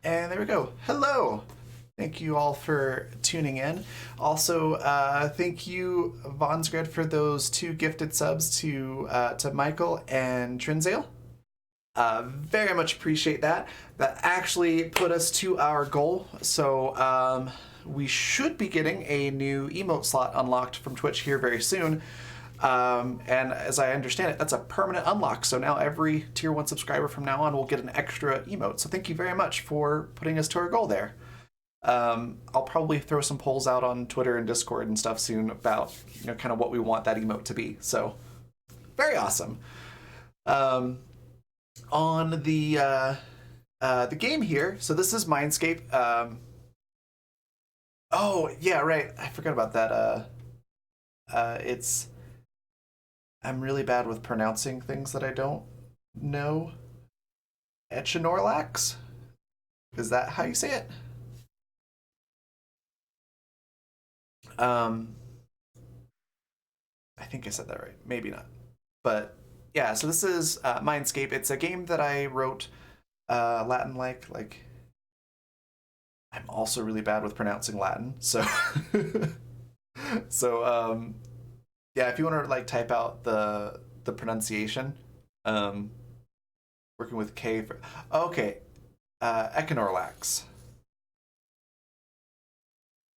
And there we go. Hello. Thank you all for tuning in. Also, thank you, Vonsgred, for those 2 gifted subs to Michael and Trinzale. Very much appreciate that. That actually put us to our goal. So we should be getting a new emote slot unlocked from Twitch here very soon. And as I understand it, that's a permanent unlock. So now every tier 1 subscriber from now on will get an extra emote. So thank you very much for putting us to our goal there. I'll probably throw some polls out on Twitter and Discord and stuff soon about, kind of what we want that emote to be. So very awesome. On the game here, so this is MindScape. Oh yeah, right. I forgot about that. I'm really bad with pronouncing things that I don't know. Echinorlax? Is that how you say it? I think I said that right. Maybe not. But yeah, so this is MindScape. It's a game that I wrote Latin-like. I'm also really bad with pronouncing Latin, so so yeah, if you want to type out the pronunciation, working with K for okay, Echinorlax.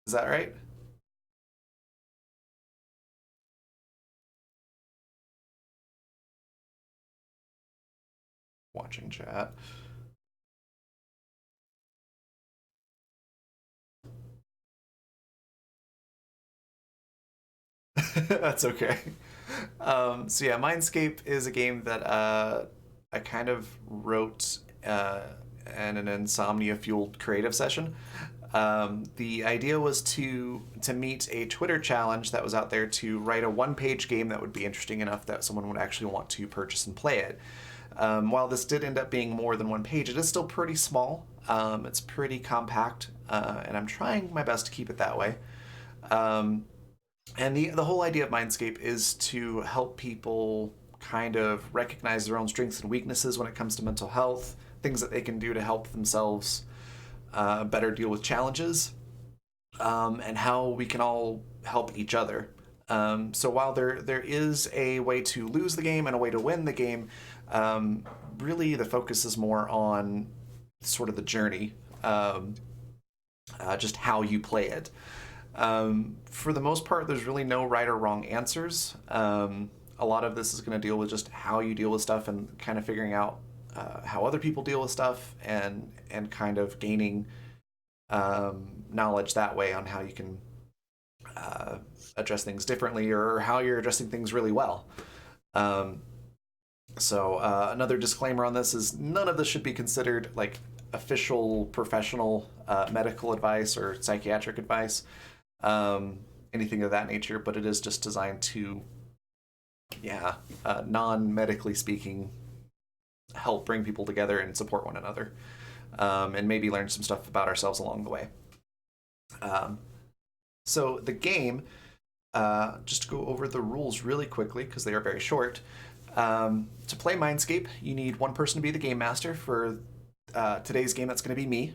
Is that right? Watching chat. That's okay. So yeah, Mindscape is a game that I kind of wrote in an insomnia-fueled creative session. The idea was to meet a Twitter challenge that was out there to write a one-page game that would be interesting enough that someone would actually want to purchase and play it. While this did end up being more than one page, it is still pretty small. It's pretty compact, and I'm trying my best to keep it that way. And the whole idea of Mindscape is to help people kind of recognize their own strengths and weaknesses when it comes to mental health, things that they can do to help themselves better deal with challenges, and how we can all help each other. So while there is a way to lose the game and a way to win the game, really the focus is more on sort of the journey, just how you play it. For the most part, there's really no right or wrong answers. A lot of this is going to deal with just how you deal with stuff and kind of figuring out how other people deal with stuff and kind of gaining knowledge that way on how you can address things differently or how you're addressing things really well. So another disclaimer on this is none of this should be considered official professional medical advice or psychiatric advice, anything of that nature, but it is just designed to, non-medically speaking, help bring people together and support one another, and maybe learn some stuff about ourselves along the way. So the game, just to go over the rules really quickly because they are very short. To play Mindscape, you need one person to be the game master. For today's game, that's going to be me,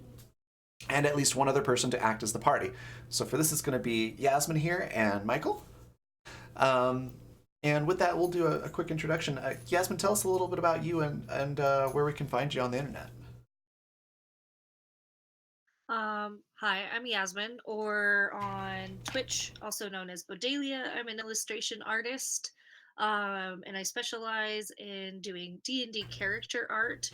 and at least one other person to act as the party. So for this, it's going to be Yasmin here and Michael. And with that, we'll do a quick introduction. Yasmin, tell us a little bit about you and where we can find you on the internet. Hi, I'm Yasmin, or on Twitch, also known as Bodalia. I'm an illustration artist, and I specialize in doing D&D character art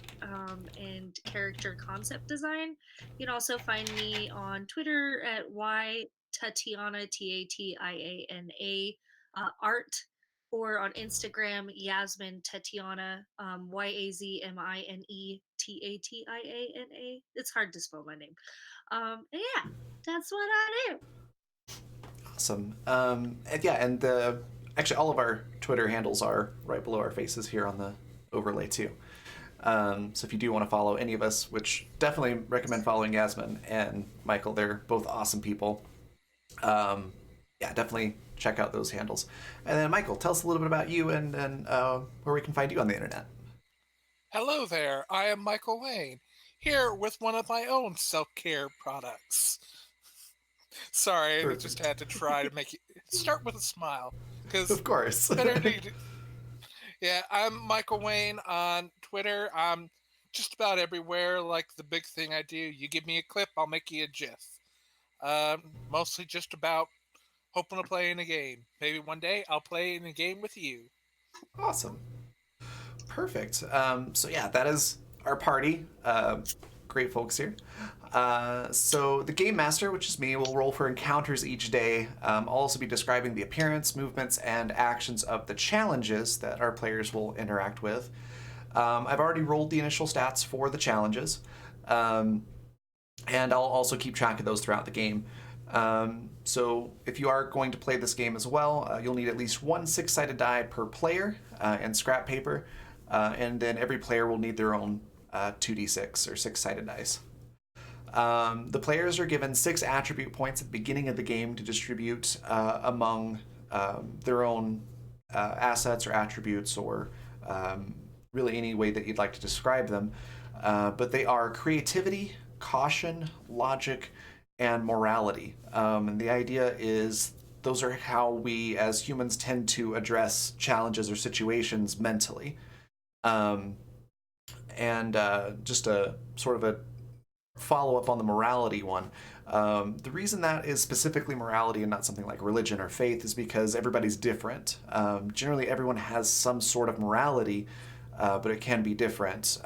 and character concept design. You can also find me on Twitter at ytatiana, Tatiana, art, or on Instagram, Yasmin Tatiana, YazmineTatiana. It's hard to spell my name. And yeah, that's what I do. Awesome. And actually, all of our Twitter handles are right below our faces here on the overlay too. So if you do want to follow any of us, which definitely recommend following Yasmin and Michael, they're both awesome people. Definitely check out those handles. And then Michael, tell us a little bit about you and where we can find you on the internet. Hello there, I am Michael Wayne. here with one of my own self-care products. Sorry, I just Perfect. had to try to make you start with a smile, because Of course. better need. Yeah, I'm Michael Wayne on Twitter. I'm just about everywhere. Like the big thing I do, you give me a clip, I'll make you a GIF. Mostly just about hoping to play in a game. Maybe one day I'll play in a game with you. Awesome. Perfect. So yeah, that is our party. Great folks here. So the game master, which is me, will roll for encounters each day. I'll also be describing the appearance, movements, and actions of the challenges that our players will interact with. I've already rolled the initial stats for the challenges, um, and I'll also keep track of those throughout the game. So if you are going to play this game as well, you'll need at least one six-sided die per player and scrap paper, and then every player will need their own 2d6 or six-sided dice. The players are given 6 attribute points at the beginning of the game to distribute among their own assets or attributes, or really any way that you'd like to describe them. But they are creativity, caution, logic, and morality. And the idea is those are how we as humans tend to address challenges or situations mentally. Um, and just a sort of a follow up on the morality one. The reason that is specifically morality and not something like religion or faith is because everybody's different. Generally, everyone has some sort of morality, but it can be different.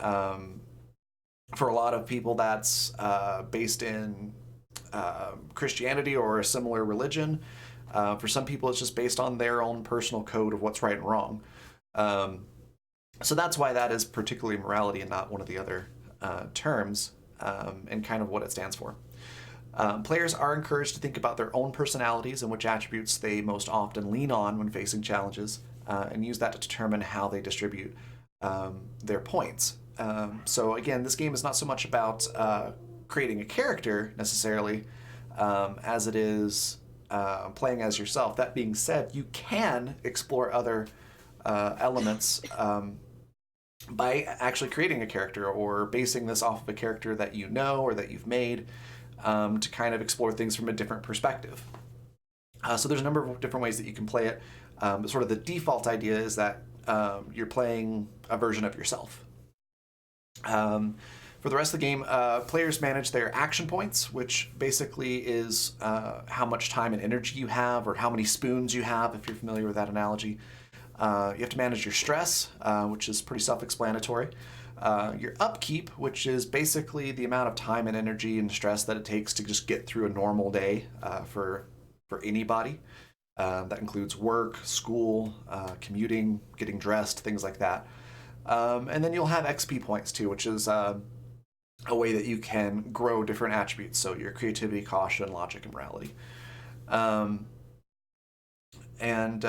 For a lot of people, that's based in Christianity or a similar religion. For some people, it's just based on their own personal code of what's right and wrong. So that's why that is particularly morality and not one of the other terms, and kind of what it stands for. Players are encouraged to think about their own personalities and which attributes they most often lean on when facing challenges, and use that to determine how they distribute their points. So again, this game is not so much about creating a character necessarily, as it is playing as yourself. That being said, you can explore other elements by actually creating a character or basing this off of a character that you know or that you've made, to kind of explore things from a different perspective. So there's a number of different ways that you can play it, but sort of the default idea is that you're playing a version of yourself. For the rest of the game, players manage their action points, which basically is how much time and energy you have, or how many spoons you have, if you're familiar with that analogy. You have to manage your stress, which is pretty self-explanatory. Your upkeep, which is basically the amount of time and energy and stress that it takes to just get through a normal day for anybody. That includes work, school, commuting, getting dressed, things like that. And then you'll have XP points too, which is a way that you can grow different attributes. So your creativity, caution, logic, and morality. And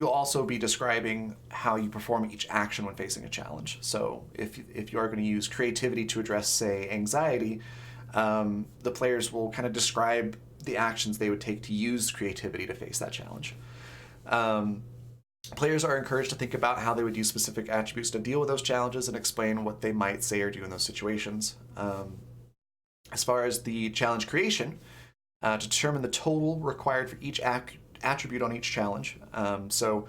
you'll also be describing how you perform each action when facing a challenge. So if you are going to use creativity to address, say, anxiety, the players will kind of describe the actions they would take to use creativity to face that challenge. Players are encouraged to think about how they would use specific attributes to deal with those challenges and explain what they might say or do in those situations. As far as the challenge creation, to determine the total required for each attribute on each challenge. So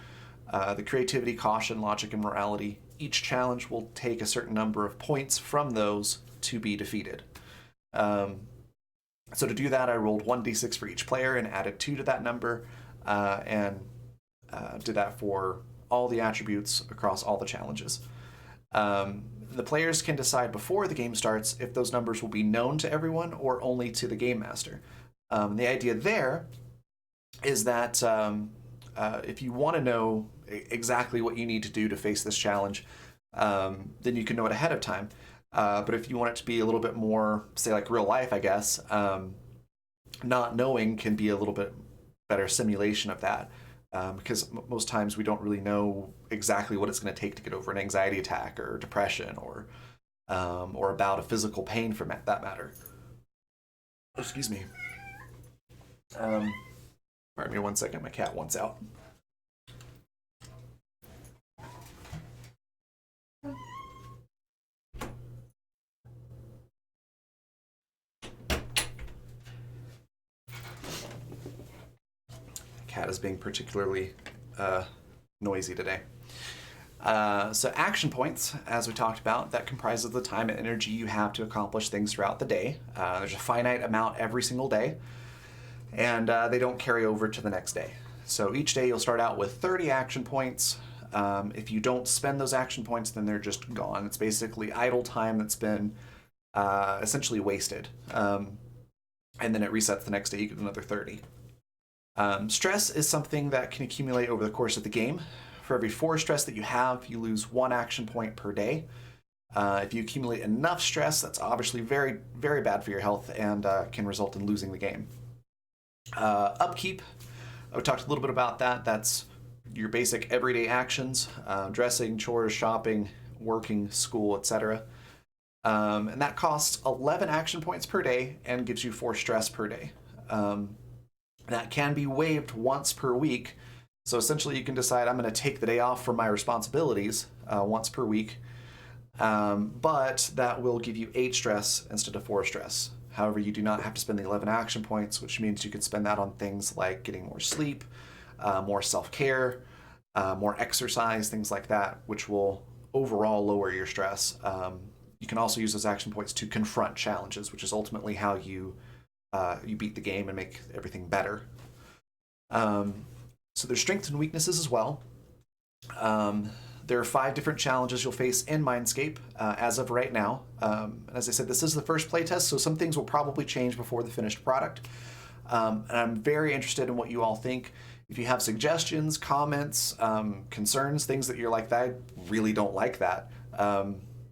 the creativity, caution, logic, and morality, each challenge will take a certain number of points from those to be defeated. So to do that, I rolled 1d6 for each player and added 2 to that number, and did that for all the attributes across all the challenges. The players can decide before the game starts if those numbers will be known to everyone or only to the game master. The idea there is that if you want to know exactly what you need to do to face this challenge, then you can know it ahead of time. But if you want it to be a little bit more, say, like real life, I guess, not knowing can be a little bit better simulation of that. Because most times we don't really know exactly what it's going to take to get over an anxiety attack or depression or about a physical pain for that matter. Oh, excuse me. Pardon me 1 second. My cat wants out. cat is being particularly noisy today. So action points, as we talked about, that comprises the time and energy you have to accomplish things throughout the day. There's a finite amount every single day, and they don't carry over to the next day. So each day you'll start out with 30 action points. If you don't spend those action points, then they're just gone. It's basically idle time that's been essentially wasted. And then it resets the next day, you get another 30. Stress is something that can accumulate over the course of the game. For every 4 stress that you have, you lose 1 action point per day. If you accumulate enough stress, that's obviously very, very bad for your health and can result in losing the game. Upkeep, we talked a little bit about that. That's your basic everyday actions, dressing, chores, shopping, working, school, etc. And that costs 11 action points per day and gives you 4 stress per day. That can be waived once per week. So essentially you can decide, I'm going to take the day off from my responsibilities once per week, but that will give you 8 stress instead of 4 stress. However, you do not have to spend the 11 action points, which means you can spend that on things like getting more sleep, more self-care, more exercise, things like that, which will overall lower your stress. You can also use those action points to confront challenges, which is ultimately how you beat the game and make everything better. So there's strengths and weaknesses as well. There are 5 different challenges you'll face in MindScape as of right now. As I said, this is the first playtest, so some things will probably change before the finished product. And I'm very interested in what you all think. If you have suggestions, comments, concerns, things that you're like, I really don't like that,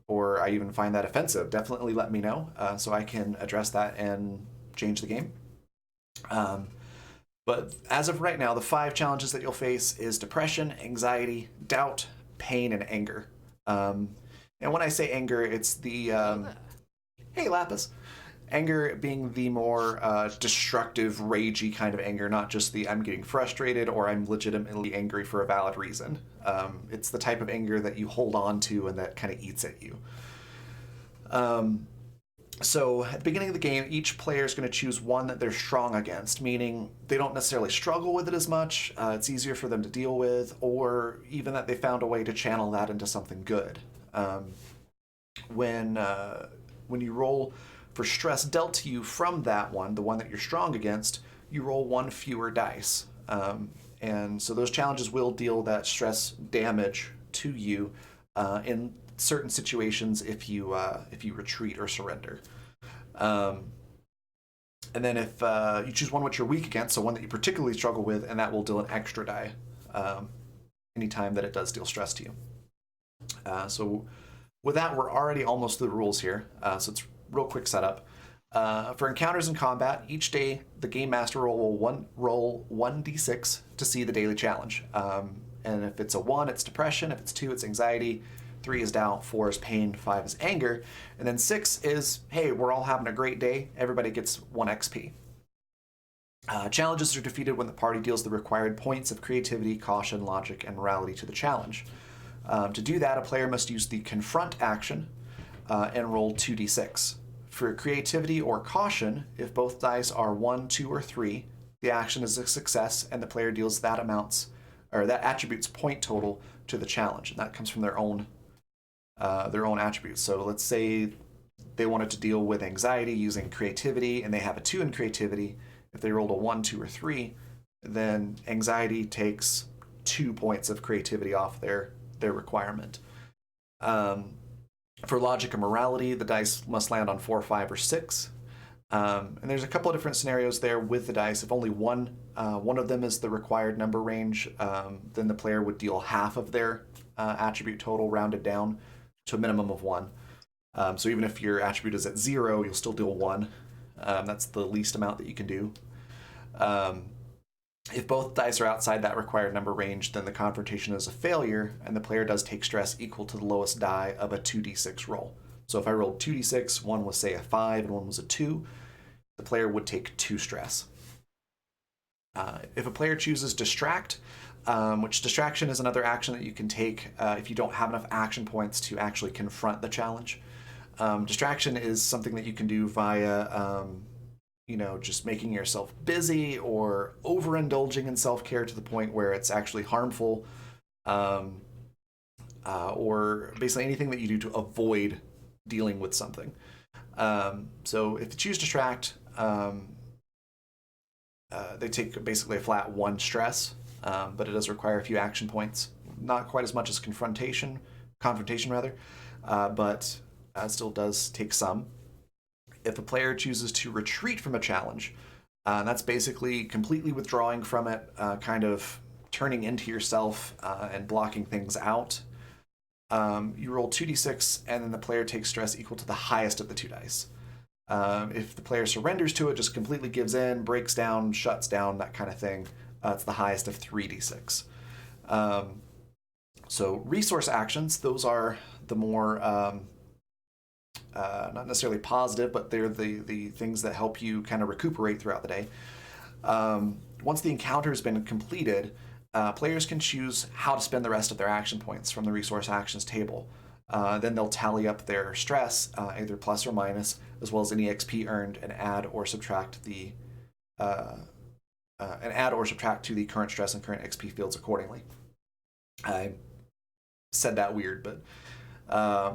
or I even find that offensive, definitely let me know so I can address that and change the game. But as of right now, the 5 challenges that you'll face is depression, anxiety, doubt, pain, and anger. And when I say anger, it's the... hey, Lapis! Anger being the more destructive, ragey kind of anger, not just the I'm getting frustrated or I'm legitimately angry for a valid reason. It's the type of anger that you hold on to and that kind of eats at you. So at the beginning of the game, each player is going to choose one that they're strong against, meaning they don't necessarily struggle with it as much, it's easier for them to deal with, or even that they found a way to channel that into something good. When you roll for stress dealt to you from that one, the one that you're strong against, you roll 1 fewer dice. And so those challenges will deal that stress damage to you in certain situations if you retreat or surrender. And then if you choose one which you're weak against, so one that you particularly struggle with, and that will deal an extra die anytime that it does deal stress to you. So with that, we're already almost through the rules here, so it's real quick setup. For encounters in combat, each day the Game Master will roll 1d6 to see the daily challenge. And if it's a 1, it's depression. If it's 2, it's anxiety. 3 is doubt. 4 is pain. 5 is anger. And then 6 is, hey, we're all having a great day. Everybody gets 1 XP. Challenges are defeated when the party deals the required points of creativity, caution, logic, and morality to the challenge. To do that, a player must use the confront action and roll 2d6. For creativity or caution, if both dice are 1, 2, or 3, the action is a success and the player deals that attribute's point total to the challenge, and that comes from their own attributes. So let's say they wanted to deal with anxiety using creativity and they have a 2 in creativity. If they rolled a 1, 2, or 3, then anxiety takes 2 points of creativity off their requirement. For logic and morality, the dice must land on 4, 5, or 6. And there's a couple of different scenarios there with the dice. If only one of them is the required number range, then the player would deal half of their attribute total rounded down to a minimum of 1. So even if your attribute is at 0, you'll still deal 1. That's the least amount that you can do. If both dice are outside that required number range, then the confrontation is a failure, and the player does take stress equal to the lowest die of a 2d6 roll. So if I rolled 2d6, one was, say, a 5 and one was a 2, the player would take 2 stress. If a player chooses distract, which distraction is another action that you can take if you don't have enough action points to actually confront the challenge. Distraction is something that you can do via just making yourself busy or overindulging in self-care to the point where it's actually harmful, or basically anything that you do to avoid dealing with something. So if you choose distract, they take basically a flat 1 stress, but it does require a few action points. Not quite as much as confrontation rather, but still does take some. If a player chooses to retreat from a challenge, that's basically completely withdrawing from it, kind of turning into yourself and blocking things out. You roll 2d6, and then the player takes stress equal to the highest of the 2 dice. If the player surrenders to it, just completely gives in, breaks down, shuts down, that kind of thing, it's the highest of 3d6. So resource actions, those are the more, not necessarily positive, but they're the things that help you kind of recuperate throughout the day. Once the encounter has been completed, players can choose how to spend the rest of their action points from the resource actions table. Then they'll tally up their stress, either plus or minus, as well as any XP earned, and add or subtract to the current stress and current XP fields accordingly. I said that weird, but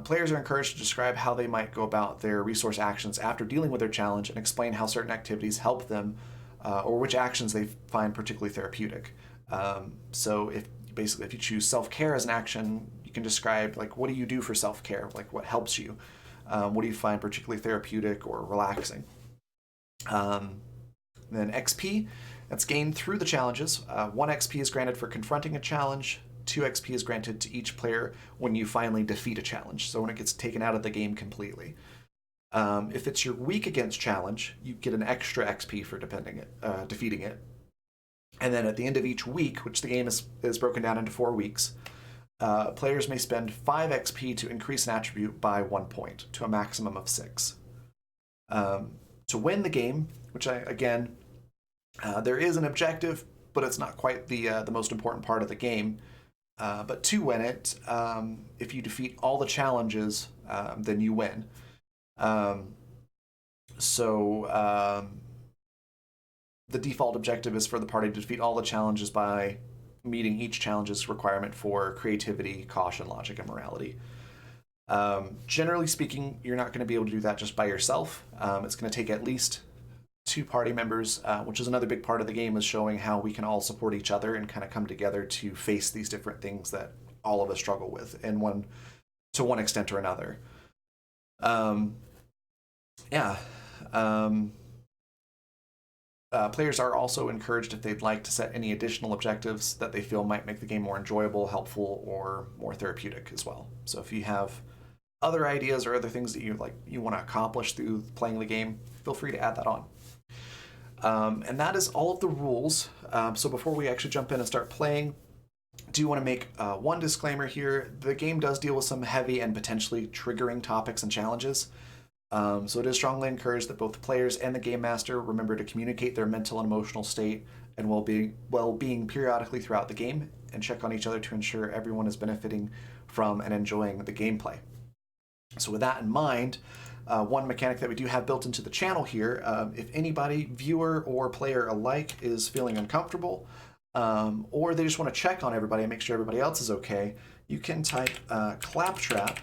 players are encouraged to describe how they might go about their resource actions after dealing with their challenge and explain how certain activities help them, or which actions they find particularly therapeutic. So if you choose self-care as an action, you can describe, like, what do you do for self-care? Like, what helps you? What do you find particularly therapeutic or relaxing? Then XP, that's gained through the challenges. 1 XP is granted for confronting a challenge. 2 XP is granted to each player when you finally defeat a challenge, so when it gets taken out of the game completely. If it's your week against challenge, you get an extra XP for defeating it. And then at the end of each week, which the game is broken down into 4 weeks, players may spend 5 XP to increase an attribute by 1 point to a maximum of 6. To win the game, which there is an objective, but it's not quite the most important part of the game. But to win it, if you defeat all the challenges, then you win. The default objective is for the party to defeat all the challenges by meeting each challenge's requirement for creativity, caution, logic, and morality. Generally speaking, you're not going to be able to do that just by yourself. It's going to take at least 2 party members, which is another big part of the game, is showing how we can all support each other and kind of come together to face these different things that all of us struggle with to one extent or another. Players are also encouraged, if they'd like, to set any additional objectives that they feel might make the game more enjoyable, helpful, or more therapeutic as well. So if you have other ideas or other things that you want to accomplish through playing the game, feel free to add that on. And that is all of the rules. So before we actually jump in and start playing, I do want to make one disclaimer here. The game does deal with some heavy and potentially triggering topics and challenges. So it is strongly encouraged that both the players and the game master remember to communicate their mental and emotional state and well-being periodically throughout the game, and check on each other to ensure everyone is benefiting from and enjoying the gameplay. So with that in mind, one mechanic that we do have built into the channel here, if anybody, viewer or player alike, is feeling uncomfortable, or they just want to check on everybody and make sure everybody else is okay, you can type claptrap,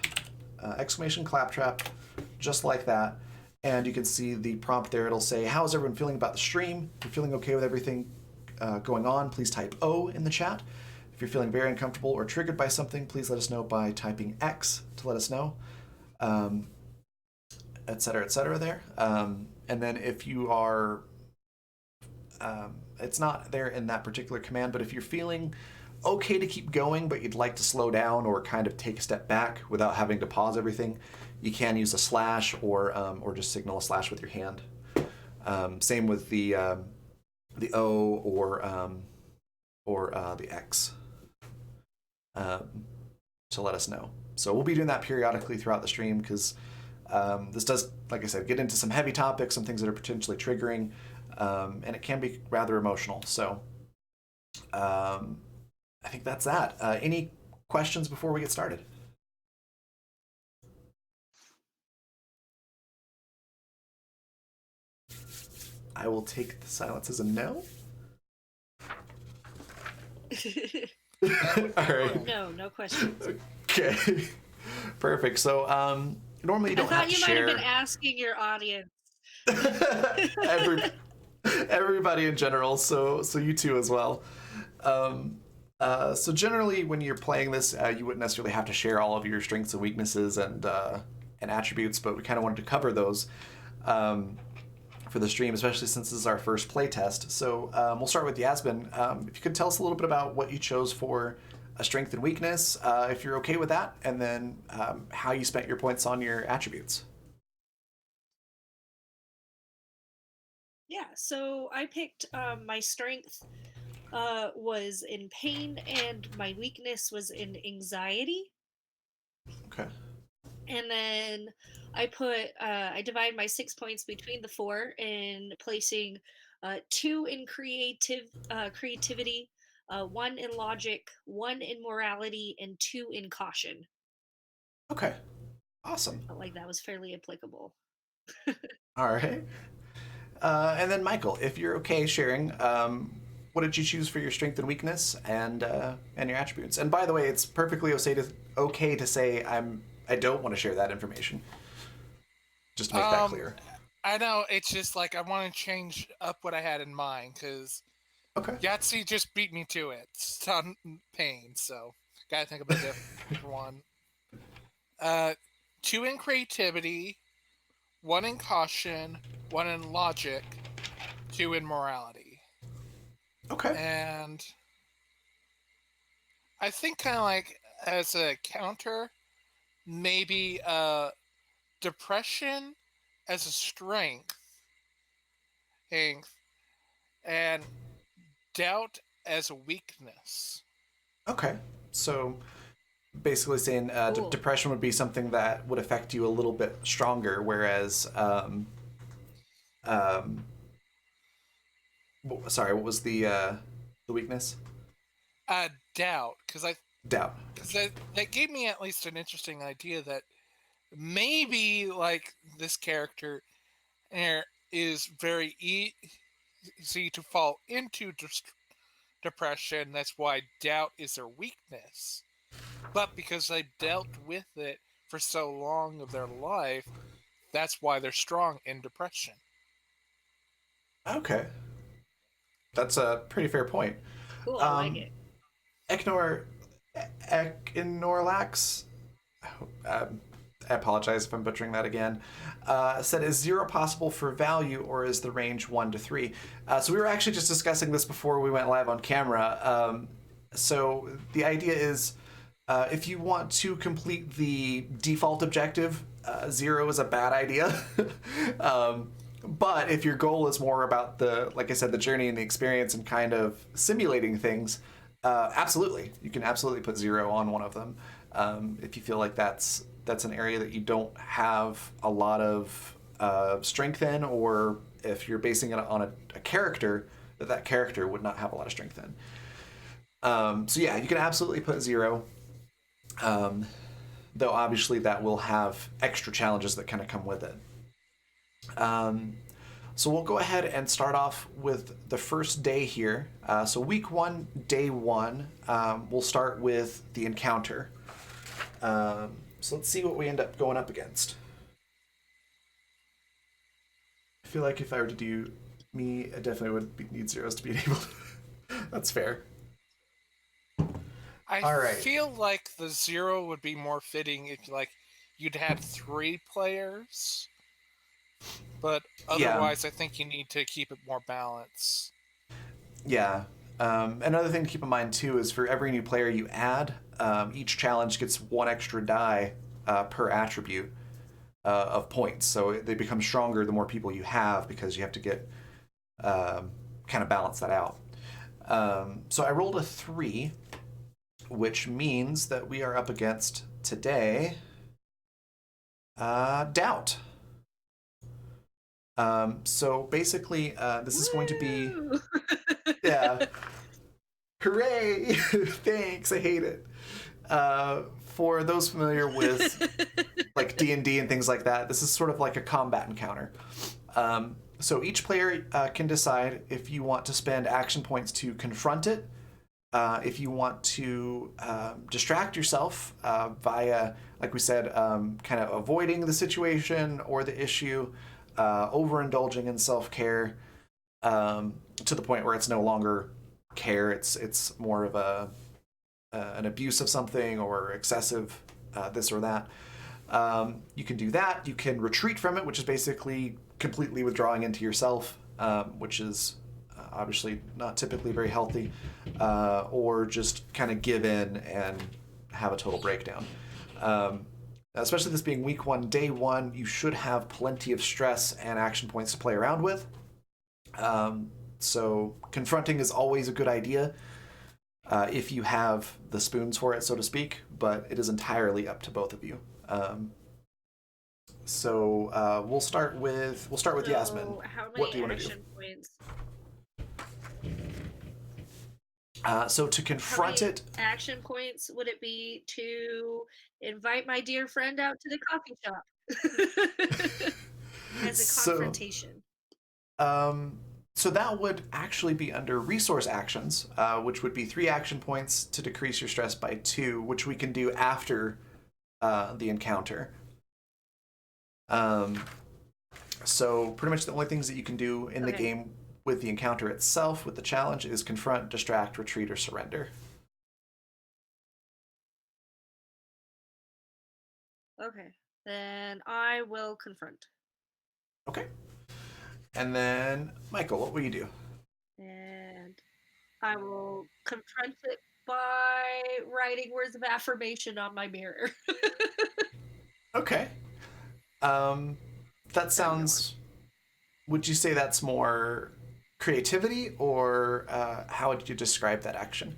exclamation claptrap, just like that, and you can see the prompt there. It'll say, how's everyone feeling about the stream? If you're feeling okay with everything going on, please type O in the chat. If you're feeling very uncomfortable or triggered by something, please let us know by typing X to let us know, etc., etc. there. And then if you are, it's not there in that particular command, but if you're feeling okay to keep going, but you'd like to slow down or kind of take a step back without having to pause everything, you can use a slash or just signal a slash with your hand. Same with the O or the X to let us know. So we'll be doing that periodically throughout the stream, because this does, like I said, get into some heavy topics, some things that are potentially triggering, and it can be rather emotional. So I think that's that. Any questions before we get started? I will take the silence as a no. All right. No questions. Okay. Perfect. So, normally you don't have to you might share. have been asking your audience. Every, everybody in general, so you too as well. So generally, when you're playing this, you wouldn't necessarily have to share all of your strengths and weaknesses and attributes, but we kind of wanted to cover those for the stream, especially since this is our first playtest. So we'll start with Yasmin. If you could tell us a little bit about what you chose for a strength and weakness, if you're okay with that, and then how you spent your points on your attributes. Yeah, so I picked my strength was in pain, and my weakness was in anxiety. Okay. And then I divide my 6 points between the 4 in placing 2 in creativity, 1 in logic, 1 in morality, and 2 in caution. Okay. Awesome. Felt like that was fairly applicable. All right. And then Michael, if you're okay sharing, what did you choose for your strength and weakness and your attributes? And by the way, it's perfectly okay to say I don't want to share that information. Just to make that clear. I know, it's just like I want to change up what I had in mind, because Yahtzee just beat me to it. It's on pain, so gotta think of a different one. 2 in creativity, 1 in caution, 1 in logic, 2 in morality. Okay. And I think kind of like as a counter, maybe depression as a strength, and doubt as a weakness. Okay. So basically saying Cool. depression would be something that would affect you a little bit stronger, whereas sorry, what was the weakness? Doubt, because Doubt. that gave me at least an interesting idea that maybe like this character is very easy to fall into depression. That's why doubt is their weakness. But because they dealt with it for so long of their life, that's why they're strong in depression. Okay. That's a pretty fair point. Cool, I like it. Eknorlax, I apologize if I'm butchering that again, said, is 0 possible for value, or is the range 1 to 3? So we were actually just discussing this before we went live on camera. So the idea is, if you want to complete the default objective, 0 is a bad idea. But if your goal is more about like I said, the journey and the experience and kind of simulating things, absolutely, you can absolutely put 0 on one of them. If you feel like that's an area that you don't have a lot of strength in, or if you're basing it on a character that character would not have a lot of strength in. So yeah, you can absolutely put 0. Though obviously that will have extra challenges that kind of come with it. So we'll go ahead and start off with the first day here. So week 1, day 1, we'll start with the encounter. So let's see what we end up going up against. I feel like if I were to do me, I definitely would need 0s to be able to. That's fair. I feel like the 0 would be more fitting if you'd had 3 players. But otherwise, yeah. I think you need to keep it more balanced. Yeah. Another thing to keep in mind, too, is for every new player you add, each challenge gets 1 extra die per attribute of points. So they become stronger the more people you have, because you have to get kind of balance that out. So I rolled a 3, which means that we are up against today doubt. So basically, this is going to be, yeah, hooray, thanks, I hate it. For those familiar with like D&D and things like that, this is sort of like a combat encounter. So each player can decide if you want to spend action points to confront it, if you want to distract yourself via, like we said, kind of avoiding the situation or the issue, overindulging in self-care to the point where it's no longer care. It's more of an abuse of something or excessive this or that. You can do that. You can retreat from it, which is basically completely withdrawing into yourself, which is obviously not typically very healthy, or just kind of give in and have a total breakdown. Especially this being week one, day one, you should have plenty of stress and action points to play around with. So confronting is always a good idea if you have the spoons for it, so to speak, but it is entirely up to both of you. So we'll start with Yasmin. How many What do you want to do? action points? So to confront How many it, action points would it be to invite my dear friend out to the coffee shop as a confrontation? So that would actually be under resource actions, which would be 3 action points to decrease your stress by 2, which we can do after the encounter. So pretty much the only things that you can do in the game with the encounter itself, with the challenge, is confront, distract, retreat, or surrender. Okay, then I will confront. Okay. And then, Michael, what will you do? And I will confront it by writing words of affirmation on my mirror. Okay. That sounds... Would you say that's more creativity, or how would you describe that action?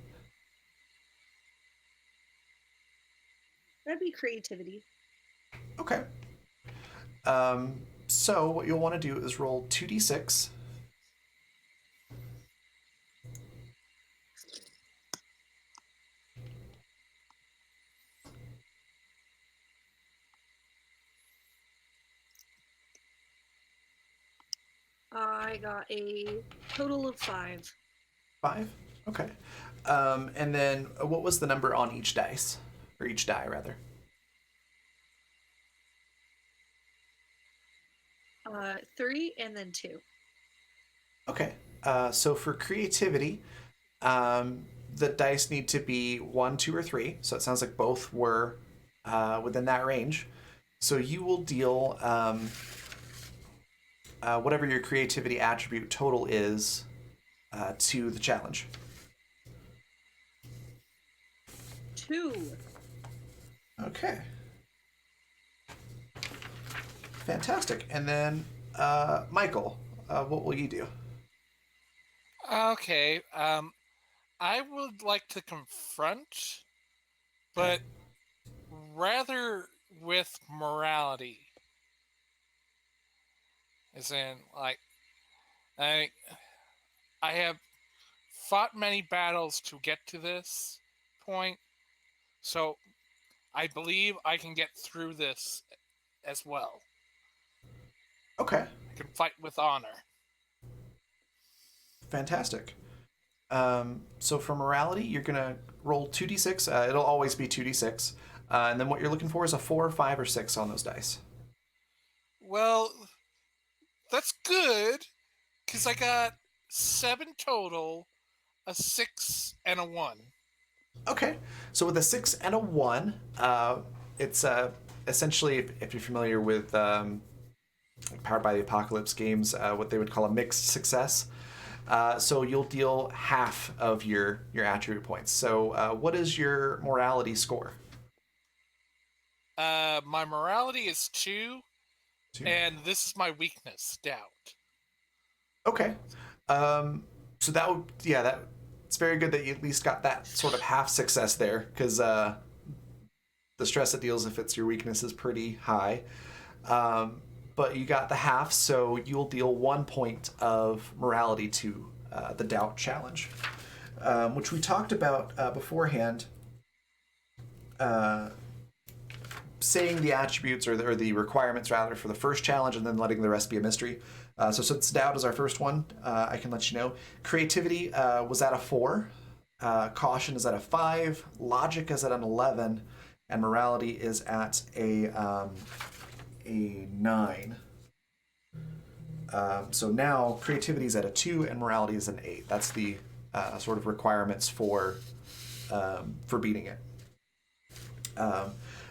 That'd be creativity. Okay. So what you'll want to do is roll 2d6. I got a total of 5. 5? Okay. And then what was the number on each dice? Or each die, rather? 3 and then 2. Okay. So for creativity, the dice need to be 1, 2, or 3. So it sounds like both were within that range. So you will deal whatever your creativity attribute total is to the challenge. 2. Okay. Fantastic. And then, Michael, what will you do? Okay. I would like to confront, but rather with morality. As in, like, I have fought many battles to get to this point, so I believe I can get through this as well. Okay. I can fight with honor. Fantastic. So for morality, you're going to roll 2d6. It'll always be 2d6. And then what you're looking for is a 4, 5, or 6 on those dice. Well, that's good, because I got 7 total, a 6, and a 1. Okay. So with a 6 and a 1, it's essentially, if you're familiar with Powered by the Apocalypse games, what they would call a mixed success. So you'll deal half of your attribute points. So what is your morality score? My morality is 2, 2. and this is my weakness, doubt. Okay. So that would, it's very good that you at least got that sort of half success there, because the stress it deals if it's your weakness is pretty high. But you got the half, so you'll deal 1 point of morality to the doubt challenge, which we talked about beforehand. Saying the attributes or the requirements rather for the first challenge, and then letting the rest be a mystery. So since doubt is our first one, I can let you know. Creativity was at a 4. Caution is at a 5. Logic is at an 11. And morality is at a 9. So now creativity is at a 2 and morality is an 8. That's the sort of requirements for beating it.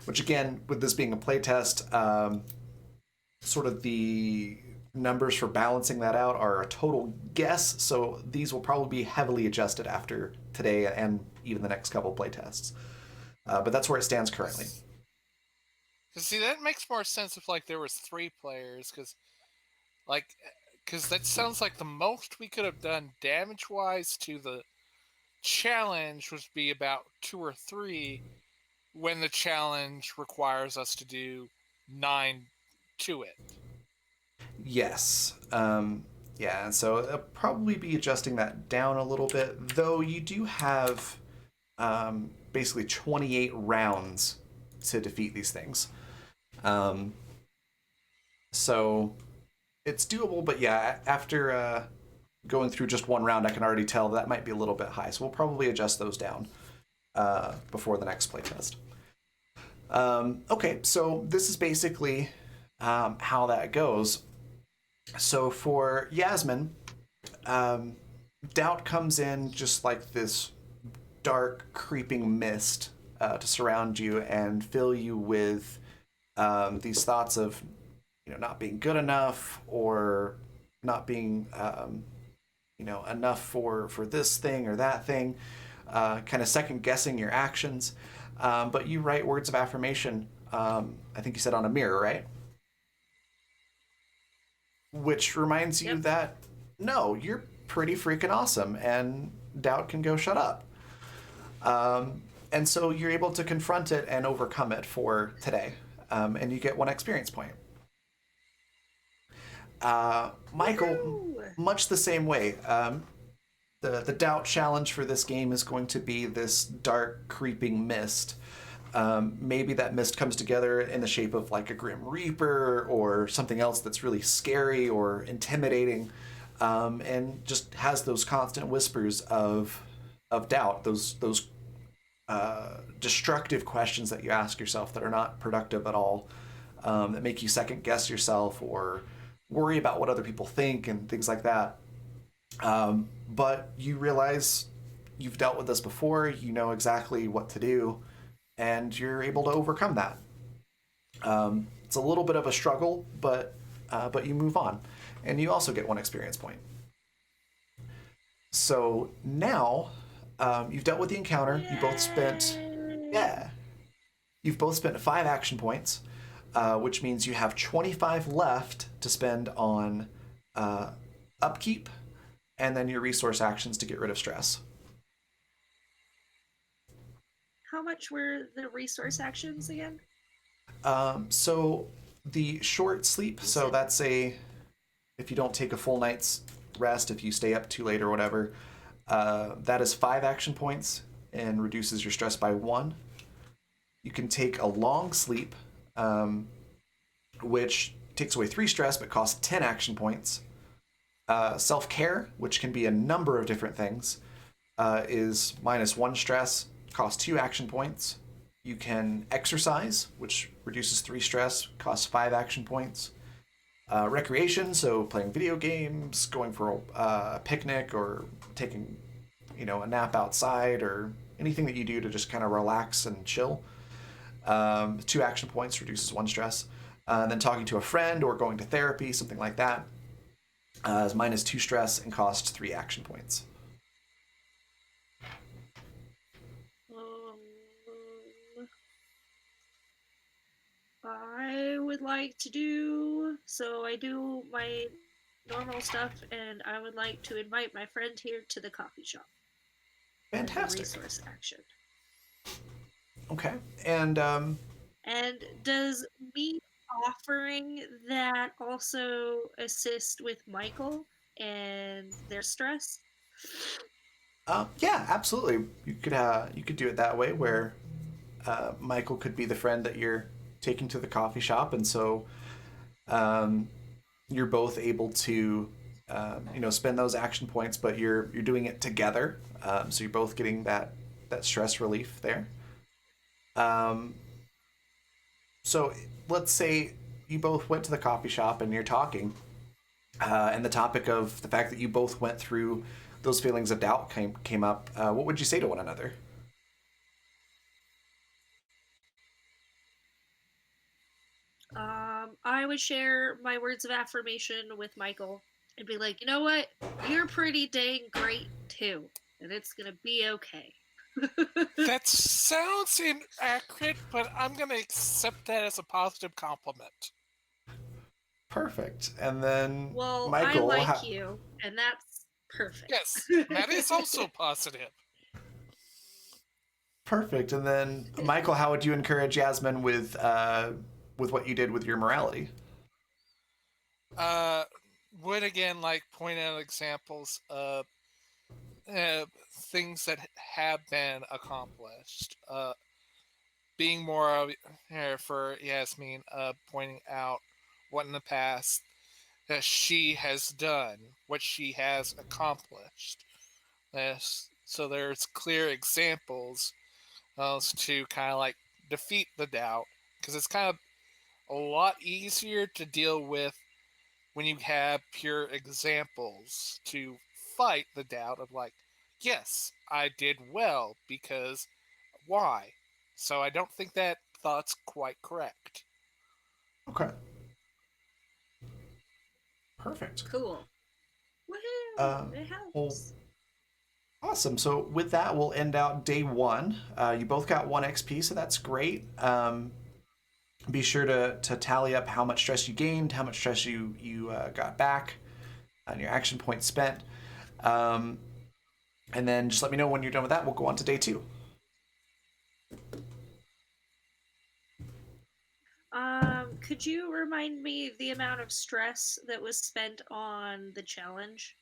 Which again, with this being a playtest, sort of the numbers for balancing that out are a total guess. So these will probably be heavily adjusted after today and even the next couple playtests. But that's where it stands currently. See, that makes more sense if like there was 3 players, because that sounds like the most we could have done damage wise to the challenge would be about 2 or 3, when the challenge requires us to do 9 to it. Yes. Yeah, and so I'll probably be adjusting that down a little bit, though you do have basically 28 rounds to defeat these things. So it's doable, but yeah, after going through just one round, I can already tell that might be a little bit high. So we'll probably adjust those down before the next playtest. Okay, so this is basically how that goes. So for Yasmin, doubt comes in just like this dark, creeping mist to surround you and fill you with these thoughts of, not being good enough or not being, enough for this thing or that thing, kind of second guessing your actions. But you write words of affirmation. I think you said on a mirror, right? Which reminds you that no, you're pretty freaking awesome, and doubt can go shut up. And so you're able to confront it and overcome it for today, and you get 1 experience point. Michael, much the same way. The doubt challenge for this game is going to be this dark, creeping mist. Maybe that mist comes together in the shape of like a Grim Reaper or something else that's really scary or intimidating, and just has those constant whispers of doubt, those destructive questions that you ask yourself that are not productive at all, that make you second guess yourself or worry about what other people think and things like that. But you realize you've dealt with this before, you know exactly what to do, and you're able to overcome that. It's a little bit of a struggle, but you move on, and you also get 1 experience point. So now you've dealt with the encounter. You both spent, you've both spent 5 action points, which means you have 25 left to spend on upkeep, and then your resource actions to get rid of stress. How much were the resource actions again? So the short sleep, so that's if you don't take a full night's rest, if you stay up too late or whatever, that is 5 action points and reduces your stress by 1. You can take a long sleep, which takes away 3 stress but costs 10 action points. Self-care, which can be a number of different things, is minus 1 stress, costs 2 action points. You can exercise, which reduces 3 stress, costs 5 action points. Recreation, so playing video games, going for a picnic, or taking, a nap outside, or anything that you do to just kind of relax and chill. 2 action points, reduces 1 stress. And then talking to a friend or going to therapy, something like that, is minus 2 stress and costs 3 action points. I would like to do, so I do my normal stuff, and I would like to invite my friend here to the coffee shop. Fantastic. Resource action. Okay, and does me offering that also assist with Michael and their stress? Yeah, absolutely. You could do it that way, where Michael could be the friend that you're taking to the coffee shop, and so you're both able to spend those action points, but you're doing it together, so you're both getting that stress relief there. Um, so let's say you both went to the coffee shop and you're talking, and the topic of the fact that you both went through those feelings of doubt came up. What would you say to one another? I would share my words of affirmation with Michael and be like, you know what? You're pretty dang great too, and it's gonna be okay. That sounds inaccurate, but I'm going to accept that as a positive compliment. Perfect. And then Well, I Michael, like you, and that's perfect. Yes, that is also positive. perfect. And then Michael, how would you encourage Yasmin with what you did with your morality? Uh, would again like point out examples of things that have been accomplished. Being more for Yasmin, pointing out what in the past that she has done, what she has accomplished. So there's clear examples to kind of like defeat the doubt, because it's kind of a lot easier to deal with when you have pure examples to fight the doubt of like, yes, I did well because why? So I don't think that thought's quite correct. Okay. Perfect. Cool. Woohoo! Uh, It well, helps. awesome. So with that, we'll end out day one. You both got 1 XP, so that's great. Be sure to tally up how much stress you gained, how much stress you got back, and your action points spent. Um, and then just let me know when you're done with that. We'll go on to day two. Could you remind me the amount of stress that was spent on the challenge?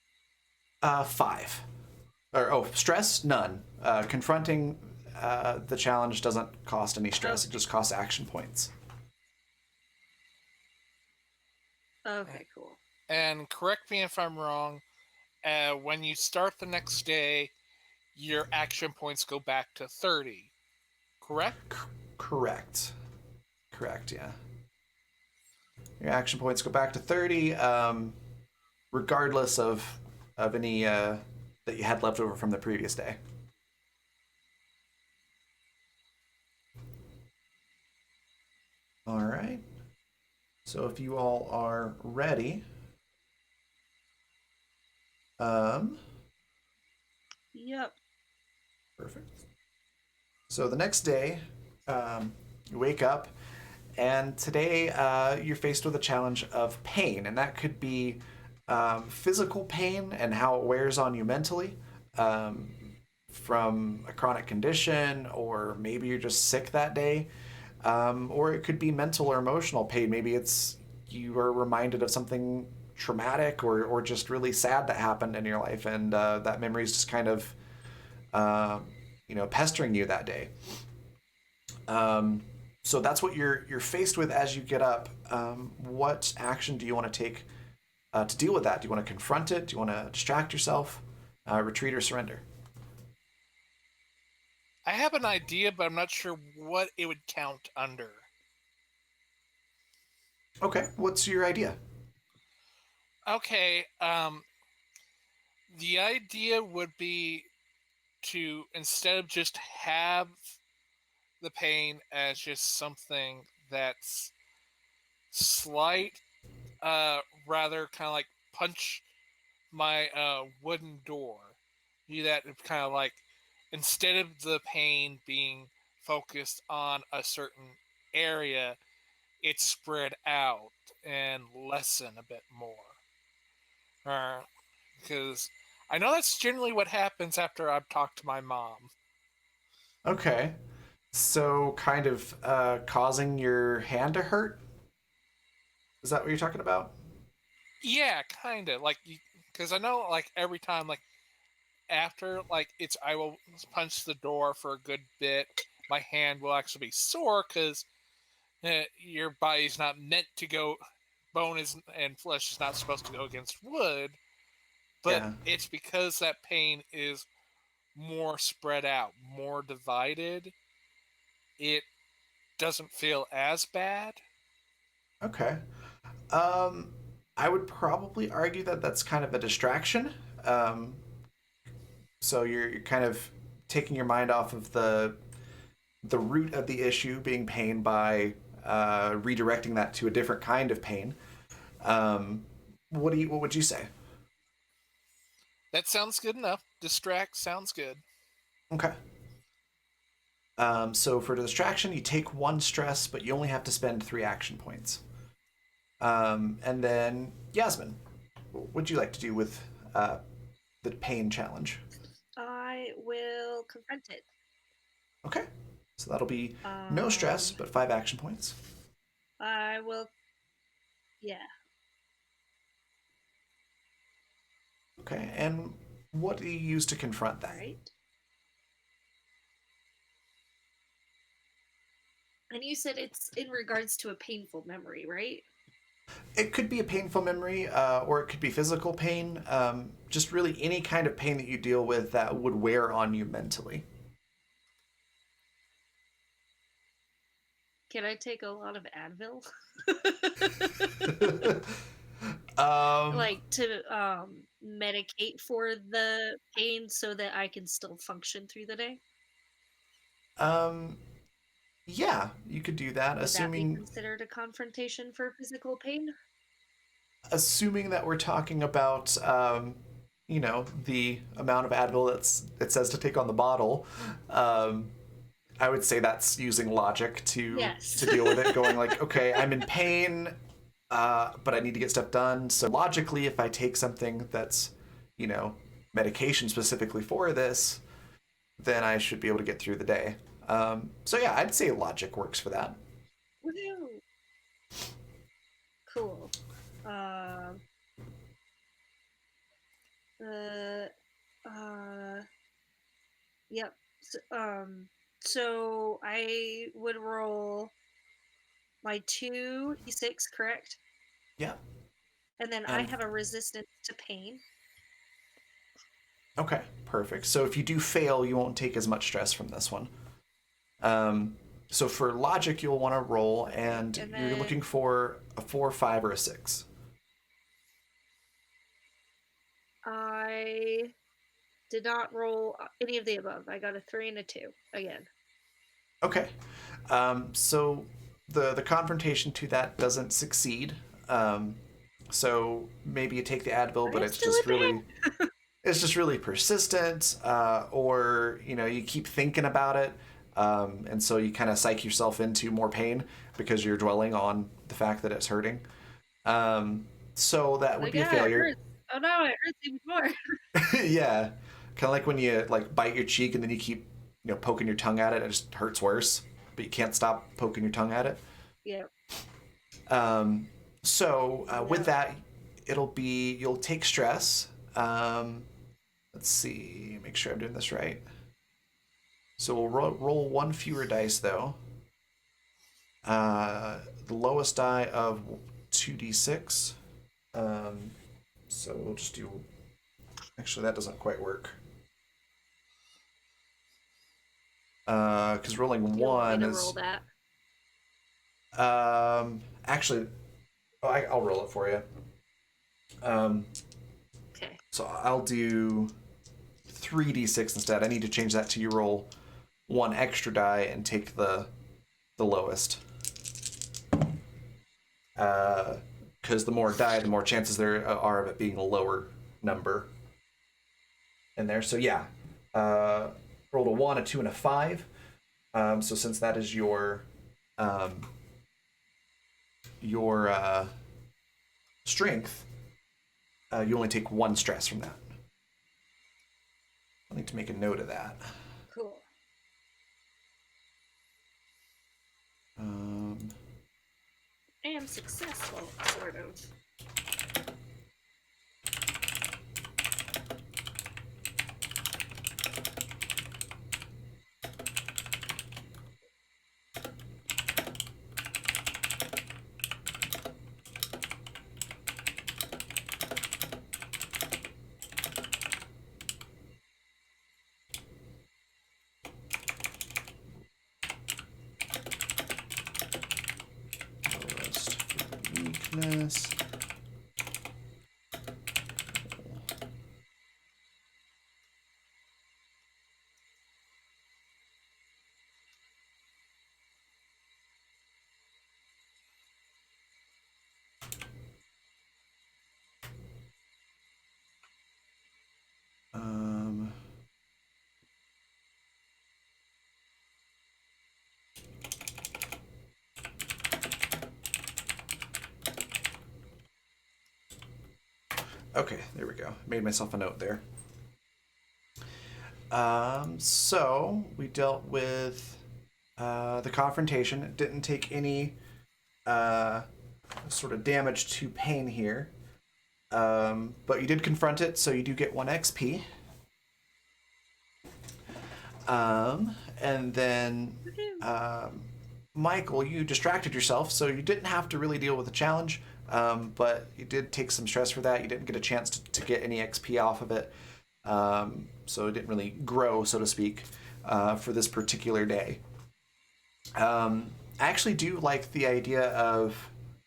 5. Stress none. Confronting the challenge doesn't cost any stress. It Okay. just costs action points. Okay, cool. And correct me if I'm wrong, when you start the next day, your action points go back to 30, correct? Correct. Correct. Yeah. Your action points go back to 30, regardless of any that you had left over from the previous day. All right. So if you all are ready, um, Yep. perfect. So the next day, you wake up, and today you're faced with a challenge of pain, and that could be physical pain and how it wears on you mentally, um, from a chronic condition, or maybe you're just sick that day, or it could be mental or emotional pain. Maybe it's you are reminded of something traumatic or just really sad that happened in your life, and that memory is just kind of uh, pestering you that day. Um, so that's what you're faced with as you get up. What action do you want to take to deal with that? Do you want to confront it? Do you want to distract yourself, retreat, or surrender? I have an idea, but I'm not sure what it would count under. Okay, what's your idea? Okay, the idea would be to, instead of just have the pain as just something that's slight, rather kind of like punch my wooden door. Do that kind of like, instead of the pain being focused on a certain area, it's spread out and lessen a bit more. Because I know that's generally what happens after I've talked to my mom. Okay, so kind of causing your hand to hurt. Is that what you're talking about? Yeah, kind of like, because I know like every time like after like it's I will punch the door for a good bit. My hand will actually be sore because your body's not meant to go bone is and flesh is not supposed to go against wood, but Yeah. it's because that pain is more spread out, more divided. It doesn't feel as bad. Okay. Um, I would probably argue that that's kind of a distraction. Um, so you're kind of taking your mind off of the root of the issue being pain by redirecting that to a different kind of pain. What would you say? That sounds good enough. Distract sounds good. Okay. So for the distraction, you take one stress, but you only have to spend 3 action points. And then Yasmin, what would you like to do with the pain challenge? I will confront it. Okay. So that'll be no stress, but 5 action points. I will. Yeah. Okay. And what do you use to confront All that? right. And you said it's in regards to a painful memory, right? It could be a painful memory, or it could be physical pain. Just really any kind of pain that you deal with that would wear on you mentally. Can I take a lot of Advil? um, Like to medicate for the pain so that I can still function through the day? um, yeah, you could do that, Would that be considered a confrontation for physical pain? assuming that we're talking about the amount of Advil it says to take on the bottle. I would say that's using logic Yes. to deal with it, going like, okay, I'm in pain, but I need to get stuff done. So logically, if I take something that's, you know, medication specifically for this, then I should be able to get through the day. So yeah, I'd say logic works for that. Woohoo! Cool. Um. Uh. Uh. Yep. So I would roll my 2d6, correct? Yeah. And then I And have a resistance to pain. okay, perfect. So if you do fail, you won't take as much stress from this one. So for logic, you'll want to roll, and you're looking for a 4, 5, or a 6. I did not roll any of the above. I got a 3 and a 2 again. Okay. So the confrontation to that doesn't succeed. So maybe you take the Advil, but it's just really it's just really persistent, or you keep thinking about it, and so you kind of psych yourself into more pain because you're dwelling on the fact that it's hurting. So that would be a failure. Oh no, it hurts even more. Yeah, kind of like when you like bite your cheek and then you keep poking your tongue at it. It just hurts worse, but you can't stop poking your tongue at it. Yep. So with that, you'll take stress. Let's see, make sure I'm doing this right. So we'll roll one fewer dice though. The lowest die of 2d6. So we'll just do. Actually, that doesn't quite work. Because rolling one is. Roll that. Actually, I'll roll it for you. Okay. So I'll do 3d6 instead. I need to change that to you roll one extra die and take the lowest. Because the more die, the more chances there are of it being a lower number in there. So yeah, rolled a 1, a 2, and a 5. So since that is your strength, you only take 1 stress from that. I'll need to make a note of that. Cool. And successful, sort of. toughness. Um, okay, there we go. Made myself a note there. So we dealt with the confrontation. It didn't take any sort of damage to pain here. But you did confront it, so you do get 1 XP. And then, Michael, you distracted yourself, so you didn't have to really deal with the challenge, but you did take some stress for that. You didn't get a chance to get any XP off of it, so it didn't really grow, so to speak, for this particular day. I actually do like the idea of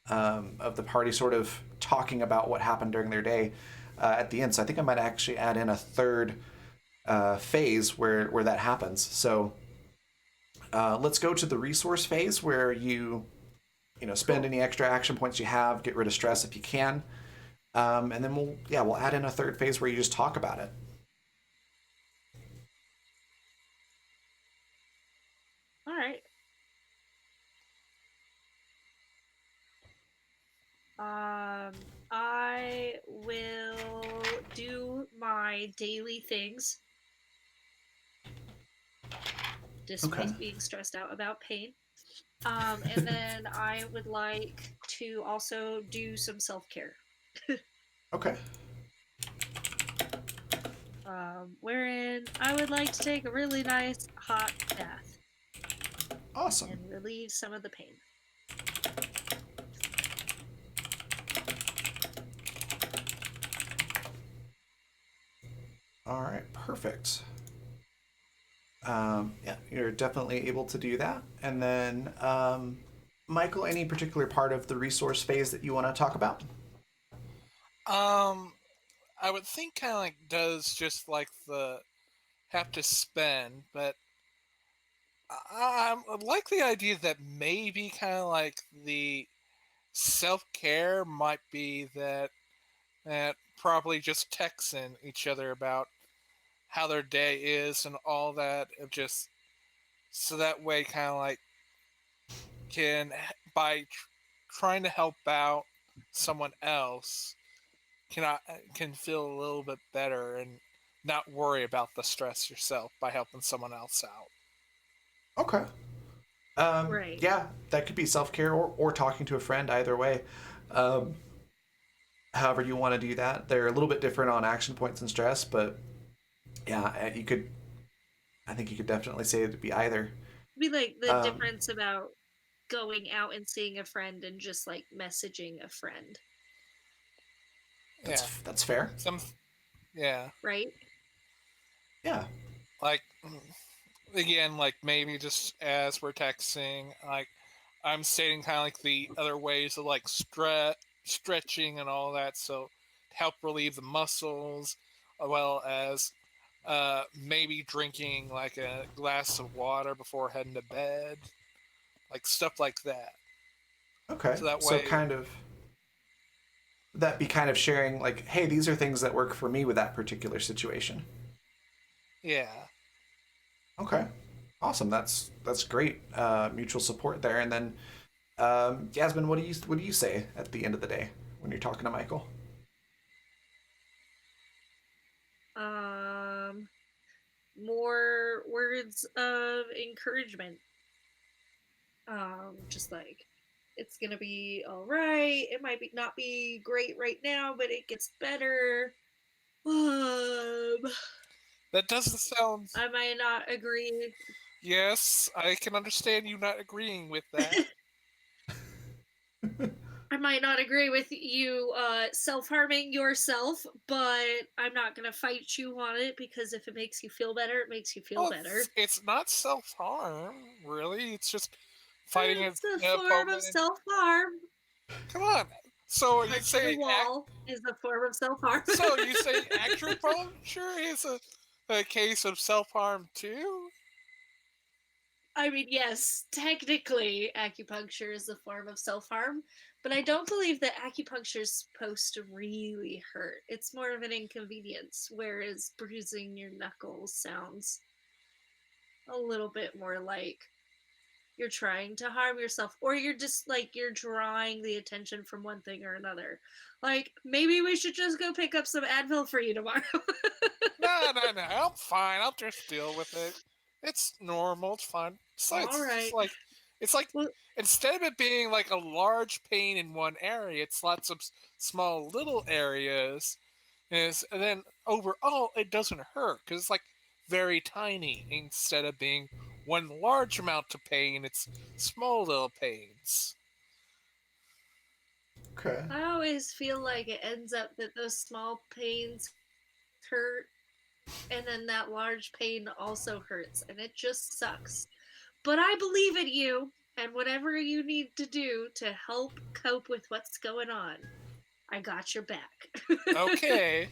the party sort of talking about what happened during their day at the end. So I think I might actually add in a third phase where that happens. So let's go to the resource phase where you spend any extra action points you have, get rid of stress if you can, and then we'll add in a third phase where you just talk about it. All right. I will do my daily things, despite being stressed out about pain. And then I would like to also do some self-care. Okay. Wherein I would like to take a really nice hot bath Awesome. and relieve some of the pain. All right, perfect. Yeah, you're definitely able to do that. And then, Michael, any particular part of the resource phase that you want to talk about? I would think kind of like does just like the have to spend, but I like the idea that maybe kind of like the self care might be that probably just texting each other about how their day is and all that, of just so that way kind of like can by trying to help out someone else can feel a little bit better and not worry about the stress yourself by helping someone else out. Okay. Right. Yeah, that could be self care or talking to a friend, either way. Um, However you want to do that. They're a little bit different on action points and stress, but yeah, you could. I think you could definitely say it'd be either. Be like the Um, difference about going out and seeing a friend and just like messaging a friend, Yeah, that's fair. some yeah, right? Yeah. like again, like maybe just as we're texting, like I'm stating kind of like the other ways of like stretching and all that, so to help relieve the muscles, as well as maybe drinking like a glass of water before heading to bed, like stuff like that. Okay. So that So way, kind of that be kind of sharing like, hey, these are things that work for me with that particular situation. yeah. Okay. Awesome. That's great. Mutual support there. And then, Yasmin, what do you say at the end of the day when you're talking to Michael? Um, More words of encouragement. Just like it's gonna be all right. It might be not be great right now, but it gets better. Um, That doesn't sound. I might not agree. Yes, I can understand you not agreeing with that. I might not agree with you self harming yourself, but I'm not gonna fight you on it because if it makes you feel better, it makes you feel Well, better. it's not self harm, really. It's just fighting It's a an form of opponent. self harm. Come on. So you Punching a say wall is a form of self-harm. so you say acupuncture is a case of self harm too? I mean, yes, technically acupuncture is a form of self-harm, but I don't believe that acupuncture is supposed to really hurt. It's more of an inconvenience, whereas bruising your knuckles sounds a little bit more like you're trying to harm yourself, or you're just like you're drawing the attention from one thing or another. Like, maybe we should just go pick up some Advil for you tomorrow. No. I'm fine. I'll just deal with it. It's normal. It's fine. Besides, All right. it's like Well, instead of it being like a large pain in one area, it's lots of small little areas. And then overall, it doesn't hurt because it's like very tiny instead of being one large amount of pain. It's small little pains. Okay. I always feel like it ends up that those small pains hurt, and then that large pain also hurts, and it just sucks. But I believe in you, and whatever you need to do to help cope with what's going on, I got your back. Okay.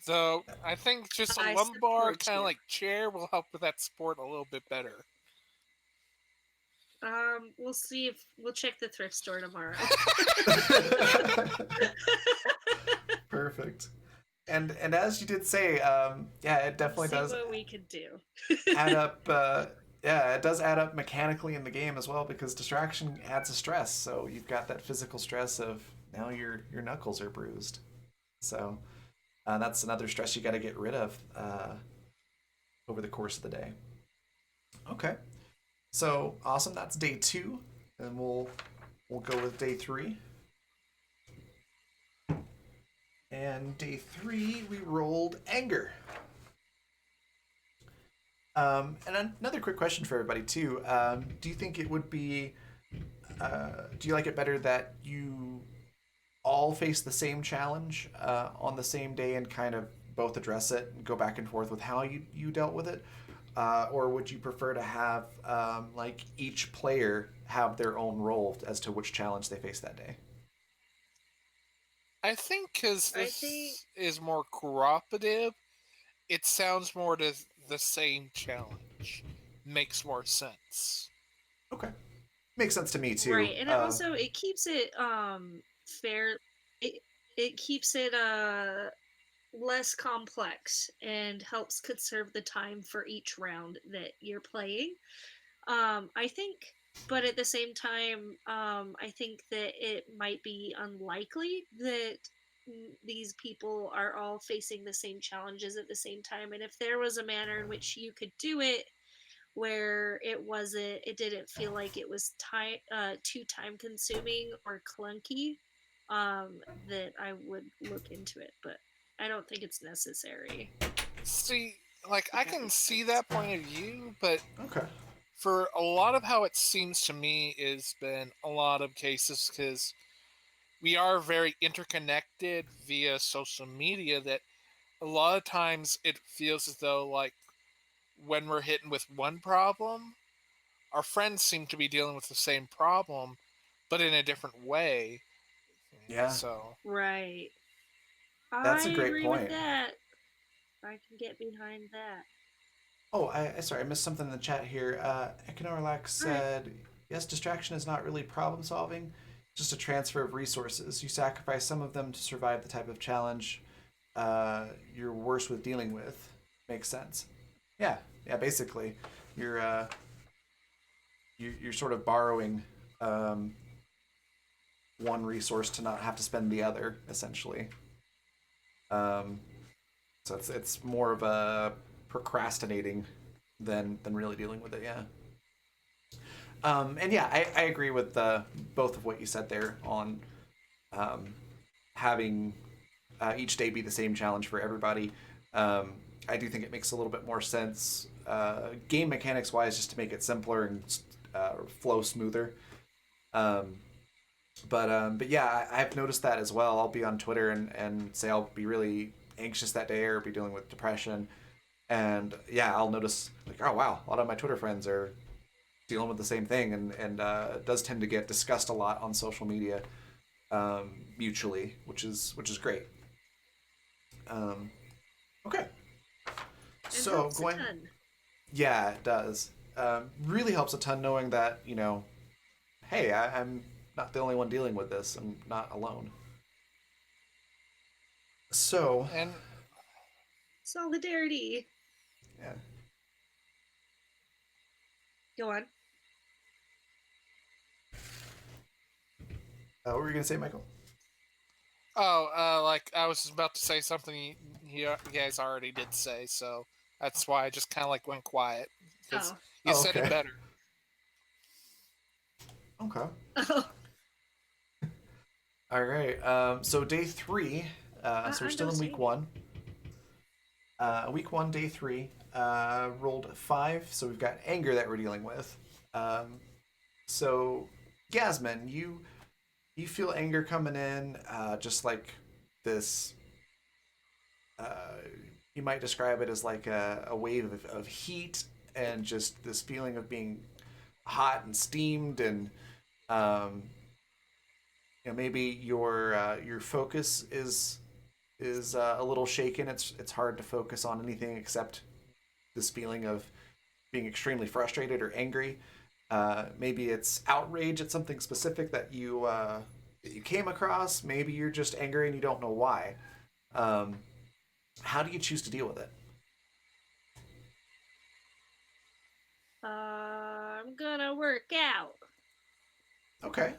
So I think just a I lumbar support kind of you. like chair will help with that support a little bit better. We'll see if we'll check the thrift store tomorrow. Perfect. And as you did say, yeah, it definitely See does what we can do. add up. Yeah, it does add up mechanically in the game as well because distraction adds a stress. So you've got that physical stress of now your knuckles are bruised. So that's another stress you got to get rid of over the course of the day. Okay, so awesome. That's day two, and we'll go with day three. And day three, we rolled anger. And another quick question for everybody too. Do you think it would be? Do you like it better that you all face the same challenge on the same day and kind of both address it and go back and forth with how you dealt with it? Or would you prefer to have like each player have their own role as to which challenge they face that day? I think because I think this is more cooperative, it sounds more to the same challenge. Makes more sense. Okay, makes sense to me too. right, and it also it keeps it fair. It it keeps it less complex and helps conserve the time for each round that you're playing. I think, but at the same time, I think that it might be unlikely that these people are all facing the same challenges at the same time. And if there was a manner in which you could do it where it didn't feel like it was too time consuming or clunky, that I would look into it. But I don't think it's necessary, See, like if I that can makes see sense. that point of view, but Okay. for a lot of how it seems to me has been a lot of cases because we are very interconnected via social media that a lot of times it feels as though like when we're hitting with one problem, our friends seem to be dealing with the same problem, but in a different way. Yeah, So Right. that's I a great agree with point. that. I can get behind that. Oh, I sorry, I missed something in the chat here. Econorlax All right. said, "Yes, distraction is not really problem solving, just a transfer of resources. You sacrifice some of them to survive the type of challenge you're worse with dealing with. Makes sense. Yeah, yeah. Basically, you're you're sort of borrowing um, one resource to not have to spend the other, essentially. Um, so it's more of a procrastinating than really dealing with it. Yeah. And yeah, I agree with both of what you said there on um, having each day be the same challenge for everybody. Um, I do think it makes a little bit more sense, game mechanics wise, just to make it simpler and flow smoother. Um, but yeah, I've noticed that as well. I'll be on Twitter and say I'll be really anxious that day or be dealing with depression, and yeah, I'll notice like, oh wow, a lot of my Twitter friends are dealing with the same thing, and it does tend to get discussed a lot on social media. mutually, which is great. Um, okay, It so helps a going, ton. yeah, it does. Really helps a ton knowing that hey, I'm not the only one dealing with this. I'm not alone. So, And Solidarity. yeah. Go on. What were you gonna say, Michael? like I was about to say something you guys already did say, so that's why I just kind of like went quiet because Oh. you Oh, said it okay. better. Okay. Oh. All right. So day three. So we're I'm still in week understanding. one. Week one, day three. Rolled a 5, so we've got anger that we're dealing with. Um, so, Yasmin, you feel anger coming in, just like this. Uh, you might describe it as like a wave of heat and just this feeling of being hot and steamed, and um, maybe your focus is a little shaken. It's hard to focus on anything except this feeling of being extremely frustrated or angry. Maybe it's outrage at something specific that you came across. Maybe you're just angry and you don't know why. Um, how do you choose to deal with it? I'm gonna work out. Okay.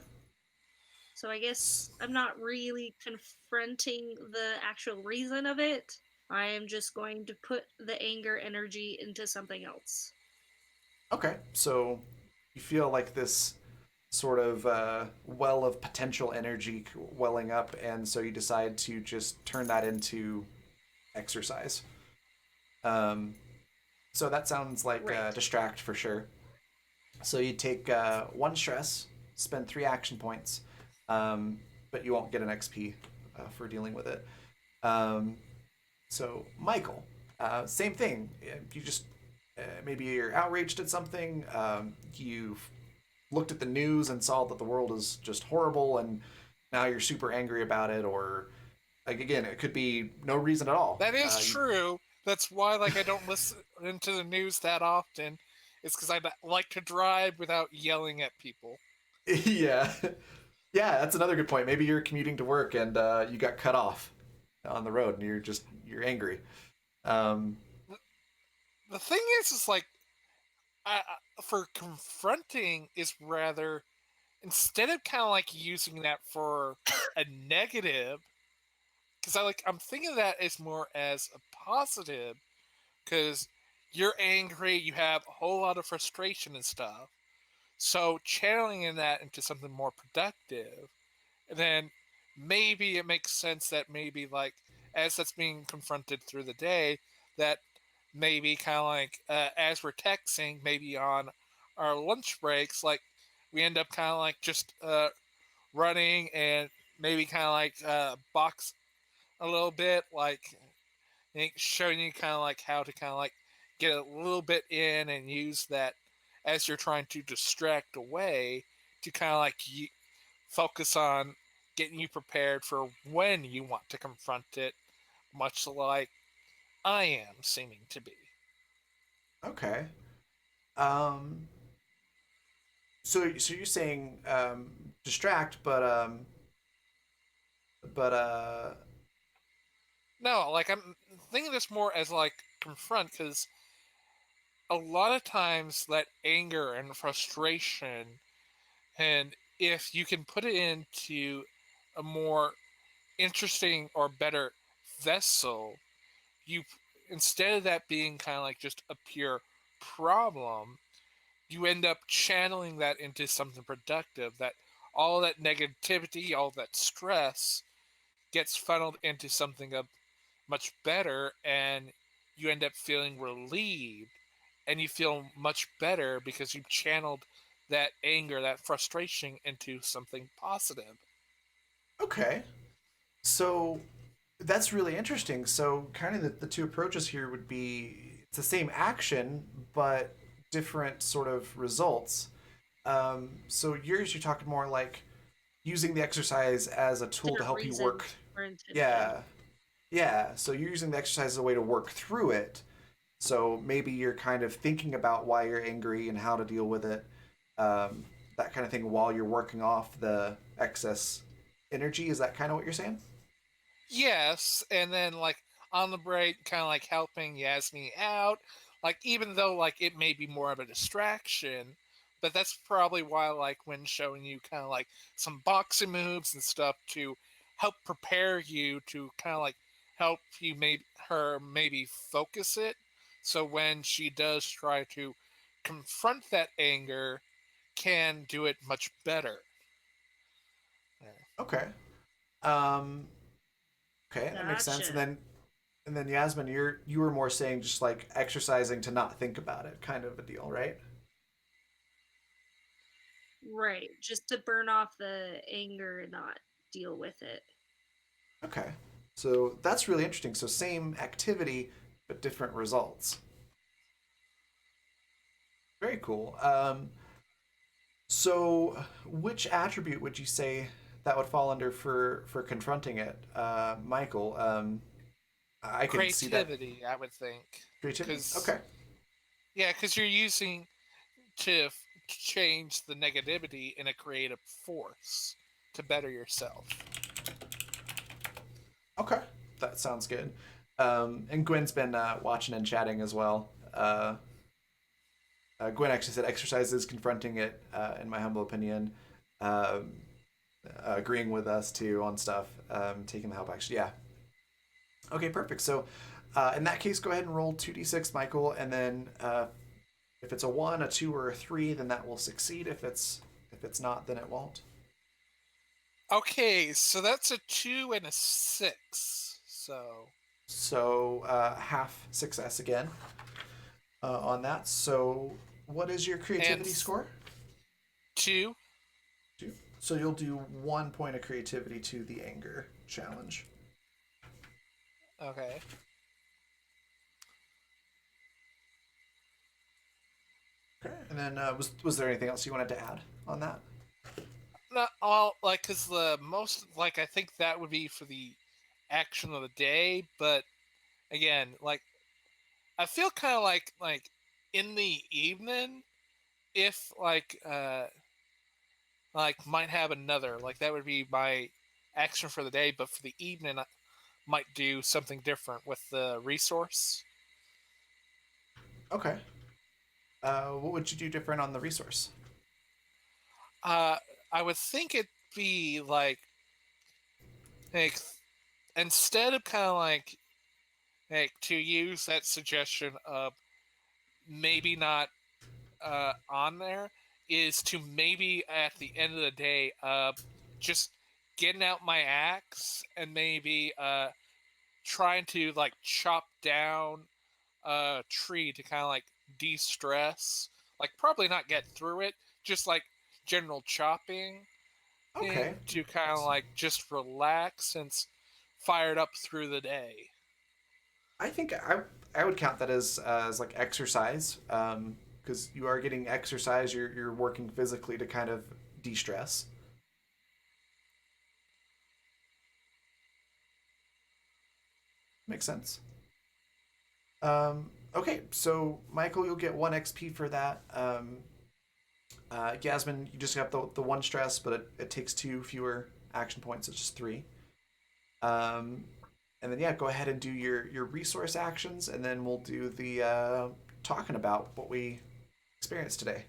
So I guess I'm not really confronting the actual reason of it. I am just going to put the anger energy into something else. Okay. So you feel like this sort of well of potential energy welling up, and so you decide to just turn that into exercise. Um, so that sounds like Right. distract for sure. So you take one stress, spend 3 action points, um, but you won't get an XP for dealing with it. Um, so Michael, same thing. You just maybe you're outraged at something. You've looked at the news and saw that the world is just horrible, and now you're super angry about it. Or like again, it could be no reason at all. That is true. That's why like I don't listen to the news that often. It's because I like to drive without yelling at people. Yeah, yeah, that's another good point. Maybe you're commuting to work and you got cut off on the road, and you're angry. Um, The thing is like for confronting is rather instead of kind of like using that for a negative, because I'm thinking of that as more as a positive, because you're angry, you have a whole lot of frustration and stuff. So channeling that into something more productive, and then maybe it makes sense that maybe like as that's being confronted through the day, that maybe kind of like as we're texting, maybe on our lunch breaks, like we end up kind of like just running and maybe kind of like box a little bit, like showing you kind of like how to kind of like get a little bit in and use that as you're trying to distract away to kind of like focus on getting you prepared for when you want to confront it, much like I am seeming to be. okay. Um, so you're saying distract, but No, like I'm thinking this more as like confront because a lot of times that anger and frustration, and if you can put it into a more interesting or better vessel, you instead of that being kind of like just a pure problem, you end up channeling that into something productive. That all that negativity, all that stress gets funneled into something of much better, and you end up feeling relieved, and you feel much better because you've channeled that anger, that frustration into something positive. okay. So that's really interesting. So kind of the two approaches here would be it's the same action but different sort of results. So yours, you're talking more like using the exercise as a tool to Different help you reason work. or intention. Yeah, yeah. So you're using the exercise as a way to work through it. So maybe you're kind of thinking about why you're angry and how to deal with it, um, that kind of thing, while you're working off the excess energy. Is that kind of what you're saying? Yes, and then like on the break, kind of like helping Yasmin out. Like even though like it may be more of a distraction, but that's probably why like when showing you kind of like some boxing moves and stuff to help prepare you to kind of like help you maybe focus it. So when she does try to confront that anger, can do it much better. Yeah. Okay. Um, okay, that makes sense. Gotcha. And then Yasmin, you were more saying just like exercising to not think about it, kind of a deal, right? Right. Just to burn off the anger and not deal with it. Okay. So that's really interesting. So same activity, but different results. Very cool. So which attribute would you say that would fall under for confronting it, Michael? I could see that Creativity, I would think, creativity. because Okay. yeah, because you're using to change the negativity in a creative force to better yourself. Okay. That sounds good. And Gwen's been watching and chatting as well. Gwen actually said exercise is confronting it, in my humble opinion. Um, Agreeing with us too on stuff, taking the help action. Yeah. Okay, perfect. So in that case, go ahead and roll 2d6, Michael, and then if it's a 1, a 2, or a 3, then that will succeed. If it's not, then it won't. Okay, so that's a 2 and a 6. So So half success again on that. So what is your and creativity score? 2. 2. So you'll do 1 point of creativity to the anger challenge. Okay. Okay. And then was there anything else you wanted to add on that? Not all like because the most like I think that would be for the action of the day, but again, like I feel kind of like in the evening if like might have another like that would be my action for the day, but for the evening I might do something different with the resource. Okay. What would you do different on the resource? uh I would think it'd be like instead of kind of like to use that suggestion of maybe not on there is to maybe at the end of the day just getting out my axe and maybe trying to like chop down a tree to kind of like de-stress, like probably not get through it, just like general chopping Okay. to kind of like just relax and fired up through the day. I think I would count that as like exercise, because you are getting exercise. You're working physically to kind of de-stress. Makes sense. Okay, so Michael, you'll get 1 XP for that. Yasmin, you just have the 1 stress, but it takes 2 fewer action points. It's just 3. Um, and then yeah, go ahead and do your resource actions, and then we'll do the talking about what we experienced today.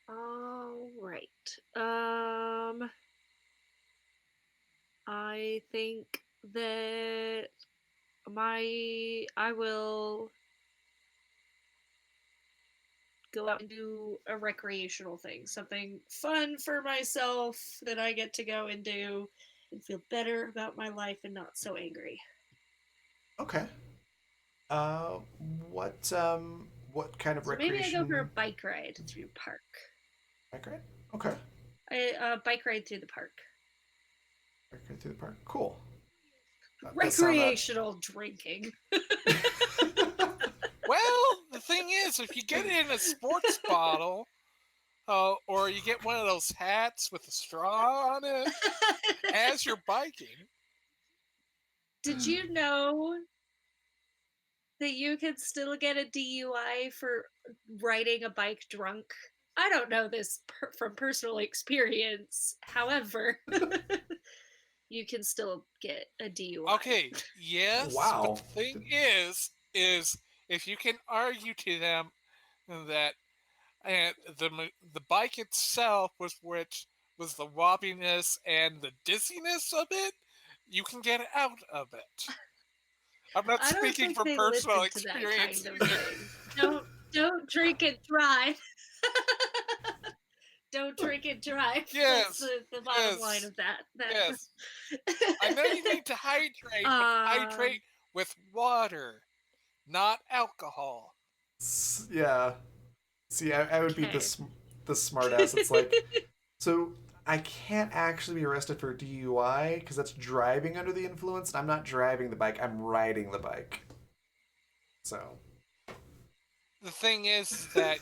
All right. I think that I will go out and do a recreational thing, something fun for myself that I get to go and do and feel better about my life and not so angry. Okay. Uh, what kind of So maybe I go for a recreation? bike ride through the park. Okay. Okay. Bike ride through the park. Okay, through the park. Cool. That sound Recreational drinking. Well, the thing is, if you get it in a sports bottle, Oh, or you get one of those hats with a straw on it as you're biking. Did you know that you can still get a DUI for riding a bike drunk? I don't know this from personal experience. However, you can still get a DUI. Okay, yes, but Wow. the thing is if you can argue to them that the bike itself was the wobbiness and the dizziness of it, you can get out of it. I'm not I don't speaking think from they personal listen to that experience kind of either. thing. Don't drink and drive. Don't drink and drive. That's Yes, the bottom line yes, of that. yes. I know you need to hydrate, but um hydrate with water, not alcohol. Yeah. See, I would be okay. the smart ass. It's like, so I can't actually be arrested for DUI because that's driving under the influence, and I'm not driving the bike. I'm riding the bike. So. The thing is that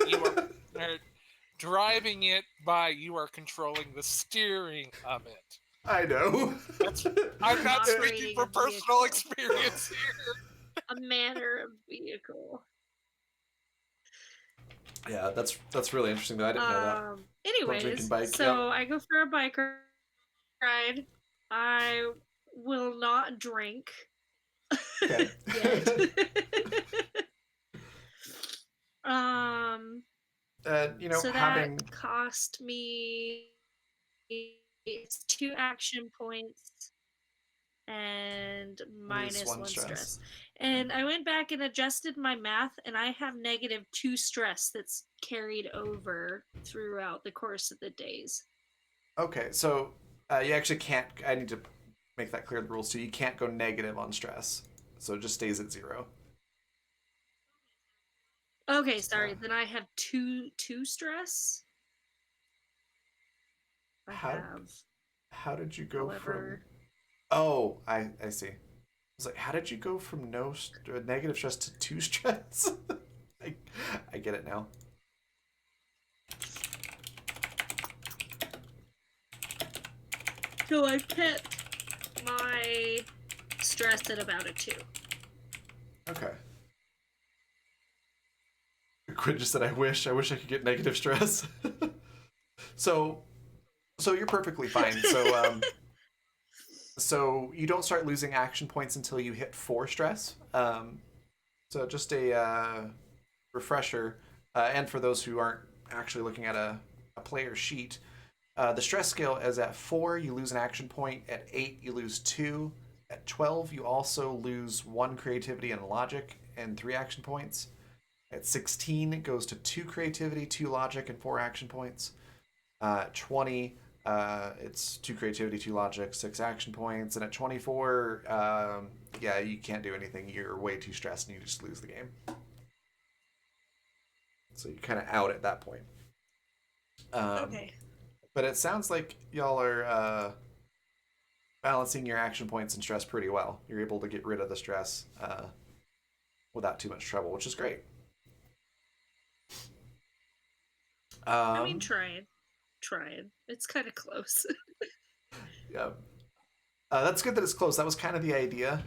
are driving it by you are controlling the steering of it. I know. That's I'm not speaking Operating a from personal vehicle, experience here. a manner of vehicle. Yeah, that's really interesting though. I didn't know that. Don't drink and Anyways, bike. Yep. so I go for a bike ride. I will not drink Okay. yet. um so that having cost me, it's 2 action points and lose minus one 1 stress. stress. And I went back and adjusted my math, and I have -2 stress that's carried over throughout the course of the days. Okay, so you actually can't. I need to make that clear in the rules too. You can't go negative on stress, so it just stays at 0. Okay, sorry. Then I have two stress. I How have, how did you go from? however, Oh, I see. I was like, how did you go from negative stress to 2 stress? I I get it now. so I kept my stress at about a 2. Okay. Quinn just said, I wish I could get negative stress. so, so you're perfectly fine. So you don't start losing action points until you hit 4 stress. So just a refresher, and for those who aren't actually looking at a player sheet, the stress scale is at 4, you lose an action point. At 8, you lose 2. At 12, you also lose 1 creativity and logic and 3 action points. At 16, it goes to 2 creativity, 2 logic, and 4 action points. 20, it's 2 creativity, 2 logic, 6 action points. And at 24, yeah, you can't do anything. You're way too stressed and you just lose the game. So you're kind of out at that point. Okay. But it sounds like y'all are balancing your action points and stress pretty well. You're able to get rid of the stress without too much trouble, which is great. I mean, trying. It's kind of close. Yeah. That's good that it's close. That was kind of the idea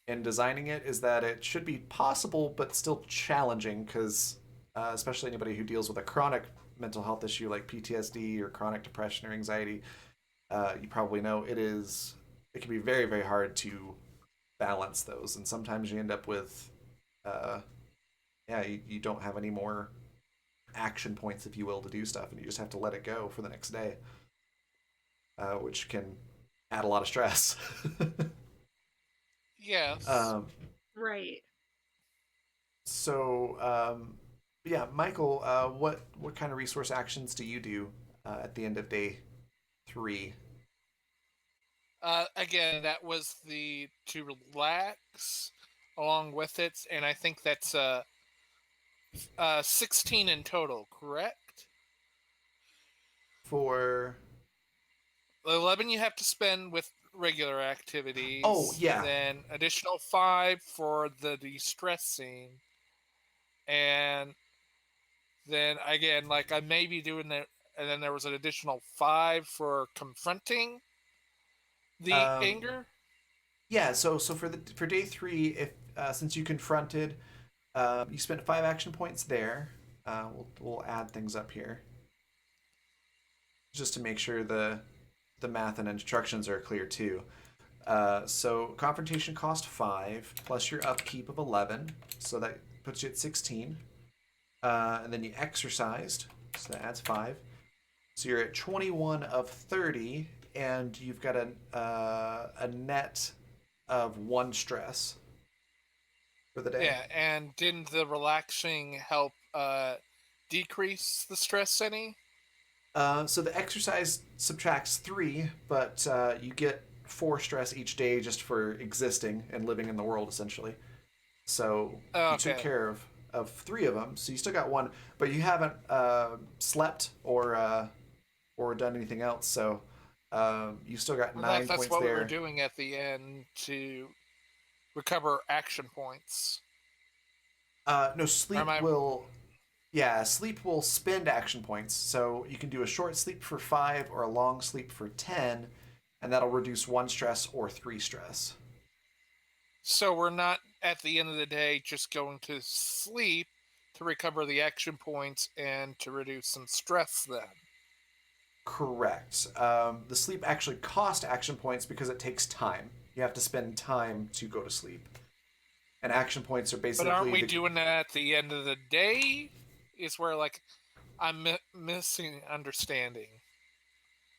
in designing it, is that it should be possible but still challenging because, especially anybody who deals with a chronic mental health issue like PTSD or chronic depression or anxiety, you probably know it can be very, very hard to balance those. And sometimes you end up with, yeah, you don't have any more action points, if you will, to do stuff, and you just have to let it go for the next day, which can add a lot of stress. Yes. um, Right. so, yeah, Michael, what kind of resource actions do you do at the end of day 3? Again, that was the to relax along with it, and I think that's 16 in total, correct? For 11 you have to spend with regular oh activities, yeah, then additional 5 for the de-stressing, and then again, like I may be doing it, and then there was an additional 5 for confronting the Um, anger. yeah. So for day three, if since you confronted, you spent 5 action points there. We'll add things up here just to make sure the math and instructions are clear too. So confrontation cost 5 plus your upkeep of 11, so that puts you at 16. And then you exercised, so that adds 5. So you're at 21 of 30, and you've got a net of 1 stress for the day. Yeah, and didn't the relaxing help decrease the stress any? So the exercise subtracts 3, but you get 4 stress each day just for existing and living in the world, essentially. So you took Okay. care of 3 of them. So you still got 1, but you haven't slept or done anything else. So you still got Well, 9 that's points what we were there. doing at the end to recover action points. No, Or am sleep I? will. Yeah, sleep will spend action points. So you can do a short sleep for 5 or a long sleep for 10, and that'll reduce 1 stress or 3 stress. So we're not at the end of the day just going to sleep to recover the action points and to reduce some stress then. Correct. The sleep actually costs action points because it takes time. You have to spend time to go to sleep. And action points are But aren't basically we the. doing that at the end of the day? Is where like I'm missing understanding.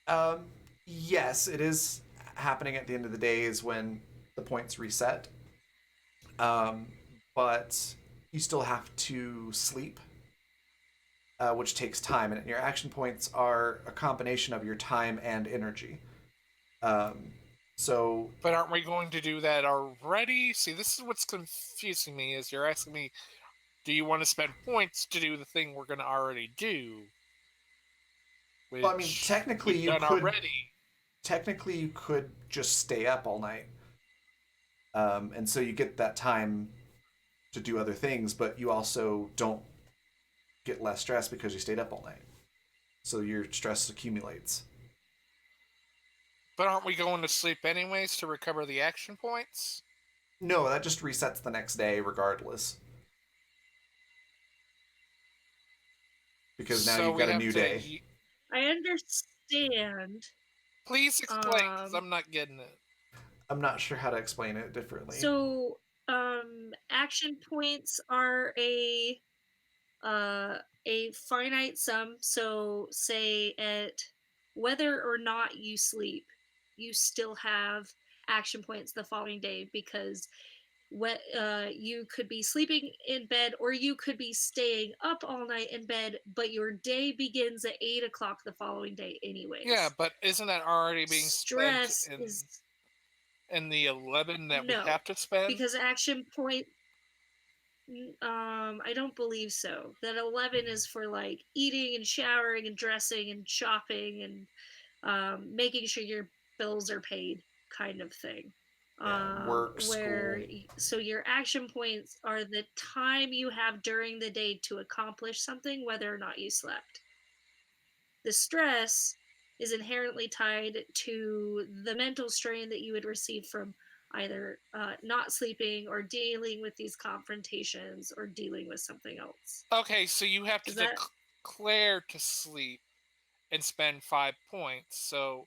Um, yes, it is happening at the end of the day is when the points reset. Um, but you still have to sleep, which takes time, and your action points are a combination of your time and energy. Um, so But aren't we going to do that already? See, this is what's confusing me. Is you're asking me, do you want to spend points to do the thing we're going to already do, well, I mean, which we've done already? technically you could just stay up all night, and so you get that time to do other things, but you also don't get less stress because you stayed up all night. So your stress accumulates. But aren't we going to sleep anyways to recover the action points? No, that just resets the next day regardless because now So you've we got a have new to. day. I understand. Please explain, because Um, I'm not getting it. I'm not sure how to explain it differently. so action points are uh, a finite sum. So, say at whether or not you sleep, you still have action points the following day because what you could be sleeping in bed or you could be staying up all night in bed, but your day begins at 8 o'clock the following day, Yeah, anyways. but isn't that already being spent Stress is in the 11 that we no, have to spend? because action point I don't believe so. That 11 is for like eating and showering and dressing and shopping and making sure your bills are paid, kind of thing. Yeah, work, Where school. so your action points are the time you have during the day to accomplish something, whether or not you slept. The stress is inherently tied to the mental strain that you would receive from either not sleeping or dealing with these confrontations or dealing with something else. Okay, so you have to Is that declare to sleep and spend 5 points. So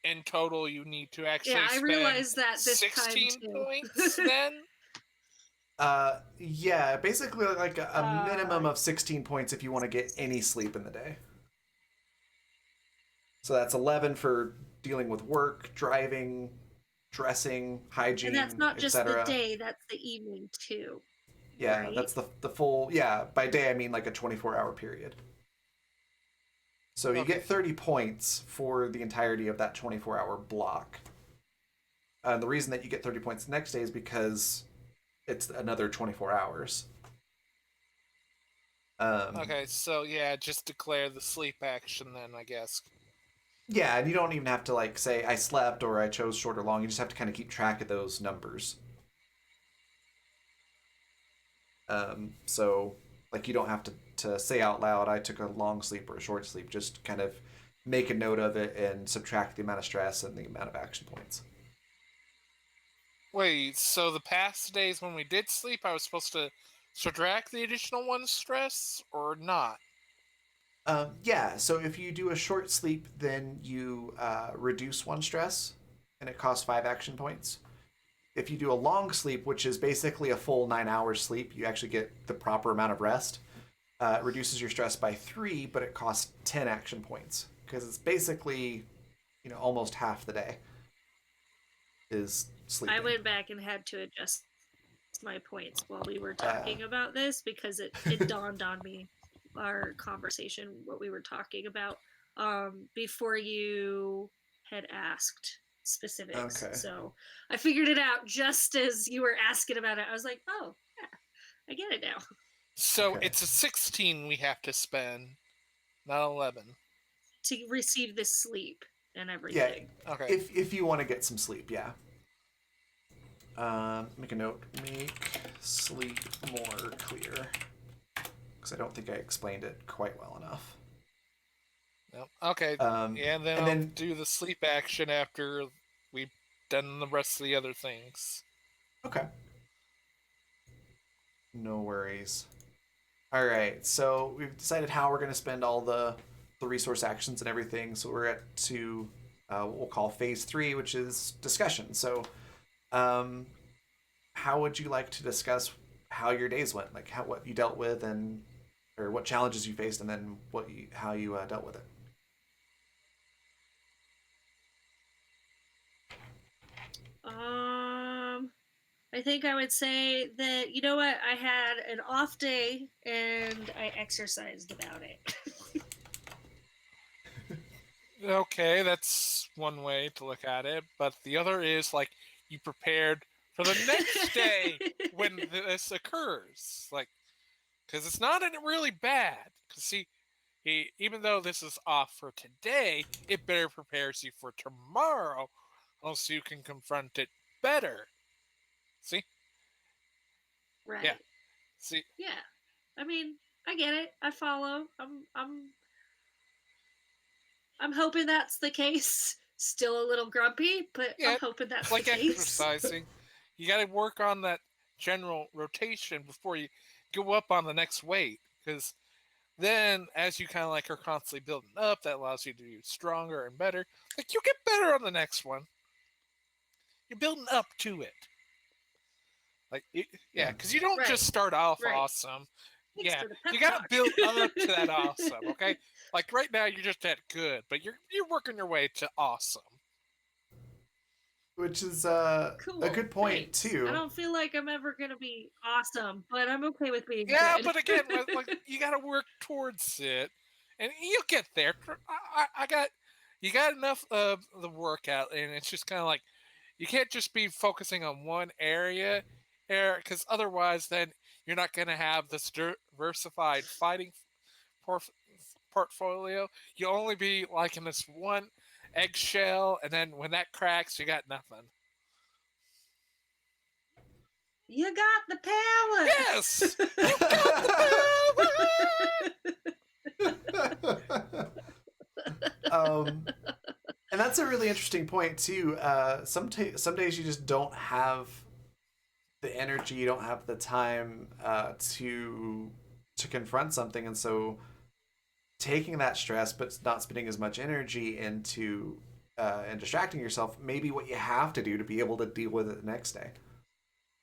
in total, you need to yeah, actually I spend realized that this time 16 too. points then? Yeah, basically like a uh minimum of 16 points if you want to get any sleep in the day. So that's 11 for dealing with work, driving, dressing, and that's hygiene, not just the etc. day, that's the evening too, Yeah, right? that's the full. Yeah, by day I mean like a 24-hour period. So you get Okay. 30 points for the entirety of that 24-hour block. And the reason that you get 30 points the next day is because it's another 24 hours. Um, Okay, so yeah, just declare the sleep action then, I guess. yeah, and you don't even have to like say I slept or I chose short or long. You just have to kind of keep track of those numbers. So like you don't have to to say out loud, I took a long sleep or a short sleep. Just kind of make a note of it and subtract the amount of stress and the amount of action points. Wait, so the past days when we did sleep, I was supposed to subtract the additional one stress or not? Yeah, so if you do a short sleep, then you reduce one stress, and it costs 5 action points. If you do a long sleep, which is basically a full 9 hours sleep, you actually get the proper amount of rest. It reduces your stress by 3, but it costs 10 action points because it's basically, almost half the day is sleeping. I went back and had to adjust my points while we were talking about this because it dawned on me, our conversation, what we were talking about before you had asked specifics. Okay. So I figured it out just as you were asking about it. I was like, oh, yeah, I get it now. So Okay. it's a 16 we have to spend, not 11. To receive this sleep and Yeah, everything. Okay. if you want to get some sleep, yeah. Make a note. Make sleep more clear. Because I don't think I explained it quite well enough. Yep. Okay. Yeah, and then and I'll then do the sleep action after we've done the rest of the other things. Okay. No worries. All right, so we've decided how we're going to spend all the resource actions and everything. So we're at to what we'll call phase 3, which is discussion. So, how would you like to discuss how your days went, like what you dealt with, and or what challenges you faced, and then how you dealt with it? I think I would say that, you know what, I had an off day and I exercised about it. Okay, that's one way to look at it, but the other is like you prepared for the next day when this occurs, like because it's not really bad. Because see, even though this is off for today, it better prepares you for tomorrow, so you can confront it better. See, Right. yeah, see, Yeah. I mean, I get it. I follow. I'm hoping that's the case. Still a little grumpy, but yeah, I'm hoping that's it's like the case. exercising. You got to work on that general rotation before you go up on the next weight, because then as you kind of like are constantly building up, that allows you to do stronger and better. Like you get better on the next one. You're building up to it. Like yeah, Yeah. because you don't Right. just start off Right. awesome. Thanks Yeah, for the pep you got to talk. build up to that awesome. Okay, like right now you're just at good, but you're working your way to awesome. Which is a Cool. good point Thanks. I too. don't feel like I'm ever gonna be awesome, but I'm okay with being Yeah, good. but again, like you got to work towards it, and you'll get there. I got you got enough of the workout, and it's just kind of like you can't just be focusing on one area, because otherwise, then you're not going to have this diversified fighting porf- portfolio. You'll only be like in this one eggshell, and then when that cracks, you got nothing. You got the power. Yes, you got the power. And that's a really interesting point too. Some days you just don't have the energy, you don't have the time to confront something, and so taking that stress, but not spending as much energy into and distracting yourself, maybe what you have to do to be able to deal with it the next day.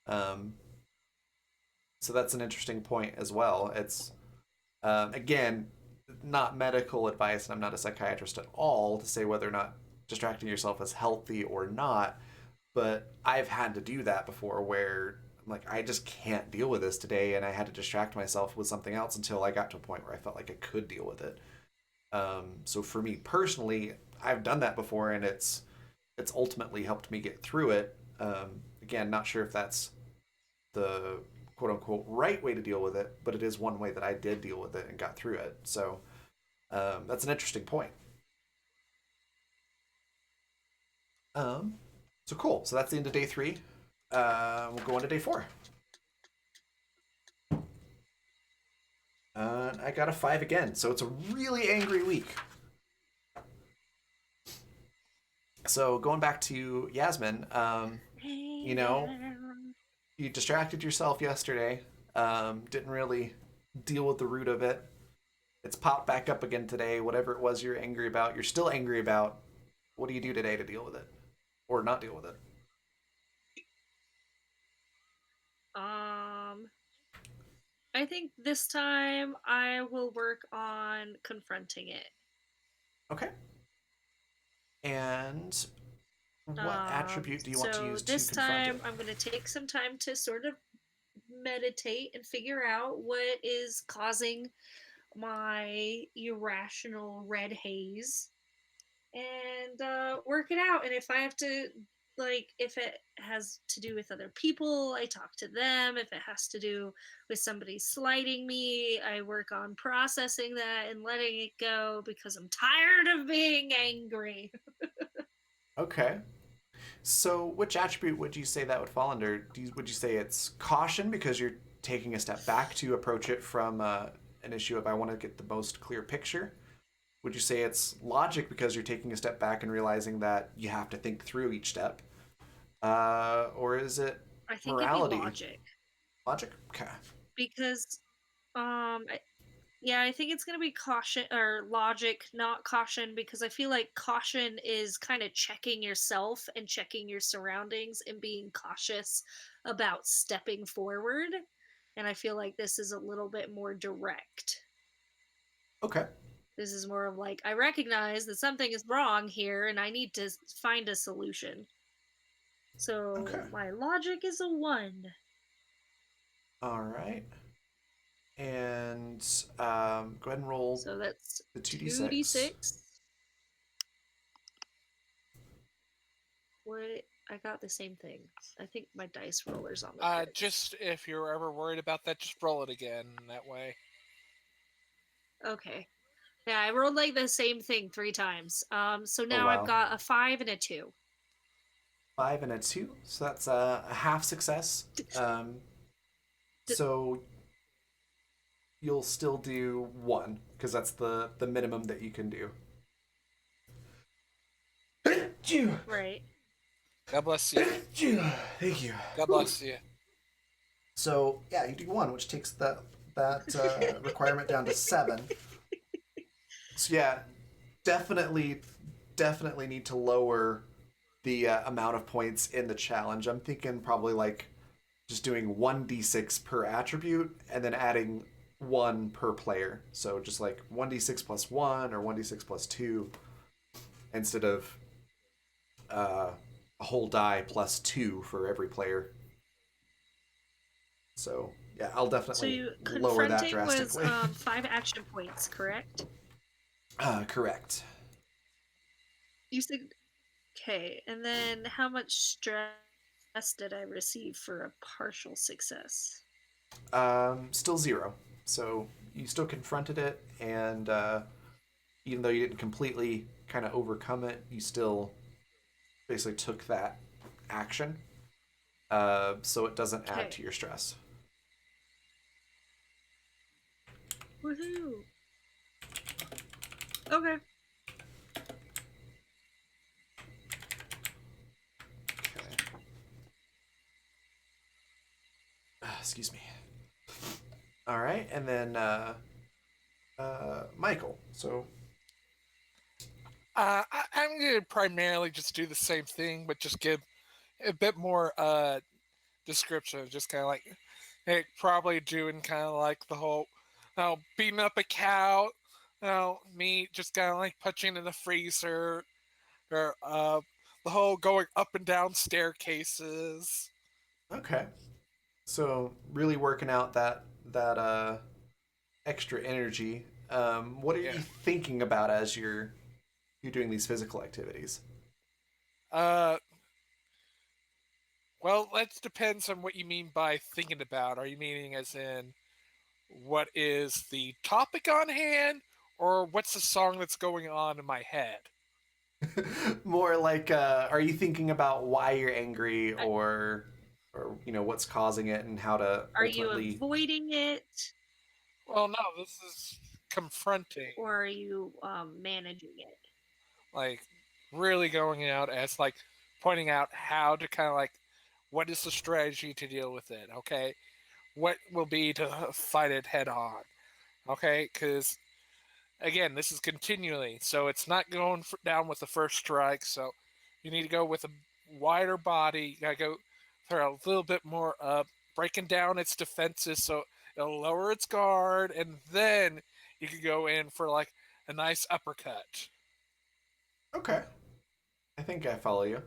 Um, so that's an interesting point as well. It's again not medical advice, and I'm not a psychiatrist at all to say whether or not distracting yourself is healthy or not. But I've had to do that before where I'm like, I just can't deal with this today, and I had to distract myself with something else until I got to a point where I felt like I could deal with it. So for me personally, I've done that before, and it's ultimately helped me get through it. Again, not sure if that's the quote unquote right way to deal with it, but it is one way that I did deal with it and got through it. So that's an interesting point. Um, so cool. So that's the end of day 3. We'll go on to day 4. I got a 5 again, so it's a really angry week. So going back to Yasmin, you know, you distracted yourself yesterday. Didn't really deal with the root of it. It's popped back up again today. Whatever it was you're angry about, you're still angry about. What do you do today to deal with it, or not deal with it? Um, I think this time I will work on confronting it. Okay. And what attribute do you want to So use to this confront time it? I'm going to take some time to sort of meditate and figure out what is causing my irrational red haze and work it out. And if I have to, like, if it has to do with other people, I talk to them. If it has to do with somebody slighting me, I work on processing that and letting it go because I'm tired of being angry. Okay. So, which attribute would you say that would fall under? Would you say it's caution because you're taking a step back to approach it from an issue of I want to get the most clear picture? Would you say it's logic because you're taking a step back and realizing that you have to think through each step? Or is it I think it'd be morality? logic Logic? Okay. because um yeah, I think it's going to be caution or logic, not caution, because I feel like caution is kind of checking yourself and checking your surroundings and being cautious about stepping forward. And I feel like this is a little bit more direct. Okay. This is more of like, I recognize that something is wrong here and I need to find a solution. Okay. So my logic is a 1. All right. And go ahead and roll So that's the 2d6. 2d6. What? I got the same thing. I think my dice roller's on the fritz. Just if you're ever worried about that, just roll it again. That way. Okay. Yeah, I rolled like the same thing 3 times. So Oh, now I've wow. got a 5 and a 2. 5 and a 2. So that's a half success. So you'll still do 1 because that's the minimum that you can do. Right. God bless you. Thank you. God bless you. So yeah, you do 1, which takes that requirement down to 7. So yeah, definitely need to lower the amount of points in the challenge. I'm thinking probably like just doing 1d6 per attribute and then adding 1 per player. So just like 1d6 plus 1 or 1d6 plus 2 instead of a whole die plus 2 for every player. So yeah, I'll So definitely you lower that confronting was drastically. 5 action points, correct? Correct. You said okay, and then how much stress did I receive for a partial success? Still 0. So you still confronted it, and even though you didn't completely kind of overcome it, you still basically took that action. So it doesn't add Okay. to your stress. Woohoo! Okay. Okay. Excuse me. All right, and then Michael. So I'm going to primarily just do the same thing, but just give a bit more description. Just kind of like, hey, probably doing kind of like the whole, beating up a cow, meat, just kind of like punching in the freezer, or the whole going up and down staircases. okay, so really working out that extra energy. What are Yeah. you thinking about as you're doing these physical activities? Uh, well, that depends on what you mean by thinking about. Are you meaning as in what is the topic on hand, or what's the song that's going on in my head? More like, are you thinking about why you're angry, I, or what's causing it and how to are you ultimately? avoiding it? Well, no, this is confronting, or are you managing it? like really going out as like pointing out how to kind of like what is the strategy to deal with it. Okay, what will be to fight it head on. Okay, because again, this is continually, so it's not going down with the first strike. So you need to go with a wider body. You gotta go for a little bit more up, breaking down its defenses so it'll lower its guard, and then you could go in for like a nice uppercut. Okay. I think I follow you.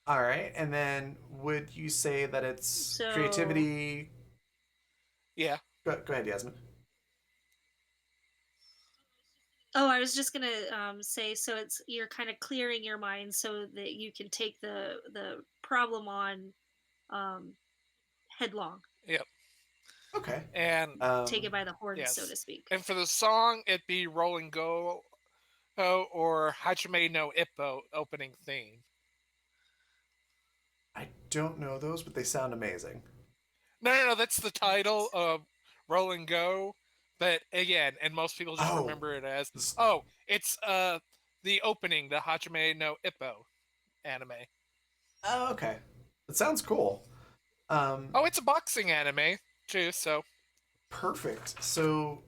All right. And then would you say that it's So, creativity? Yeah, Go ahead, Yasmin. oh, I was just gonna say, so it's you're kind of clearing your mind so that you can take the problem on um, headlong, yep, Okay. and take it by the horns, so yes, to speak. and for the song, it'd be "Roll and Go" or Hajime no Ippo opening theme. I don't know those, but they sound amazing. No, that's the title of Roll and Go. But again, and most people just Oh. remember it as, this- oh, it's the opening, the Hajime no Ippo anime. Oh, okay. It sounds cool. Oh, it's a boxing anime too. So Perfect. So,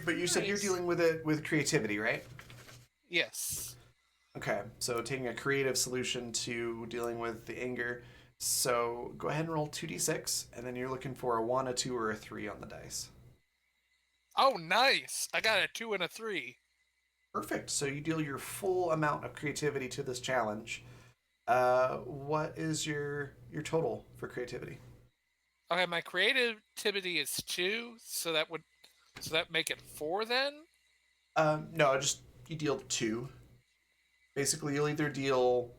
but you said you're Nice. dealing with it with creativity, right? yes, Okay. So taking a creative solution to dealing with the anger. So go ahead and roll 2d6, and then you're looking for a 1, a 2, or a 3 on the dice. oh nice. I got a 2 and a 3. Perfect. So you deal your full amount of creativity to this challenge. What is your total for creativity? Okay, my creativity is 2, so that make it 4 then. No, just you deal 2. Basically, you'll either deal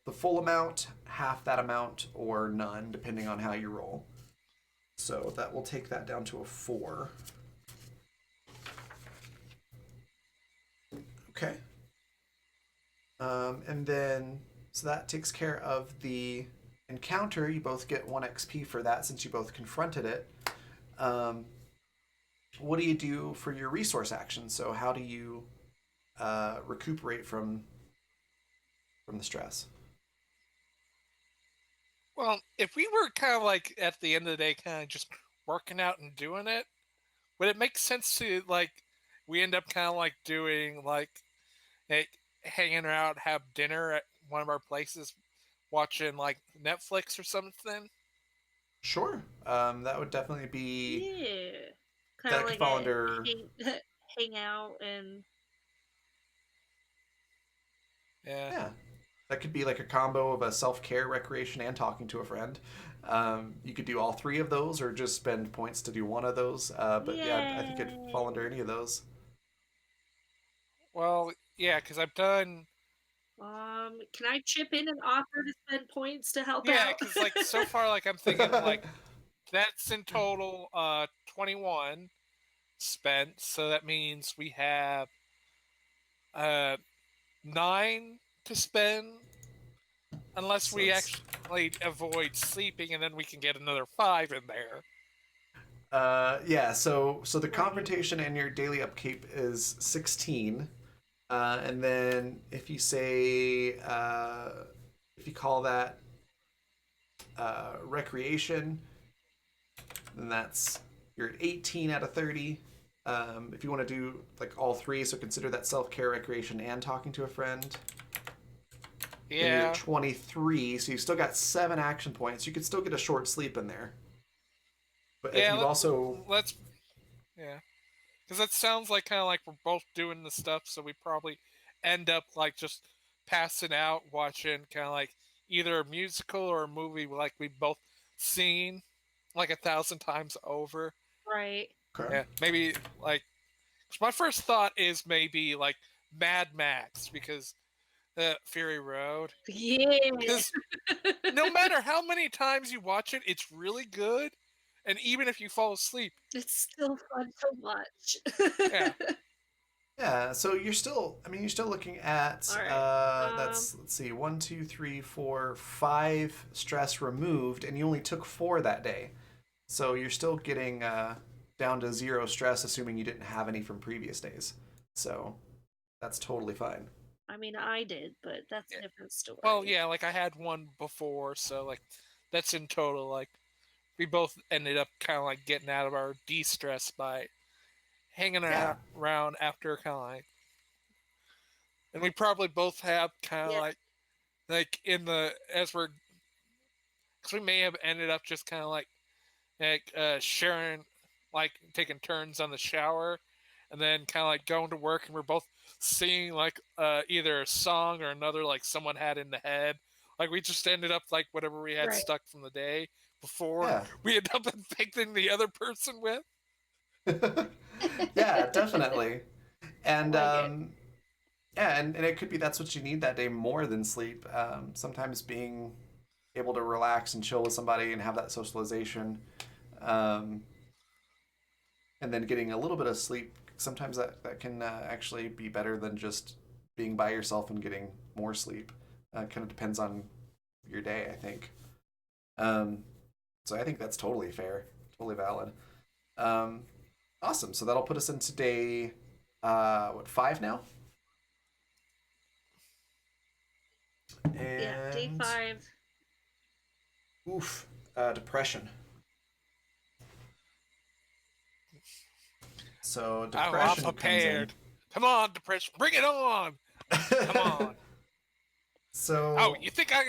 the full amount, half that amount, or none, depending on how you roll. So that will take that down to a 4. Okay. And then, so that takes care of the encounter. You both get 1 XP for that since you both confronted it. Um, what do you do for your resource action? So how do you recuperate from the stress? Well, if we were kind of like at the end of the day, kind of just working out and doing it, would it make sense to like we end up kind of like doing like hanging out, have dinner at one of our places, watching like Netflix or something? Sure. That would definitely be Yeah, kind of that could like fall a under hang out and Yeah, yeah. That could be like a combo of a self care, recreation, and talking to a friend. You could do all 3 of those, or just spend points to do one of those. But yeah, I think it'd fall under yay. any of those. well, yeah, because I've done Can I chip in and offer to spend points to help yeah, out? because like so far, like I'm thinking like that's in total 21 spent, so that means we have uh 9 to spend unless So we it's actually avoid sleeping, and then we can get another 5 in there. yeah. So the Right. confrontation and your daily upkeep is 16, and then if you say if you call that recreation, then that's you're at 18 out of 30. If you want to do like all 3, so consider that self care, recreation, and talking to a friend, then you're at Yeah, 23. So you've still got 7 action points. You could still get a short sleep in there. But if yeah. you also Let's yeah, because that sounds like kind of like we're both doing the stuff, so we probably end up like just passing out watching kind of like either a musical or a movie like we both seen like 1,000 times over. Right. okay. Yeah, maybe like my first thought is maybe like Mad Max because Fury Road. Yeah. Because no matter how many times you watch it, it's really good. And even if you fall asleep, It's still fun to watch. yeah, Yeah, so you're still, I mean, you're still looking at, All right. that's, let's see, 1, 2, 3, 4, 5 stress removed, and you only took 4 that day. So you're still getting down to 0 stress, assuming you didn't have any from previous days. So that's totally fine. I mean, I did, but that's a different story. Well, yeah, like I had one before, so like that's in total. Like we both ended up kind of like getting out of our de-stress by hanging Yeah. around after kind of like, and we probably both have kind of Yeah. like in the as we're because we may have ended up just kind of like sharing, like taking turns on the shower, and then kind of like going to work, and we're both singing like either a song or another like someone had in the head. Like we just ended up like whatever we had Right. stuck from the day before Yeah. we end up infecting the other person with. Yeah, definitely. And I like it. yeah, and it could be that's what you need that day more than sleep. Sometimes being able to relax and chill with somebody and have that socialization, um, and then getting a little bit of sleep, sometimes that can actually be better than just being by yourself and getting more sleep. Kind of depends on your day, I think. Um, so I think that's totally fair, totally valid. Um, awesome. So that'll put us into day, what, 5 now? Yeah, day And 5. oof, depression. So Oh, I'm depression comes in. prepared. Come on, depression, bring it on. Come on. Oh, So you think I'm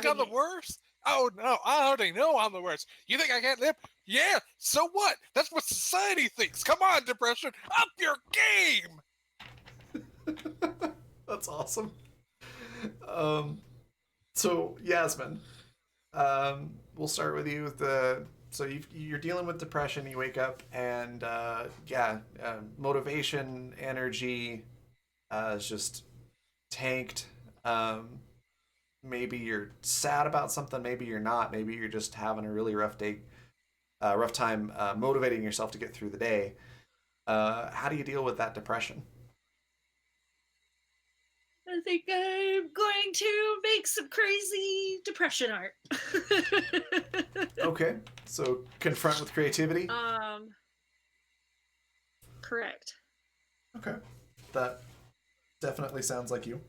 Bring the it. worst? Oh no, I already know I'm the worst. You think I can't live? Yeah, so what? That's what society thinks. Come on, depression, up your game. that's awesome. Um, so Yasmin, we'll start with you. So you're dealing with depression. You wake up and yeah, motivation, energy is just tanked. Um, maybe you're sad about something. Maybe you're not. Maybe you're just having a really rough day, rough time motivating yourself to get through the day. How do you deal with that depression? I think I'm going to make some crazy depression art. Okay, so confront with creativity. Correct. Okay, that definitely sounds like you.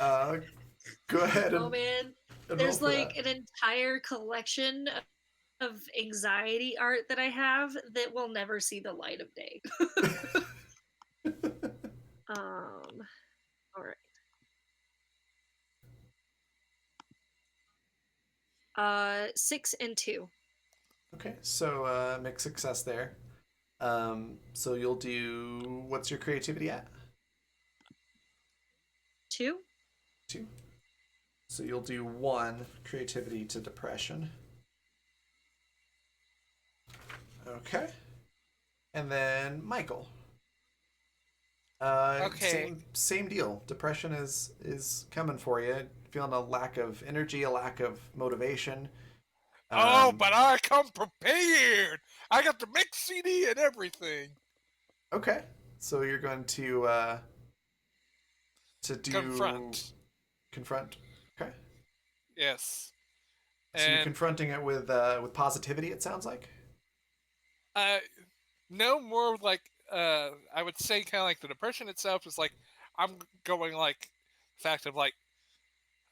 uh, go ahead Oh man, and roll there's for like that. an entire collection of anxiety art that I have that will never see the light of day. All right. 6 and 2. Okay, so mixed success there. So you'll do what's your creativity at? 2. 2. So you'll do 1 creativity to depression. Okay, and then Michael. Okay. Same deal. Depression is coming for you. Feeling a lack of energy, a lack of motivation. Oh, Um, but I come prepared. I got the mix CD and everything. okay, so you're going to do Confront. confront. Okay, Yes. so you're And confronting it with positivity. It sounds like. uh, no more like I would say kind of like the depression itself is like I'm going like fact of like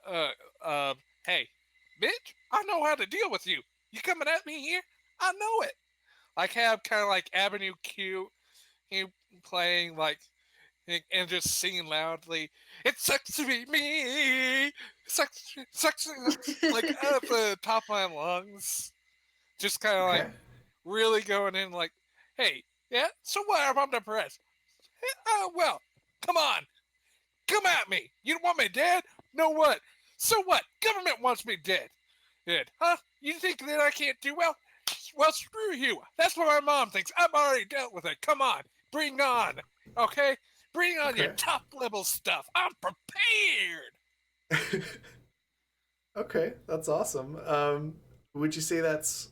uh uh hey bitch, I know how to deal with you. You coming at me here? I know it. Like have kind of like Avenue Q, you playing like and just singing loudly. It sucks to be me. It sucks like at the top of my lungs. Just kind of like Okay. really going in like, hey, yeah. So what if I'm depressed? Well, come on, come at me. You don't want me dead? No what? So what? Government wants me dead. Dead, huh? You think that I can't do well? Well, screw you. That's what my mom thinks. I've already dealt with it. Come on, bring on. Okay, bring on your Okay. top level stuff. I'm prepared. Okay, that's awesome. Would you say that's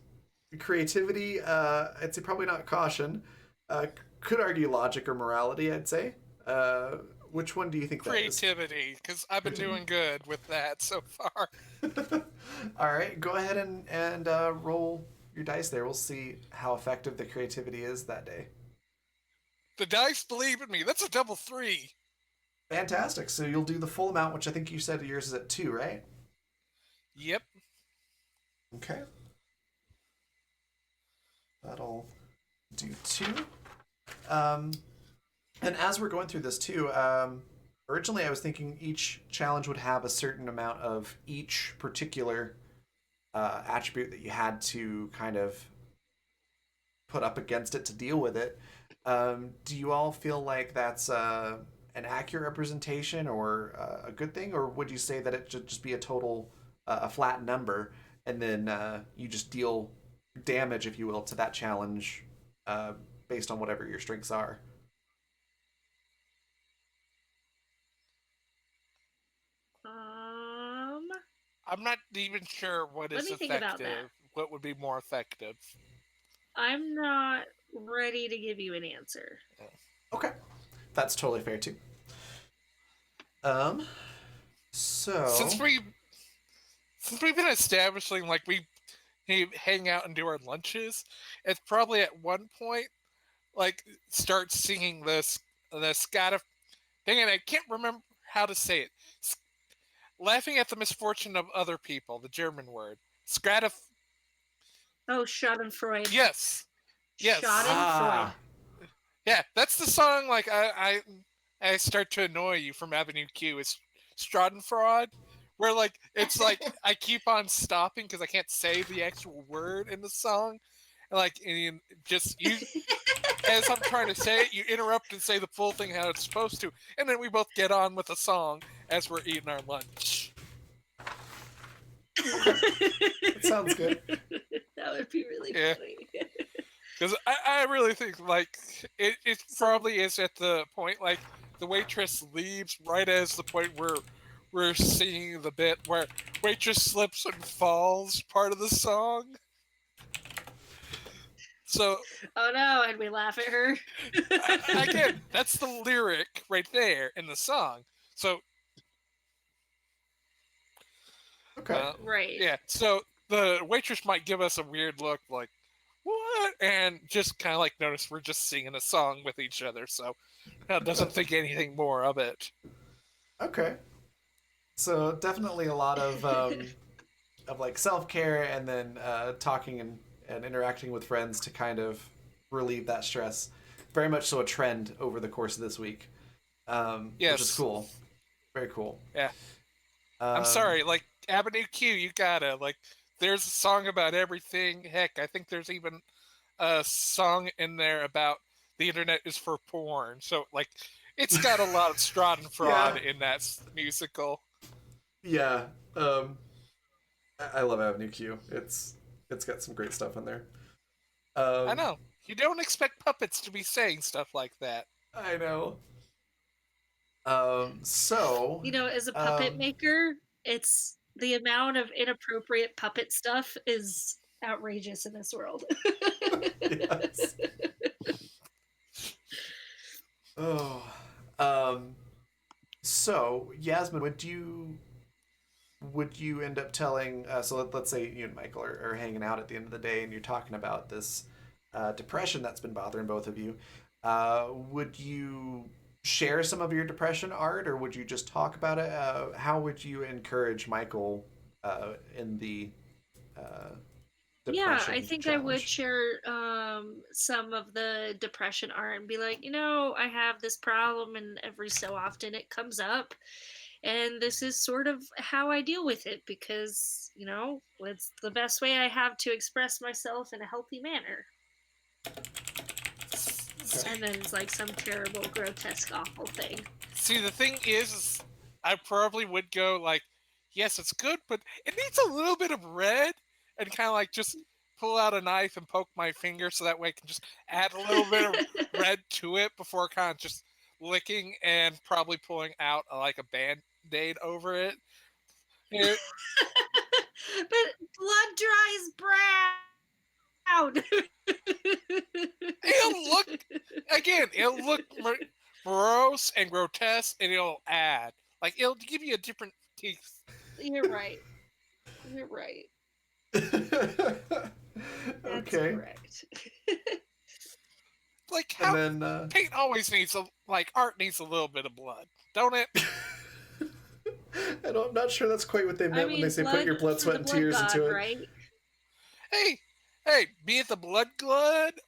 creativity? I'd say probably not caution. Could argue logic or morality. I'd say. Uh, which one do you think that is? Creativity, because I've been Creativity. doing good with that so far. All right, go ahead and roll your dice there. We'll see how effective the creativity is that day. The dice believe in me. That's a double 3. Fantastic. So you'll do the full amount, which I think you said yours is at 2, right? Yep. Okay. That'll do 2. Um, and as we're going through this too, originally I was thinking each challenge would have a certain amount of each particular attribute that you had to kind of put up against it to deal with it. Do you all feel like that's an accurate representation or a good thing, or would you say that it should just be a total, a flat number, and then you just deal damage, if you will, to that challenge based on whatever your strengths are? Um, I'm not even sure what Let is me think about that. effective. What would be more effective? I'm not ready to give you an answer. Okay, that's totally fair too. Um, so Since we've been establishing like we hang out and do our lunches, it's probably at one point like start singing the scat thing, and I can't remember how to say it. Laughing at the misfortune of other people, the German word. Scatif. Oh, Schadenfreude. Yes. Yes. Schadenfreude. Yeah, that's the song. Like I start to annoy you from Avenue Q. It's Schadenfreude, where like it's like I keep on stopping because I can't say the actual word in the song, and like and just you. As I'm trying to say it, you interrupt and say the full thing how it's supposed to, and then we both get on with the song as we're eating our lunch. that sounds good. That would be really funny. Because I really think like it probably is at the point like the waitress leaves right as the point where we're singing the bit where waitress slips and falls part of the song. So oh no, and we laugh at her. again, that's the lyric right there in the song. So Okay. Right. Yeah. So the waitress might give us a weird look like, what? And just kind of like notice we're just singing a song with each other. So doesn't think anything more of it. Okay. So definitely a lot of like self care and then talking and interacting with friends to kind of relieve that stress. Very much so a trend over the course of this week, which is Yes. cool. Very cool. Yeah. I'm sorry. Like Avenue Q, you gotta like. There's a song about everything. Heck, I think there's even a song in there about the internet is for porn. So like, it's got a lot of Schadenfreude in that musical. Yeah. I love Avenue Q. It's got some great stuff in there. I know. You don't expect puppets to be saying stuff like that. I know. So As a puppet maker, it's the amount of inappropriate puppet stuff is outrageous in this world. yes. Oh. So Yasmin, would you end up telling? So let's say you and Michael are hanging out at the end of the day, and you're talking about this depression that's been bothering both of you. Would you share some of your depression art, or would you just talk about it? How would you encourage Michael in the Yeah, depression I think I would challenge? share some of the depression art and be like, I have this problem, and every so often it comes up. And this is sort of how I deal with it because, it's the best way I have to express myself in a healthy manner. Okay. And then it's like some terrible, grotesque, awful thing. See, the thing is I probably would go like, yes, it's good, but it needs a little bit of red, and kind of like just pull out a knife and poke my finger so that way I can just add a little bit of red to it before kind of just licking and probably pulling out like a band-aid over it. But blood dries brown. It'll look again. It'll look morose and grotesque, and it'll it'll give you a different teeth. You're right. You're right. That's Okay. correct. Like And how then paint always needs art needs a little bit of blood, don't it? I'm not sure that's quite what they I meant when they mean, say put blood your blood, for sweat, the and blood tears god, into it. right? Hey, hey, be it the blood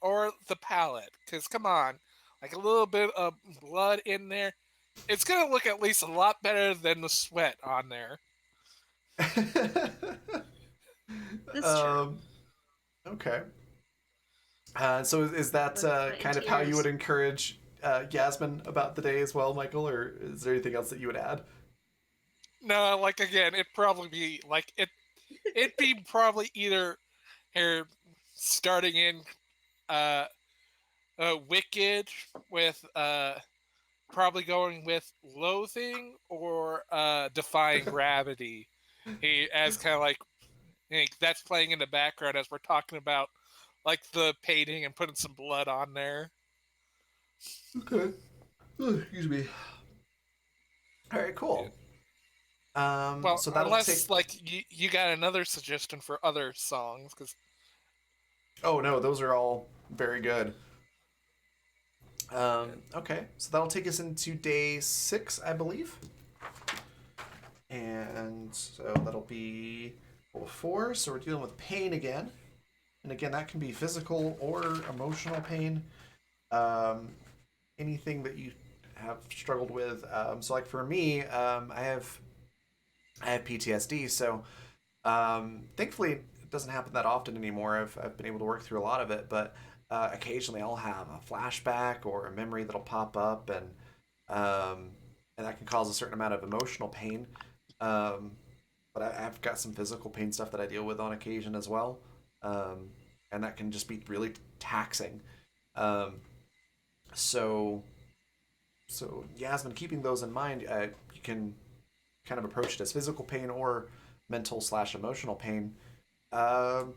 or the palette, because come on, like a little bit of blood in there, it's gonna look at least a lot better than the sweat on there. That's true. um, okay. So is that Blood, sweat, and kind of how you would tears. encourage Yasmin about the day as well, Michael, or is there anything else that you would add? No, like again, it'd probably be like it'd be probably either here starting in uh, Wicked with probably going with Loathing or Defying Gravity. He as kind of like that's playing in the background as we're talking about like the painting and putting some blood on there. Okay. Excuse me. All right, Yeah. cool. Well, So that'll unless take. like you got another suggestion for other songs, because Oh no, those are all very good. Okay, so that'll take us into day 6, I believe. And so that'll be level 4. So we're dealing with pain again. And again, that can be physical or emotional pain. Um, Anything that you have struggled with. So, like for me, I have PTSD. So, thankfully, it doesn't happen that often anymore. I've been able to work through a lot of it, but occasionally I'll have a flashback or a memory that'll pop up, um, and that can cause a certain amount of emotional pain. Um, but I've got some physical pain stuff that I deal with on occasion as well, um, and that can just be really taxing. Um, so, so Yasmin, keeping those in mind, you can kind of approach it as physical pain or mental slash emotional pain. Um,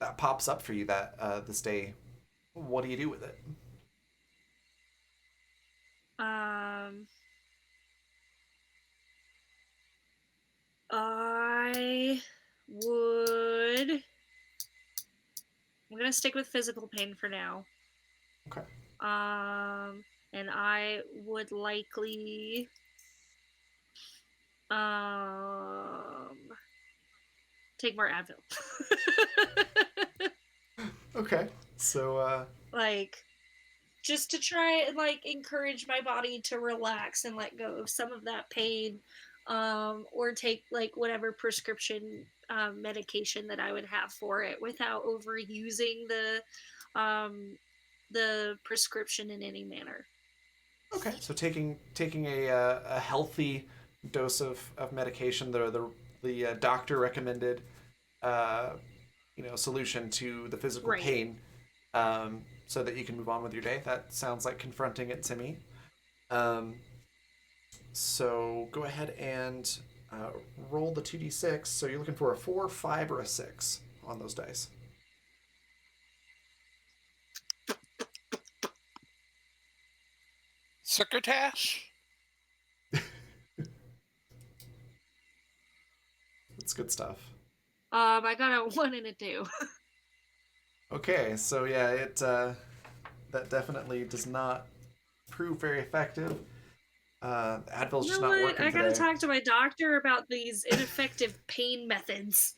that pops up for you that this day. What do you do with it? Um, I would. I'm gonna stick with physical pain for now. Okay. And I would likely um take more Advil. Okay. So Like just to try and like encourage my body to relax and let go of some of that pain, or take like whatever prescription medication that I would have for it without overusing um, the prescription in any manner. okay. So taking a healthy dose of medication, the doctor recommended uh, solution to the physical Right. pain, so that you can move on with your day. That sounds like confronting it to me. Um, so go ahead and uh, roll the 2d6. So you're looking for a 4, 5, or a 6 on those dice. Succotash. That's good stuff. I got a 1 and a 2. Okay, so yeah, it that definitely does not prove very effective. Advil's You just know not what? working I gotta today. talk to my doctor about these ineffective pain methods.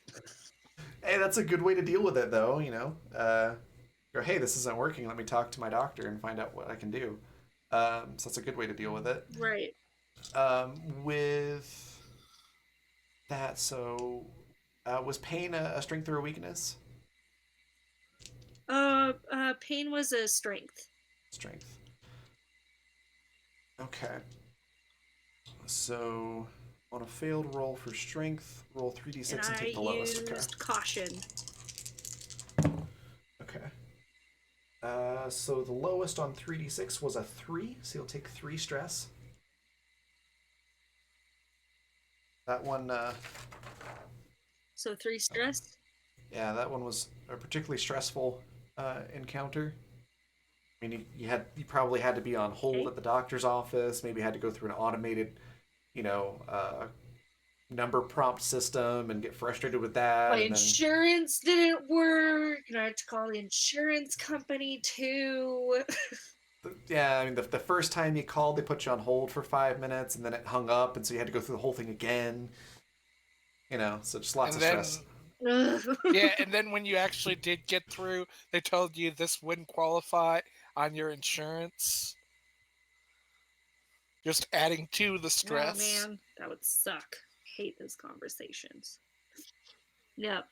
Hey, that's a good way to deal with it, though. Go, hey, this isn't working. Let me talk to my doctor and find out what I can do. So that's a good way to deal with it. Right. With that, so was pain a strength or a weakness? Pain was a strength. Strength. Okay. So on a failed roll for strength, roll And 3d6 and I take the lowest. Okay. used caution. Okay. So the lowest on 3d6 was a 3, so you'll take 3 stress. That one, So 3 stress. yeah, that one was a particularly stressful encounter. I mean, you probably had to be on hold Okay. at the doctor's office. Maybe had to go through an automated, you know, uh, number prompt system and get frustrated with that, My and then insurance didn't work, and I had to call the insurance company too. yeah, I mean the first time you called, they put you on hold for 5 minutes, and then it hung up, and so you had to go through the whole thing again. So just lots And of stress. then yeah, and then when you actually did get through, they told you this wouldn't qualify on your insurance. Just adding to the Oh stress. man, that would suck. Hate those conversations. Yep.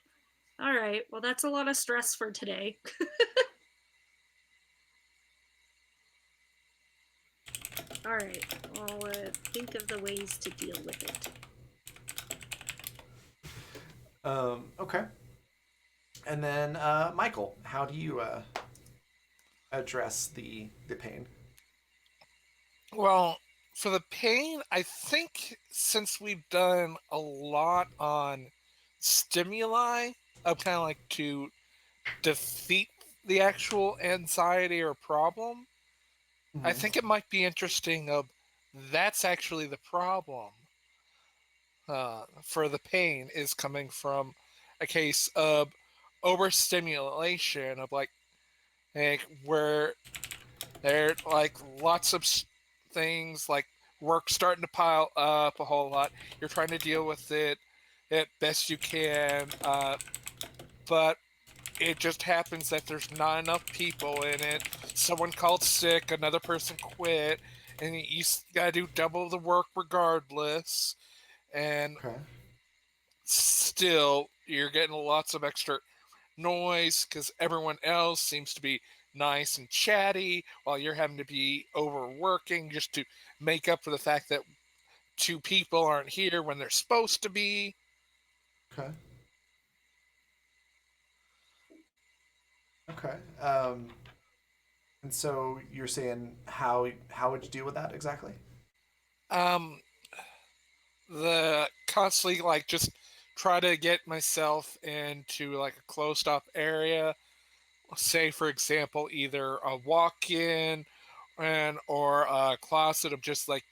All right. Well, that's a lot of stress for today. All right. I'll think of the ways to deal with it. Okay. And then Michael, how do you address the pain? Well, for the pain, I think since we've done a lot on stimuli, of kind of like to defeat the actual anxiety or problem, I Mm-hmm. think it might be interesting of that's actually the problem for the pain is coming from a case of overstimulation of like where there like lots of things like work starting to pile up a whole lot. You're trying to deal with it at best you can, but it just happens that there's not enough people in it. Someone called sick, another person quit, and you gotta do double the work regardless. And Okay. still, you're getting lots of extra noise because everyone else seems to be nice and chatty while you're having to be overworking just to make up for the fact that two people aren't here when they're supposed to be. Okay. Okay. And so you're saying how would you deal with that exactly? Um, the constantly like just try to get myself into like a closed off area. Say for example, either a walk-in and or a closet of just like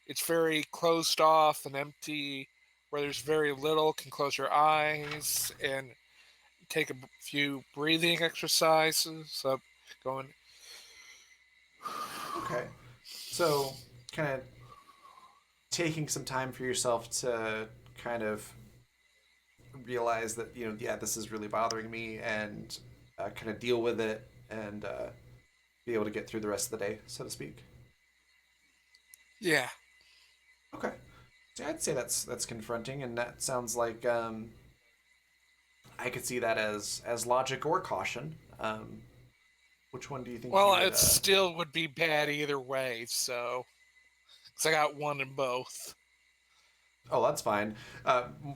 it's very closed off and empty, where there's very little. Can close your eyes and take a few breathing exercises. Going. Okay. So kind of taking some time for yourself to kind of realize that yeah, this is really bothering me, and kind of deal with it, and be able to get through the rest of the day, so to speak. Yeah. Okay. So I'd say that's confronting, and that sounds like I could see that as logic or caution. Which one do you think you Well, would? it still would be bad either way. So, cause I got one in both. Oh, that's fine.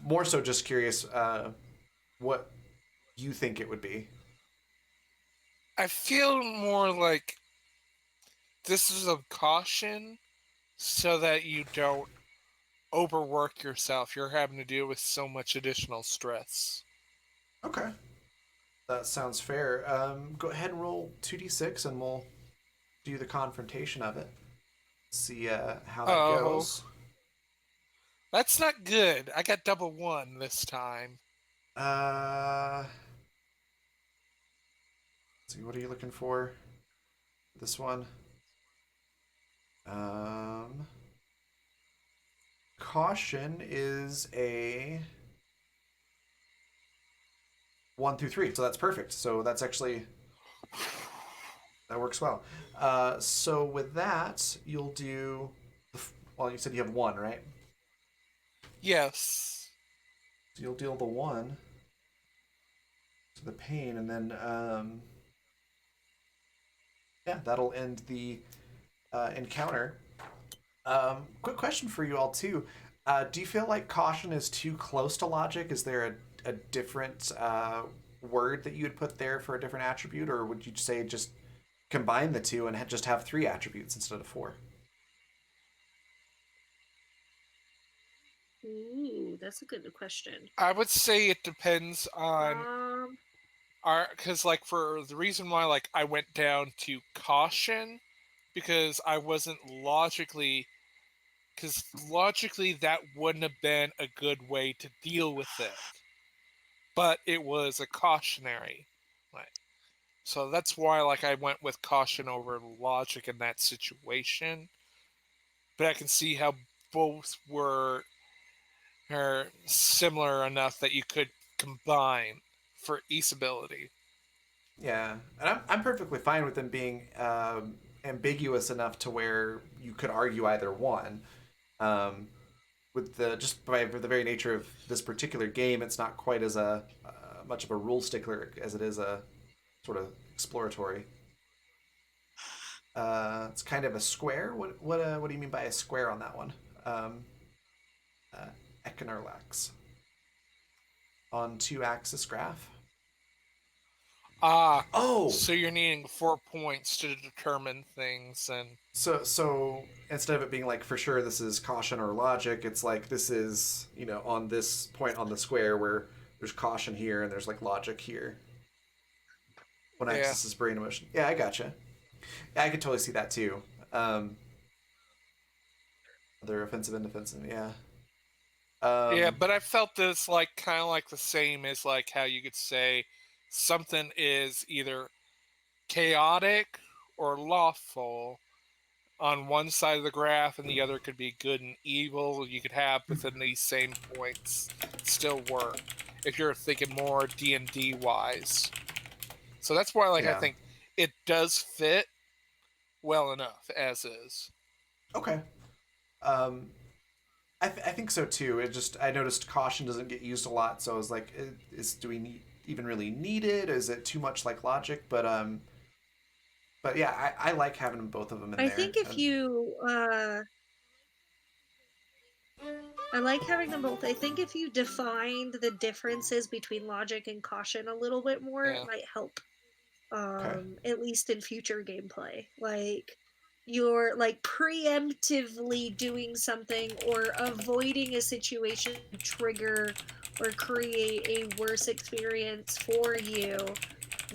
More so, just curious what you think it would be. I feel more like this is a caution so that you don't overwork yourself. You're having to deal with so much additional stress. Okay, that sounds fair. Go ahead and roll 2d6, and we'll do the confrontation of it. See how that Oh, goes. that's not good. I got double one this time. Uh, let's see, what are you looking for? This one. Um, Caution is a 1 through 3, so that's perfect. So that's actually that works well. So with that, you'll do. Well, you said you have one, right? Yes. So you'll deal the one to the pain, and then yeah, that'll end the encounter. Quick question for you all too. Do you feel like caution is too close to logic? Is there a different word that you would put there for a different attribute, or would you say just combine the two and just have 3 attributes instead of 4? Ooh, that's a good question. I would say it depends on Um, our because like for the reason why like I went down to caution because I wasn't logically because logically that wouldn't have been a good way to deal with it. But it was a cautionary. Right. So that's why I went with caution over logic in that situation. But I can see how both are similar enough that you could combine for easeability. Yeah, and I'm perfectly fine with them being ambiguous enough to where you could argue either one. Um, with the just by the very nature of this particular game, it's not quite as a much of a rule stickler as it is a sort of exploratory. It's kind of a square. What do you mean by a square on that one? Um, uh, Econerlax on two axis graph. Ah, Oh, so you're needing 4 points to determine things, and so instead of it being like for sure this is caution or logic, it's like this is on this point on the square where there's caution here and there's like logic here. One yeah, axis is brain emotion. Yeah, I gotcha. I could totally see that too. Um, other offensive and defensive. Yeah. yeah. Um, But I felt this kind of like the same as how you could say something is either chaotic or lawful on one side of the graph, and the other could be good and evil. You could have within these same points still work if you're thinking more D&D wise. So that's why I yeah. think it does fit well enough as is. Okay. Um, I think so too. It just I noticed caution doesn't get used a lot, so I was like, do we even really need it? Is it too much like logic? But yeah, I like having both of them in I there. think if you I like having them both. I think if you defined the differences between logic and caution a little bit more, it Yeah, might help. Okay. At least in future gameplay. Like you're like preemptively doing something or avoiding a situation to trigger or create a worse experience for you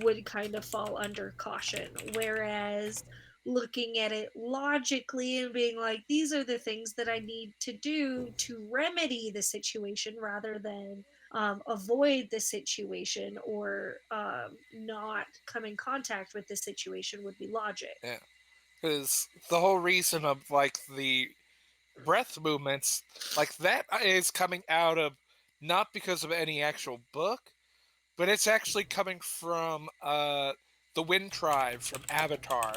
would kind of fall under caution. Whereas looking at it logically and being like, these are the things that I need to do to remedy the situation rather than avoid the situation or not come in contact with the situation would be logic. yeah. Because the whole reason of the breath movements, that is coming out of not because of any actual book, but it's actually coming from the Wind Tribe from Avatar.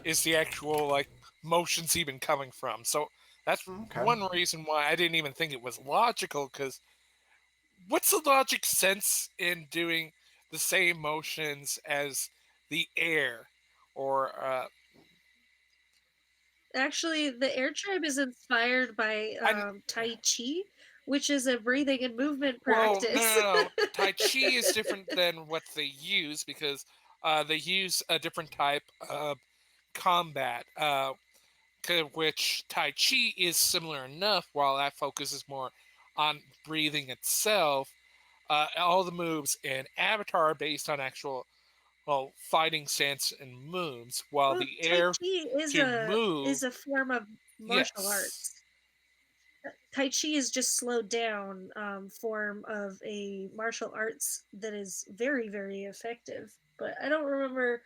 Is the actual motions even coming from? So that's Okay. one reason why I didn't even think it was logical. Because what's the logic sense in doing the same motions as the air, or Actually, the air tribe is inspired by I Tai Chi, which is a breathing and movement well, no, practice. no, no. Tai Chi is different than what they use because they use a different type of combat, which Tai Chi is similar enough, while that focuses more on breathing itself. All the moves in Avatar are based on actual, fighting stance and moves, while Well, the Tai air Chi to move, is a form of martial yes. arts. Tai Chi is just slowed down form of a martial arts that is very very effective. But I don't remember.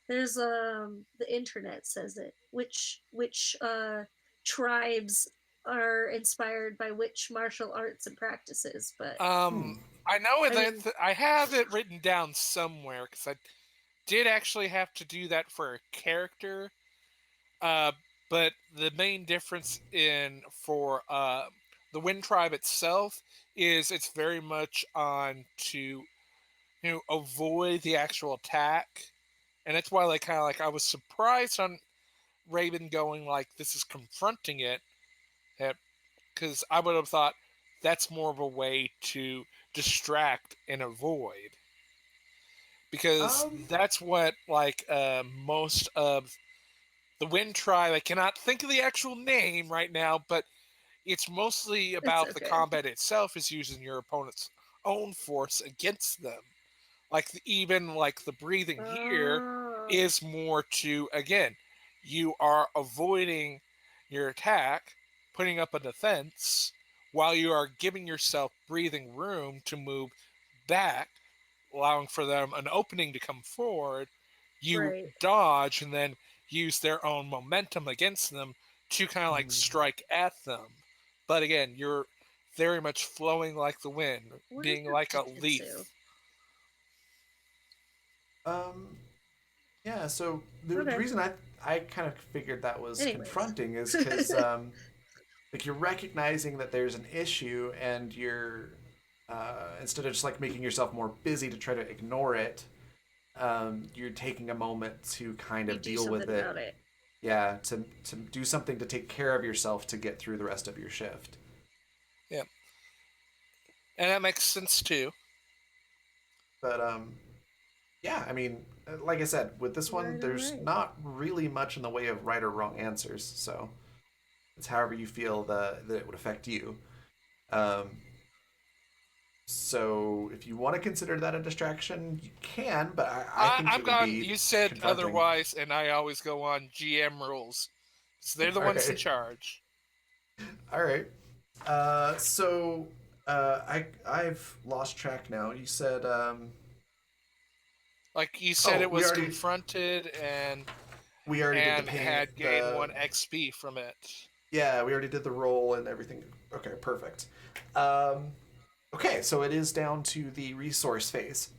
There's the internet says it. Which tribes are inspired by which martial arts and practices? But Hmm. I know I that mean, I have it written down somewhere because I did actually have to do that for a character. Uh, but the main difference in for the Wind Tribe itself is it's very much on to avoid the actual attack, and that's why kind of I was surprised on Raven going this is confronting it, because I would have thought that's more of a way to distract and avoid, because Um. that's what most of the Wind Tribe. I cannot think of the actual name right now, but it's mostly it's about the okay. combat itself is using your opponent's own force against them. Even the breathing here Oh, is more to, again, you are avoiding your attack, putting up a defense while you are giving yourself breathing room to move back, allowing for them an opening to come forward. You Right. dodge and then use their own momentum against them to kind of like Mhm. strike at them. But again, you're very much flowing like the wind, What is being a like a jujitsu? leaf. Um, yeah. So the Okay. reason I kind of figured that was Anyways. confronting is because like you're recognizing that there's an issue and you're instead of just like making yourself more busy to try to ignore it, you're taking a moment to kind You of do deal with something it. about it. Yeah, to do something to take care of yourself to get through the rest of your shift. Yeah. And that makes sense too. But yeah, I mean, like I said, with this one, Right, all there's right. not really much in the way of right or wrong answers. So it's however you feel that it would affect you. Um, so if you want to consider that a distraction, you can, but I think I'm it would gone. be You said confronting. otherwise, and I always go on GM rules. So they're the All ones in right. charge. All right. So I've lost track now. You said Like you said, oh it was confronted we already did the and pain had gained the 1 XP from it. yeah we already did the roll and everything. Okay, perfect. Okay, so it is down to the resource phase.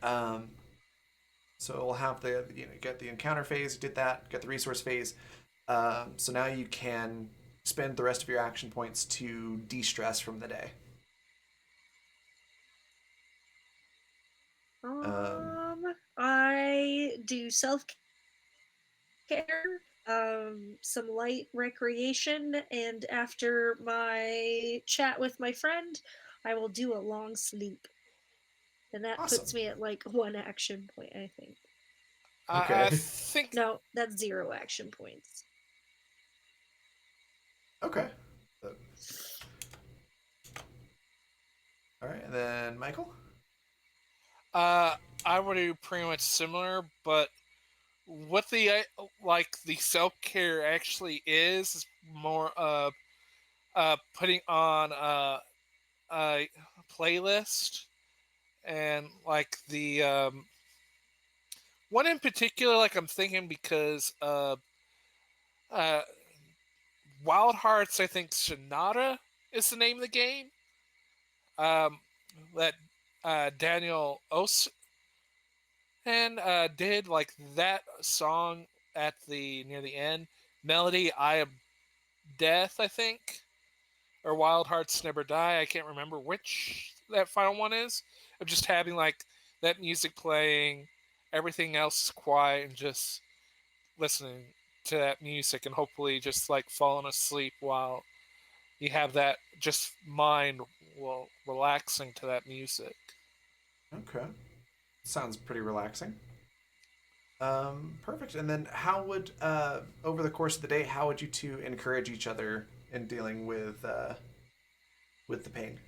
Um, so we'll have the get the encounter phase. Did that? Get the resource phase. So now you can spend the rest of your action points to de-stress from the day. Um, I do self care, some light recreation, and after my chat with my friend, I will do a long sleep. And that awesome. puts me at like 1 action point, I think. I Okay. think. No, that's 0 action points. Okay. All right, and then Michael. Uh, I would do pretty much similar, but what the self care actually is more putting on a playlist and like the one in particular, like I'm thinking because uh, Wild Hearts, I think Sonata is the name of the game. Um, that Daniel Os and did like that song at the near the end. Melody, Eye of Death, I think, or Wild Hearts Never Die. I can't remember which that final one is. Of just having like that music playing, everything else is quiet, and just listening to that music, and hopefully just like falling asleep while you have that just mind well relaxing to that music. Okay, sounds pretty relaxing. Perfect. And then, how would over the course of the day, how would you two encourage each other in dealing with the pain?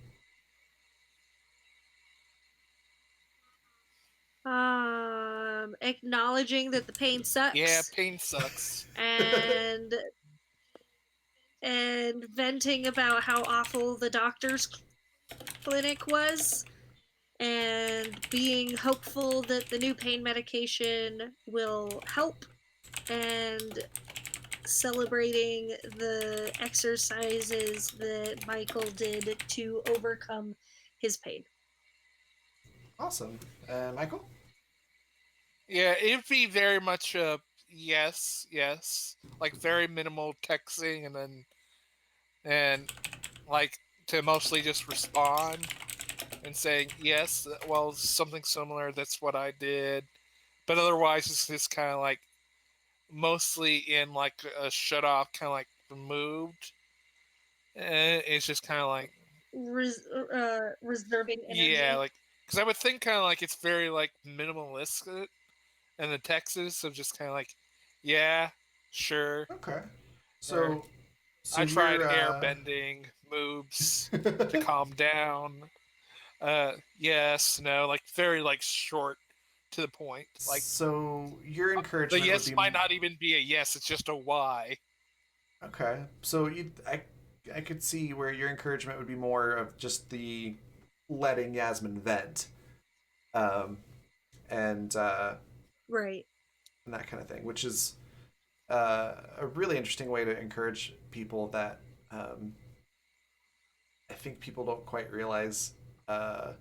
Acknowledging that the pain Yeah, sucks pain sucks. and venting about how awful the doctor's clinic was and being hopeful that the new pain medication will help and celebrating the exercises that Michael did to overcome his pain. Awesome. Michael. Yeah, it'd be very much a yes, yes, like very minimal texting, and like to mostly just respond and saying yes, well, something similar. That's what I did, but otherwise it's just kind of like mostly in like a shut off, kind of like removed. And it's just kind of like Reserving yeah, energy. like because I would think kind of like it's very like minimalistic, and the text is so just kind of like yeah, sure. Okay. Or So, so I tried you're air bending moves to calm down. Yes, no, like very like short to the point. Like so your the encouragement would yes be might not even be a yes; it's just a why. Okay. So I could see where your encouragement would be more of just the letting Yasmin vent, um, and Right. and that kind of thing, which is a really interesting way to encourage people that um, I think people don't quite realize uh,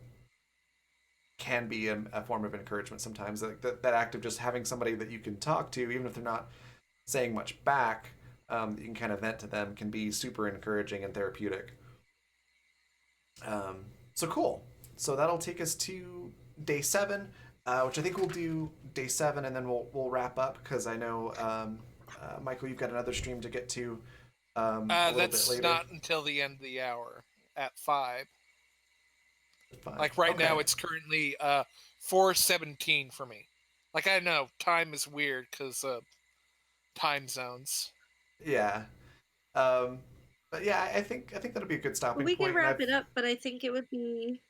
can be a form of encouragement sometimes. Like that act of just having somebody that you can talk to, even if they're not saying much back, you can kind of vent to them, can be super encouraging and therapeutic. So cool. So that'll take us to day 7, which I think we'll do day 7, and then we'll wrap up because I know Michael, you've got another stream to get to a little bit That's later. not until the end of the hour at 5. 5. Like right Okay. now, it's currently 4:17 for me. Like I know time is weird because time zones. Yeah. Um, but yeah, I think that'll be a good Well, stopping we can point, and wrap I've it up, but I think it would be.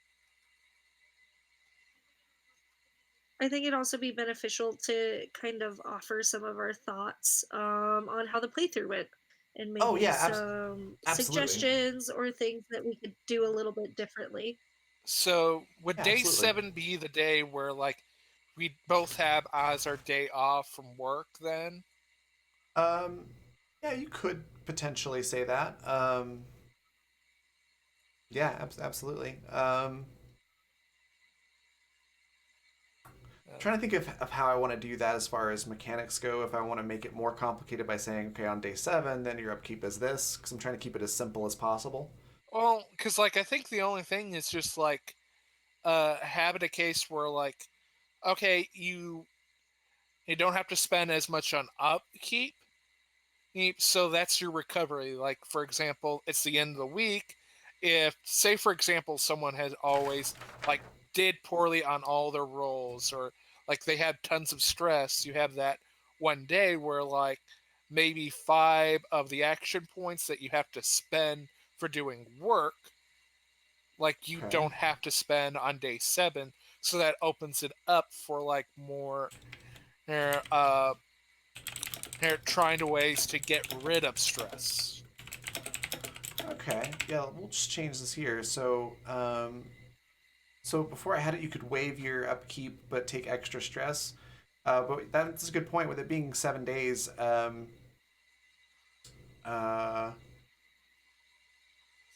I think it'd also be beneficial to kind of offer some of our thoughts on how the playthrough went, and oh maybe yeah, some absolutely. suggestions or things that we could do a little bit differently. So would Yeah, day absolutely. 7 be the day where like we both have as our day off from work then? Um, yeah, you could potentially say that. Yeah, absolutely. Trying to think of how I want to do that as far as mechanics go. If I want to make it more complicated by saying, okay, on day 7, then your upkeep is this, because I'm trying to keep it as simple as possible. Well, because like I think the only thing is just like having a case where like okay you don't have to spend as much on upkeep. So that's your recovery. Like for example, it's the end of the week. If say for example someone has always like did poorly on all their rolls or like they had tons of stress, you have that one day where like maybe 5 of the action points that you have to spend for doing work like you Okay. don't have to spend on day 7, so that opens it up for like more uh, uh trying to ways to get rid of stress. Okay. Yeah, we'll just change this here. So before I had it, you could waive your upkeep but take extra stress. But that's a good point. With it being 7 days, uh,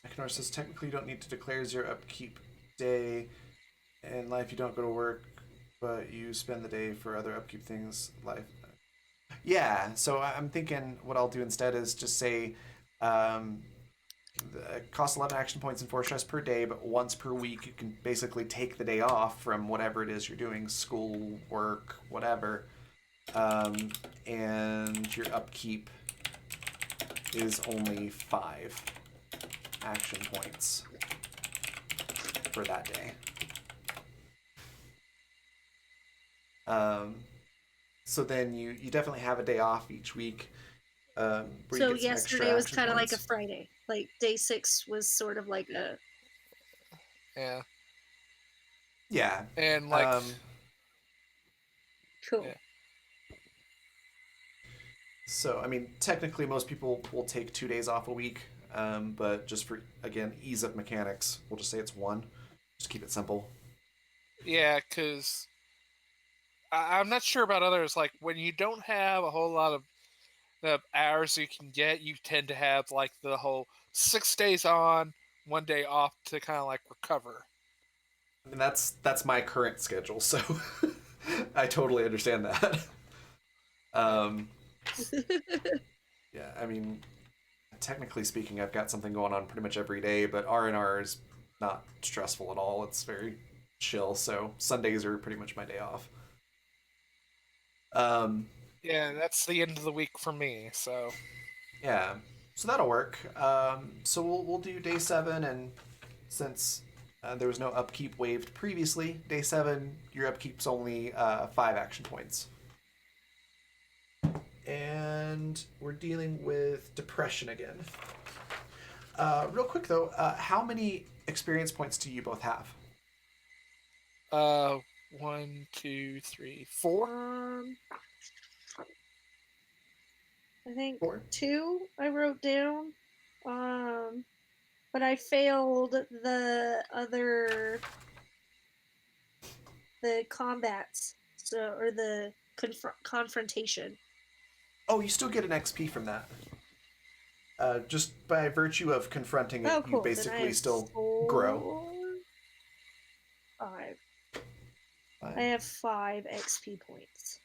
Ekanor says technically you don't need to declare your upkeep day in life. You don't go to work, but you spend the day for other upkeep things. Life. Yeah. So I'm thinking what I'll do instead is just say, um, cost 11 action points and 4 stress per day, but once per week you can basically take the day off from whatever it is you're doing, school, work, whatever, um, and your upkeep is only 5 action points for that day. Um, so then you definitely have a day off each week where you So get some extra yesterday was action kind of like a points. Friday. Like day 6 was sort of like a Yeah, Yeah. and like Um, cool. yeah, so, I mean, technically, most people will take 2 days off a week, but just for, again, ease of mechanics, we'll just say it's one. Just keep it simple. yeah, because I'm not sure about others. Like when you don't have a whole lot of the hours you can get, you tend to have like the whole 6 days on, one day off to kind of like recover. I mean, that's my current schedule, so I totally understand that. Yeah, Um, yeah, I mean, technically speaking, I've got something going on pretty much every day, but R&R is not stressful at all. It's very chill, so Sundays are pretty much my day off. Um, yeah, that's the end of the week for me. So yeah, so that'll work. So we'll do day 7, and since there was no upkeep waived previously, day 7 your upkeep's only 5 action points. And we're dealing with depression again. Real quick though, how many experience points do you both have? uh, 1, 2, 3, 4. Um I think 4. 2 I wrote down. But I failed the combats, so or the confrontation. Oh, you still get an XP from that. Just by virtue of confronting it, Oh, you cool. Then I basically have still grow. 5. I 5. have 5 XP points.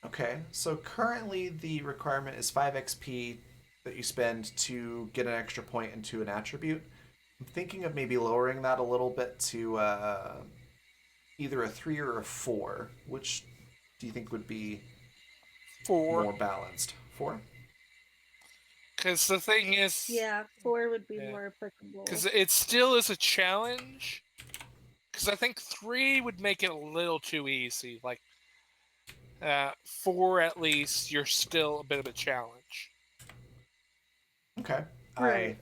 Okay, so currently the requirement is 5 XP that you spend to get an extra point into an attribute. I'm thinking of maybe lowering that a little bit to either a 3 or a 4. Which do you think would be 4. more balanced? 4? Because the thing is, Yeah, 4 would be yeah, more applicable. because it still is a challenge. Because I think 3 would make it a little too easy. Like 4 at least, you're still a bit of a challenge. Okay, I Right.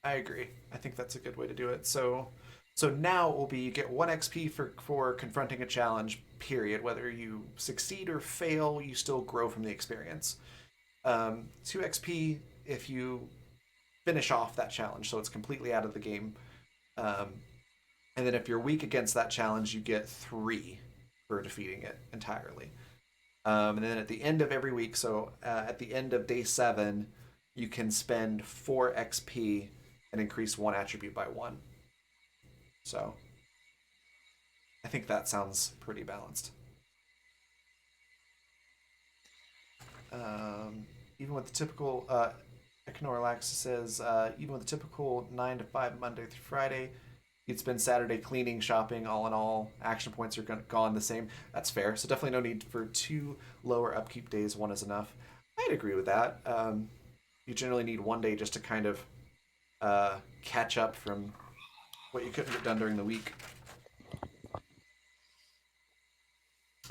I agree. I think that's a good way to do it. So now it will be you get 1 XP for confronting a challenge. Period. Whether you succeed or fail, you still grow from the experience. 2 XP if you finish off that challenge, so it's completely out of the game. Um, and then if you're weak against that challenge, you get 3 for defeating it entirely. And then at the end of every week, so at the end of day 7, you can spend 4 XP and increase one attribute by 1. So I think that sounds pretty balanced. Um, even with the typical, Econorlax says, even with the typical 9 to 5 Monday through Friday, you'd spend Saturday cleaning, shopping, all in all. Action points are gone the same. That's fair. So definitely no need for 2 lower upkeep days. 1 is enough. I'd agree with that. You generally need 1 day just to kind of catch up from what you couldn't get done during the week.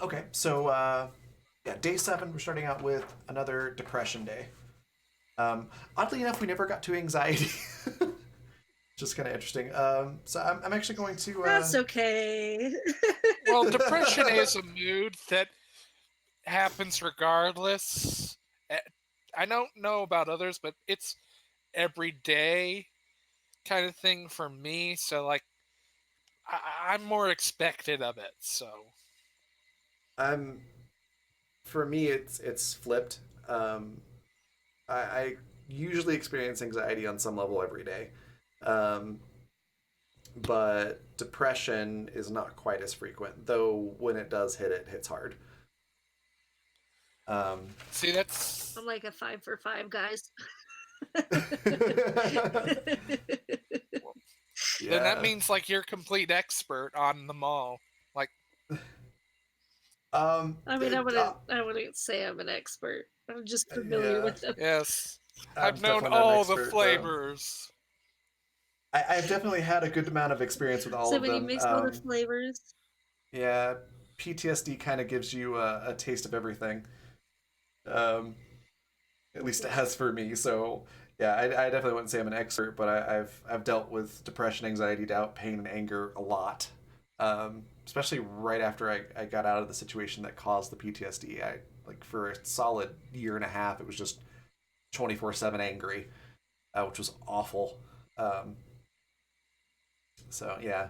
Okay, so yeah, day 7, we're starting out with another depression day. Oddly enough, we never got to anxiety. Just kind of interesting. So I'm actually going to. That's okay. Well, depression is a mood that happens regardless. Eh, I don't know about others, but it's every day kind of thing for me. So, like, I'm more expected of it. So, I'm for me, it's flipped. Um, I usually experience anxiety on some level every day, um, but depression is not quite as frequent. Though when it does hit, it hits hard. Um, see, that's I'm like a 5 for 5, guys. then that yeah. means like you're a complete expert on them all. Like, I mean, I wouldn't say I'm an expert. I'm just familiar yeah. with them. yes, I'm I've known definitely not an all the expert though. flavors. I've definitely had a good amount of experience with all So of when you them. mix all the flavors, Yeah, PTSD kind of gives you a taste of everything. Um, at least it yeah, has for me. So yeah, I definitely wouldn't say I'm an expert, but I've dealt with depression, anxiety, doubt, pain, and anger a lot. Especially right after I got out of the situation that caused the PTSD. I like for a solid year and a half, it was just 24/7 angry, which was awful. Um, so yeah,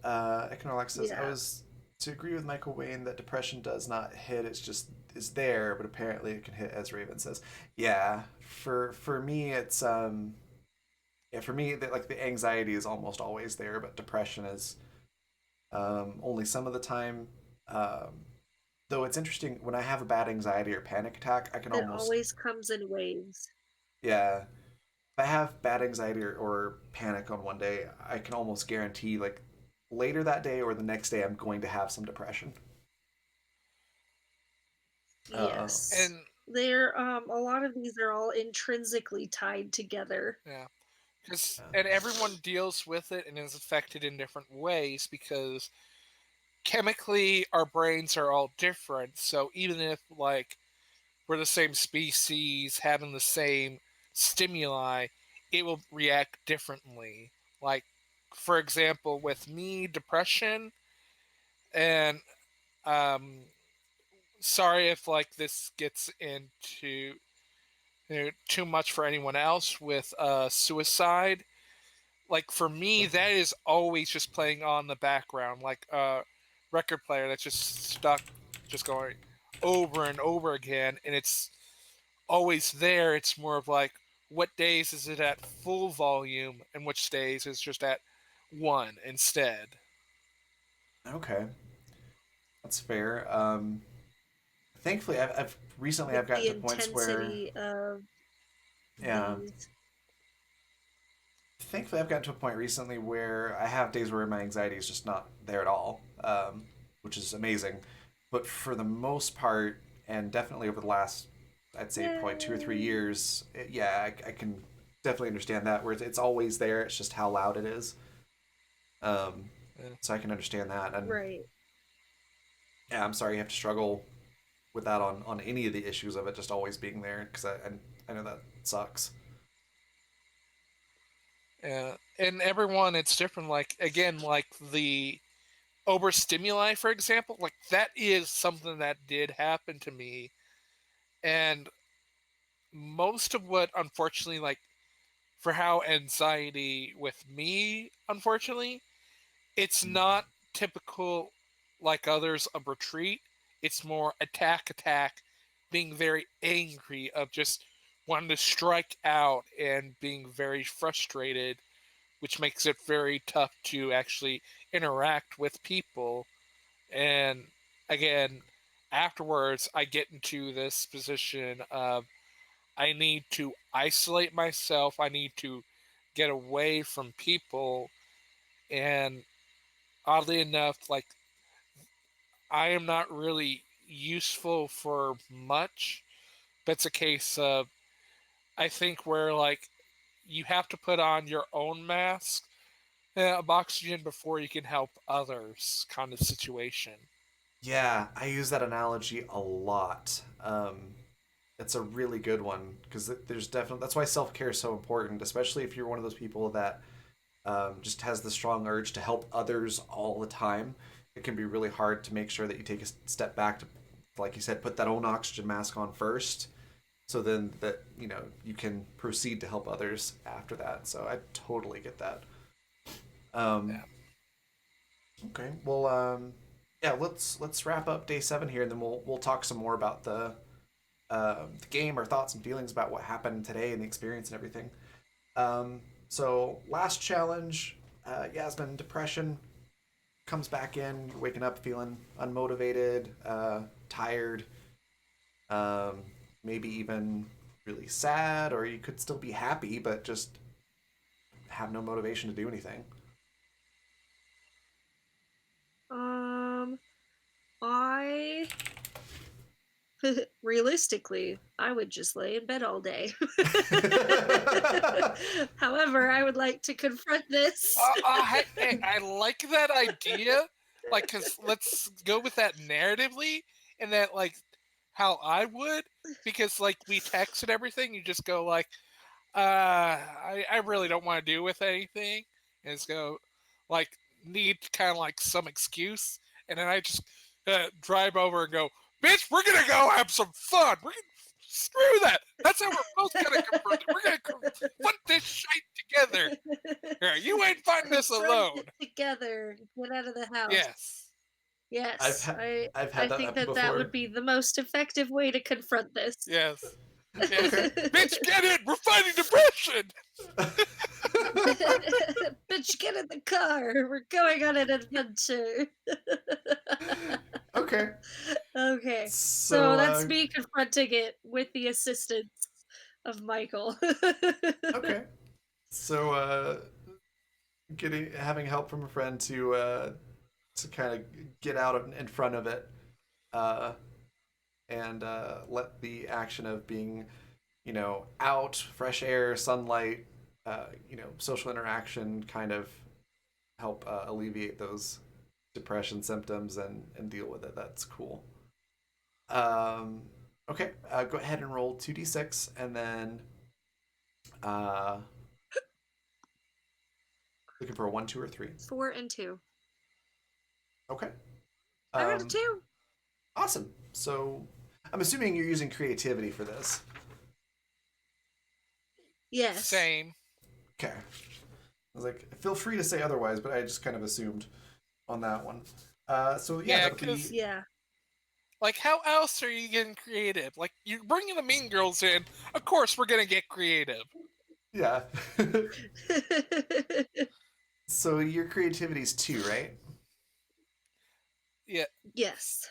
Econorlax says, I yeah, was to agree with Michael Wayne that depression does not hit, it's just is there, but apparently it can hit, as Raven says. Yeah, for me it's yeah, for me that like the anxiety is almost always there, but depression is only some of the time. Um, though it's interesting when I have a bad anxiety or panic attack, I can it almost always comes in waves. yeah, if I have bad anxiety or panic on one day, I can almost guarantee like later that day or the next day I'm going to have some depression. Uh, Yes, And they're a lot of these are all intrinsically tied together. yeah, and everyone deals with it and is affected in different ways because chemically our brains are all different. So even if like we're the same species having the same stimuli, it will react differently. Like for example, with me, depression and um sorry if like this gets into too much for anyone else with suicide. Like for me, that is always just playing on the background, like a record player that's just stuck, just going over and over again, and it's always there. It's more of like, what days is it at full volume, and which days is just at one instead. Okay, that's fair. Thankfully, I've recently With I've gotten the to points where, intensity of yeah, these. thankfully I've gotten to a point recently where I have days where my anxiety is just not there at all, which is amazing. But for the most part, and definitely over the last, I'd say probably 2 or 3 Yay. years, yeah, I can definitely understand that. Where it's always there, it's just how loud it is. Um, Yeah. so I can understand that, and Right. yeah, I'm sorry you have to struggle with that on any of the issues of it just always being there because I know that sucks. Yeah. And everyone, it's different. Like again, like the overstimuli, for example, like that is something that did happen to me, and most of what, unfortunately, like for how anxiety with me, unfortunately, it's not typical like others of retreat. It's more attack, attack, being very angry, of just wanting to strike out and being very frustrated, which makes it very tough to actually interact with people. And again, afterwards, I get into this position of I need to isolate myself, I need to get away from people. And oddly enough, like I am not really useful for much. But it's a case of, I think, where like you have to put on your own mask of oxygen before you can help others, kind of situation. Yeah, I use that analogy a lot. It's a really good one because there's definitely that's why self care is so important, especially if you're one of those people that just has the strong urge to help others all the time. It can be really hard to make sure that you take a step back to, like you said, put that own oxygen mask on first, so then that you can proceed to help others after that. So I totally get that. Um, Yeah. okay, well, yeah, let's wrap up day 7 here, and then we'll talk some more about the game, our thoughts and feelings about what happened today and the experience and everything. So last challenge, Yasmin, depression comes back in. You're waking up feeling unmotivated, tired, um, maybe even really sad, or you could still be happy but just have no motivation to do anything. Um, I realistically, I would just lay in bed all day. However, I would like to confront this. I like that idea. Like, cause let's go with that narratively, and that like how I would, because like we text and everything, you just go like, I really don't want to do with anything, and just go like need kind of like some excuse, and then I just drive over and go, bitch, we're gonna go have some fun. We're gonna screw that. That's how we're both gonna confront it. We're gonna confront this shite together. Yeah, you ain't fighting this Confront alone. it together. Get out of the house. Yes. I've Yes, had I I've I had that think happen that that would before. be the most effective way to confront this. Yes. Yes. Okay. Bitch, get it. We're fighting depression. Bitch, get in the car. We're going on an adventure. Okay. Okay, so So that's me confronting it with the assistance of Michael. okay. So getting having help from a friend to kind of get out in front of it, uh, and let the action of being, out, fresh air, sunlight, social interaction kind of help alleviate those depression symptoms and deal with it. That's cool. Um, okay, go ahead and roll 2d6 and then uh, looking for a 1, 2, or 3. 4 and 2. Okay. I got a Um, 2. awesome. So I'm assuming you're using creativity for this. Yes. Same. Okay. I was like, feel free to say otherwise, but I just kind of assumed on that one. So yeah, Yeah, that'll be because Yeah. like, how else are you getting creative? Like, you're bringing the Mean Girls in. Of course, we're gonna get creative. yeah. So your creativity's 2, right? Yeah. Yes.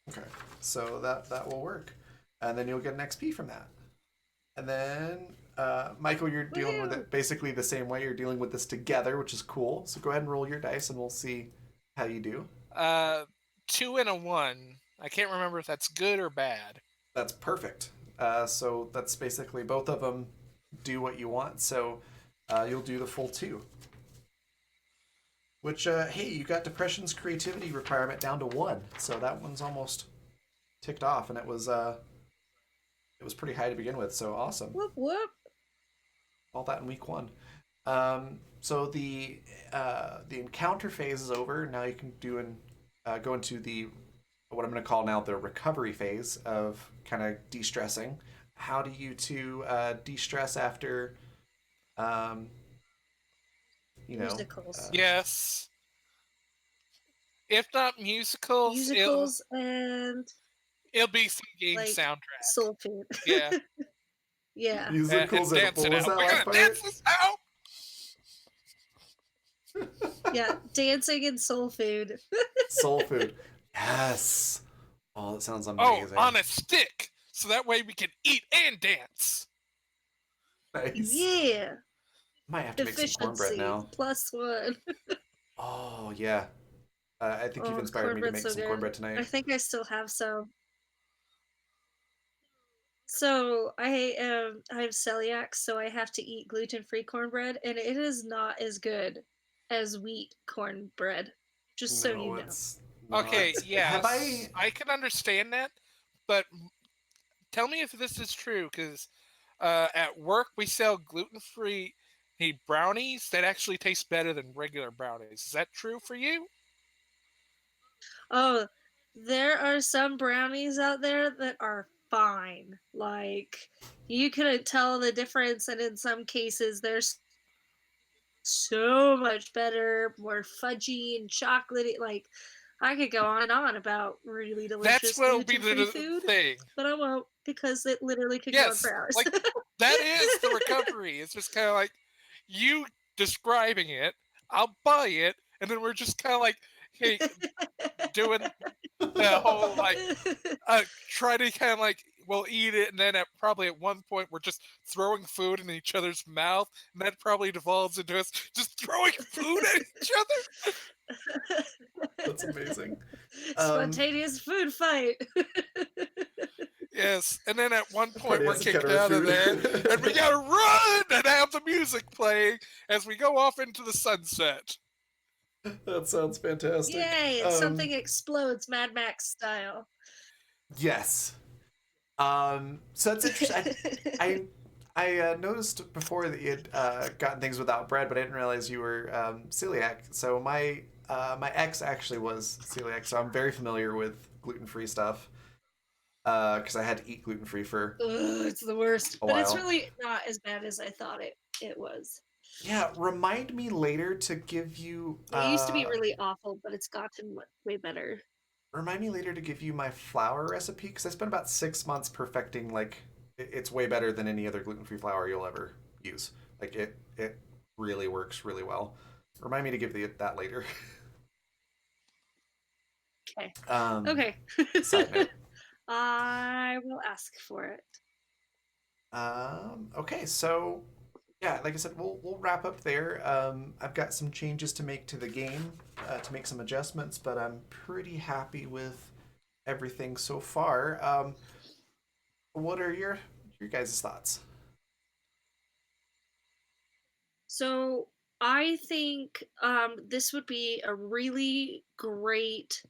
Okay. So that will work, and then you'll get an XP from that. And then Michael, you're dealing with Woohoo! it basically the same way. You're dealing with this together, which is cool. So go ahead and roll your dice, and we'll see how you do. 2 and a 1. I can't remember if that's good or bad. That's perfect. So that's basically both of them do what you want. So you'll do the full 2. Which, hey, you got depression's creativity requirement down to 1, so that one's almost ticked off, and it was pretty high to begin with. So awesome, Whoop whoop. all that in week 1. So the encounter phase is over. Now you can go into the what I'm going to call now the recovery phase of kind of de-stressing. How do you two de-stress after, um, you know, Musicals. Yes. If not musicals, Musicals and it'll be some game like soundtrack. soul food. Yeah. Yeah. musicals And and dance what it was out. that We're last gonna dance part? this out. Yeah. Dancing and soul food. Soul food. Yes. Oh, that sounds Oh, amazing. on a stick. So that way we can eat and dance. Nice. Yeah. Might have to make some cornbread Efficiency now. +1. Oh yeah. I think you've Oh, inspired me to cornbread's make so some good. cornbread I tonight. think I still have some. So I have celiac, so I have to eat gluten-free cornbread, and it is not as good as wheat cornbread. Just so you No, know. it's Okay, not. Have yes, I? I can understand that, but tell me if this is true, because at work we sell gluten-free brownies that actually taste better than regular brownies. Is that true for you? Oh, there are some brownies out there that are fine. Like you couldn't tell the difference, and in some cases, there's so much better, more fudgy and chocolatey. Like I could go on and on about really That's delicious what'll be gluten-free the food, thing. but I won't because it literally could go on Yes, for hours. like that is the recovery. It's just kind of like you describing it. I'll buy it, and then we're just kind of like, hey, doing the whole like try to kind of like we'll eat it, and then probably at one point we're just throwing food in each other's mouth, and that probably devolves into us just throwing food at each other. That's amazing. Um, Spontaneous food fight. Yes, and then at one the point party we're has a kicked counter of out of food. there, and we gotta run and have the music playing as we go off into the sunset. That sounds fantastic. Yay, and something explodes Mad Max style. Yes. So that's interesting. I noticed before that you had gotten things without bread, but I didn't realize you were celiac. So my ex actually was celiac, so I'm very familiar with gluten free stuff because I had to eat gluten free for Ugh, it's the worst. a But it's while. really not as bad as I thought it was. Yeah, remind me later to give you It used to be really awful, but it's gotten way better. my flour recipe because I spent about 6 months perfecting like it's way better than any other gluten free flour you'll ever use. Like it really works really well. Remind me to give that later. Okay. um, Okay. Side note. I will ask for it. Okay, so yeah, like I said, we'll wrap up there. I've got some changes to make to the game to make some adjustments, but I'm pretty happy with everything so far. What are your guys' thoughts? So I think this would be a really great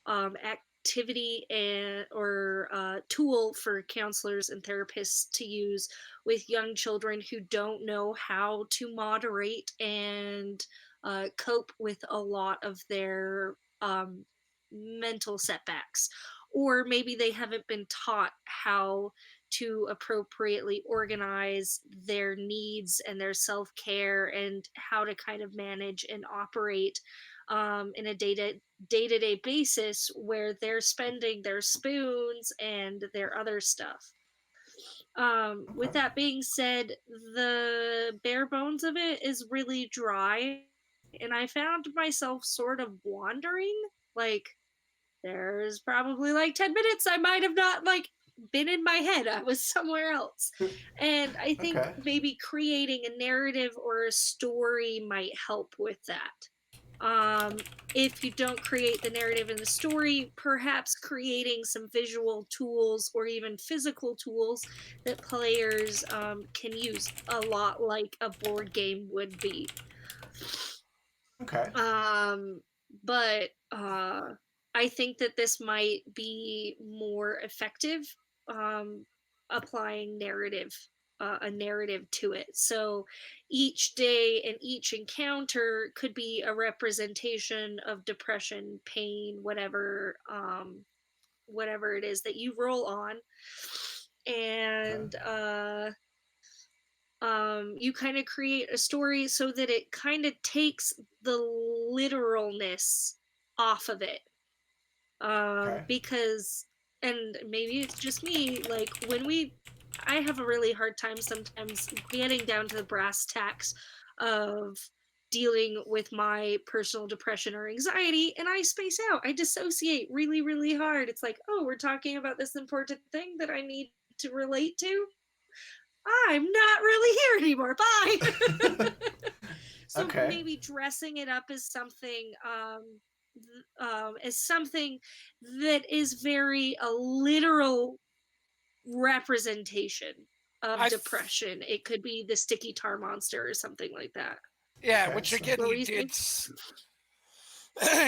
activity and or tool for counselors and therapists to use with young children who don't know how to moderate and cope with a lot of their mental setbacks, or maybe they haven't been taught how to appropriately organize their needs and their self-care and how to kind of manage and operate in a day-to-day basis where they're spending their spoons and their other stuff. With Okay. that being said, the bare bones of it is really dry, and I found myself sort of wandering. Like, there's probably like 10 minutes I might have not like been in my head. I was somewhere else. And I think Okay. maybe creating a narrative or a story might help with that. If you don't create the narrative and the story, perhaps creating some visual tools or even physical tools that players can use, a lot like a board game would be. Okay. Um, but I think that this might be more effective applying a narrative to it. So each day and each encounter could be a representation of depression, pain, whatever it is that you roll on. Okay. And you kind of create a story so that it kind of takes the literalness off of it. Okay. Because, and maybe it's just me, like I have a really hard time sometimes getting down to the brass tacks of dealing with my personal depression or anxiety, and I space out. I dissociate really, really hard. It's like, oh, we're talking about this important thing that I need to relate to. I'm not really here anymore. Bye. So Okay. maybe dressing it up as something that is very a literal representation of I f- depression. It could be the sticky tar monster or something like that. yeah, Okay. which So. again What were you saying?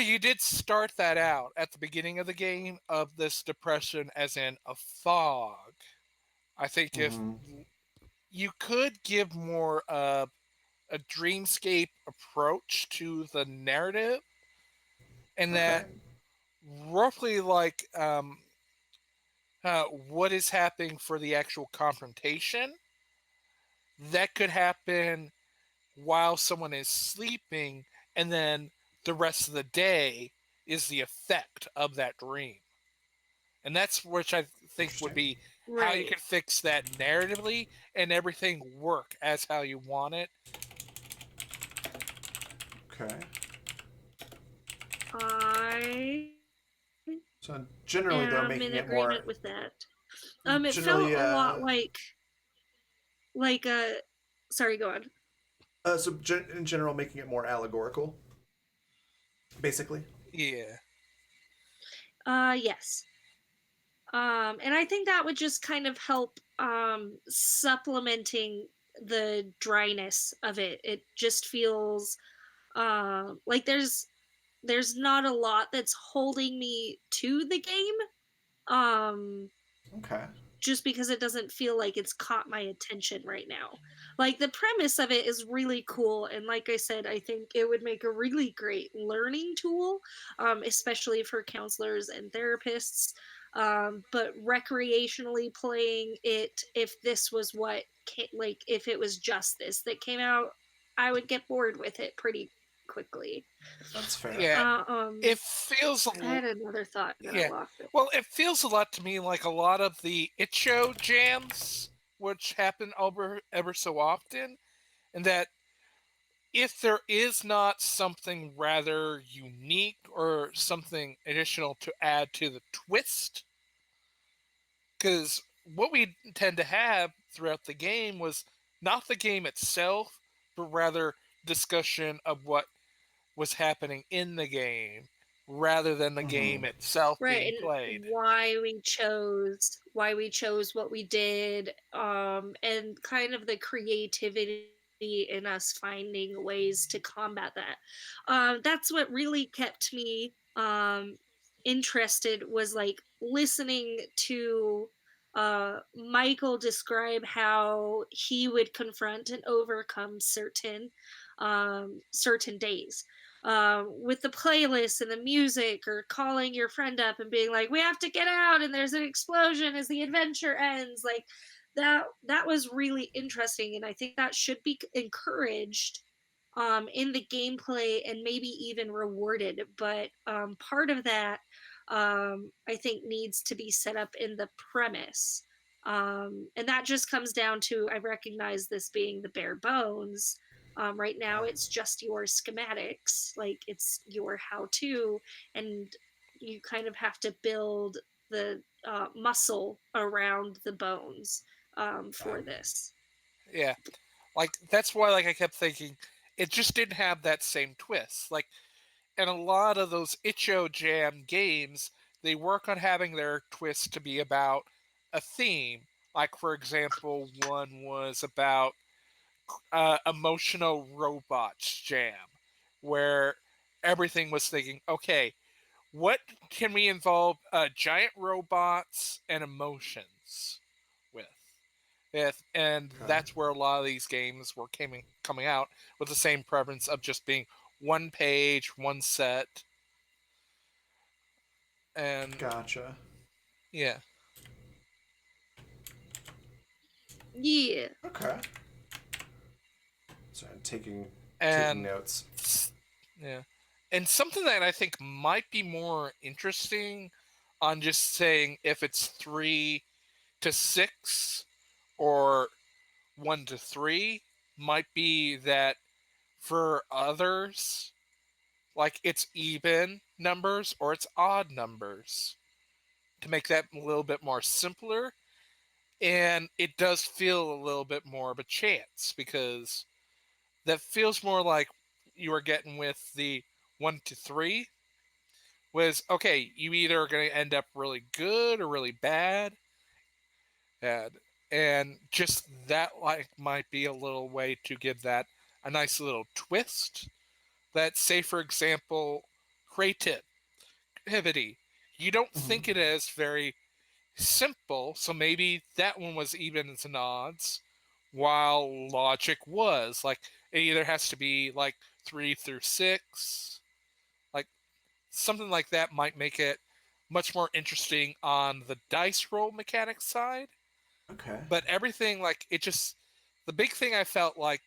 you did start that out at the beginning of the game of this depression as in a fog. I think if Hmm. you could give more of a dreamscape approach to the narrative, and Okay. that roughly like what is happening for the actual confrontation that could happen while someone is sleeping, and then the rest of the day is the effect of that dream. And that's which I think would Interesting. be how you Right. can fix that narratively and everything work as how you want it. Okay. I So generally, though, am making in it more agreement with that. It felt generally. a lot like a. Sorry, go on. In general, making it more allegorical, basically. Yeah. Yes. And I think that would just kind of help supplementing the dryness of it. It just feels like there's not a lot that's holding me to the game. Um, Okay. just because it doesn't feel like it's caught my attention right now. Like the premise of it is really cool, and like I said, I think it would make a really great learning tool, especially for counselors and therapists. But recreationally playing it, if this was like if it was just this that came out, I would get bored with it pretty quickly. That's fair. Yeah. Uh, It um, feels I had another thought and then I yeah. lost it. Well, it feels a lot to me like a lot of the Icho jams, which happen over ever so often, and that if there is not something rather unique or something additional to add to the twist, because what we tend to have throughout the game was not the game itself, but rather discussion of what was happening in the game rather than the Mm-hmm. game itself Right, being and played. why we chose what we did, and kind of the creativity in us finding ways to combat that. That's what really kept me interested, was like listening to Michael describe how he would confront and overcome certain certain days. With the playlist and the music, or calling your friend up and being like, "We have to get out," and there's an explosion as the adventure ends. Like that was really interesting, and I think that should be encouraged in the gameplay and maybe even rewarded. But part of that, I think, needs to be set up in the premise. And that just comes down to, I recognize this being the bare bones. Right now, it's just your schematics, like it's your how to, and you kind of have to build the muscle around the bones for this. Yeah, like that's why like I kept thinking it just didn't have that same twist. Like, and a lot of those Itch.io Jam games, they work on having their twist to be about a theme. Like, for example, one was about emotional robots jam, where everything was thinking, okay, what can we involve giant robots and emotions with? And Okay. that's where a lot of these games were coming out with the same preference of just being one page, one set, and Gotcha. yeah, Yeah. Okay. So I'm taking and notes. yeah, and something that I think might be more interesting on just saying if it's 3 to 6 or 1 to 3 might be that for others, like it's even numbers or it's odd numbers to make that a little bit more simpler. And it does feel a little bit more of a chance because that feels more like you were getting with the 1 to 3 was okay, you either are going to end up really good or really bad, and just that like might be a little way to give that a nice little twist. That, say for example, creativity, you don't Hmm. think it as very simple, so maybe that one was evens and odds, while logic was like it either has to be like 3 through 6, like something like that might make it much more interesting on the dice roll mechanic side. Okay. But everything, like it just, the big thing I felt like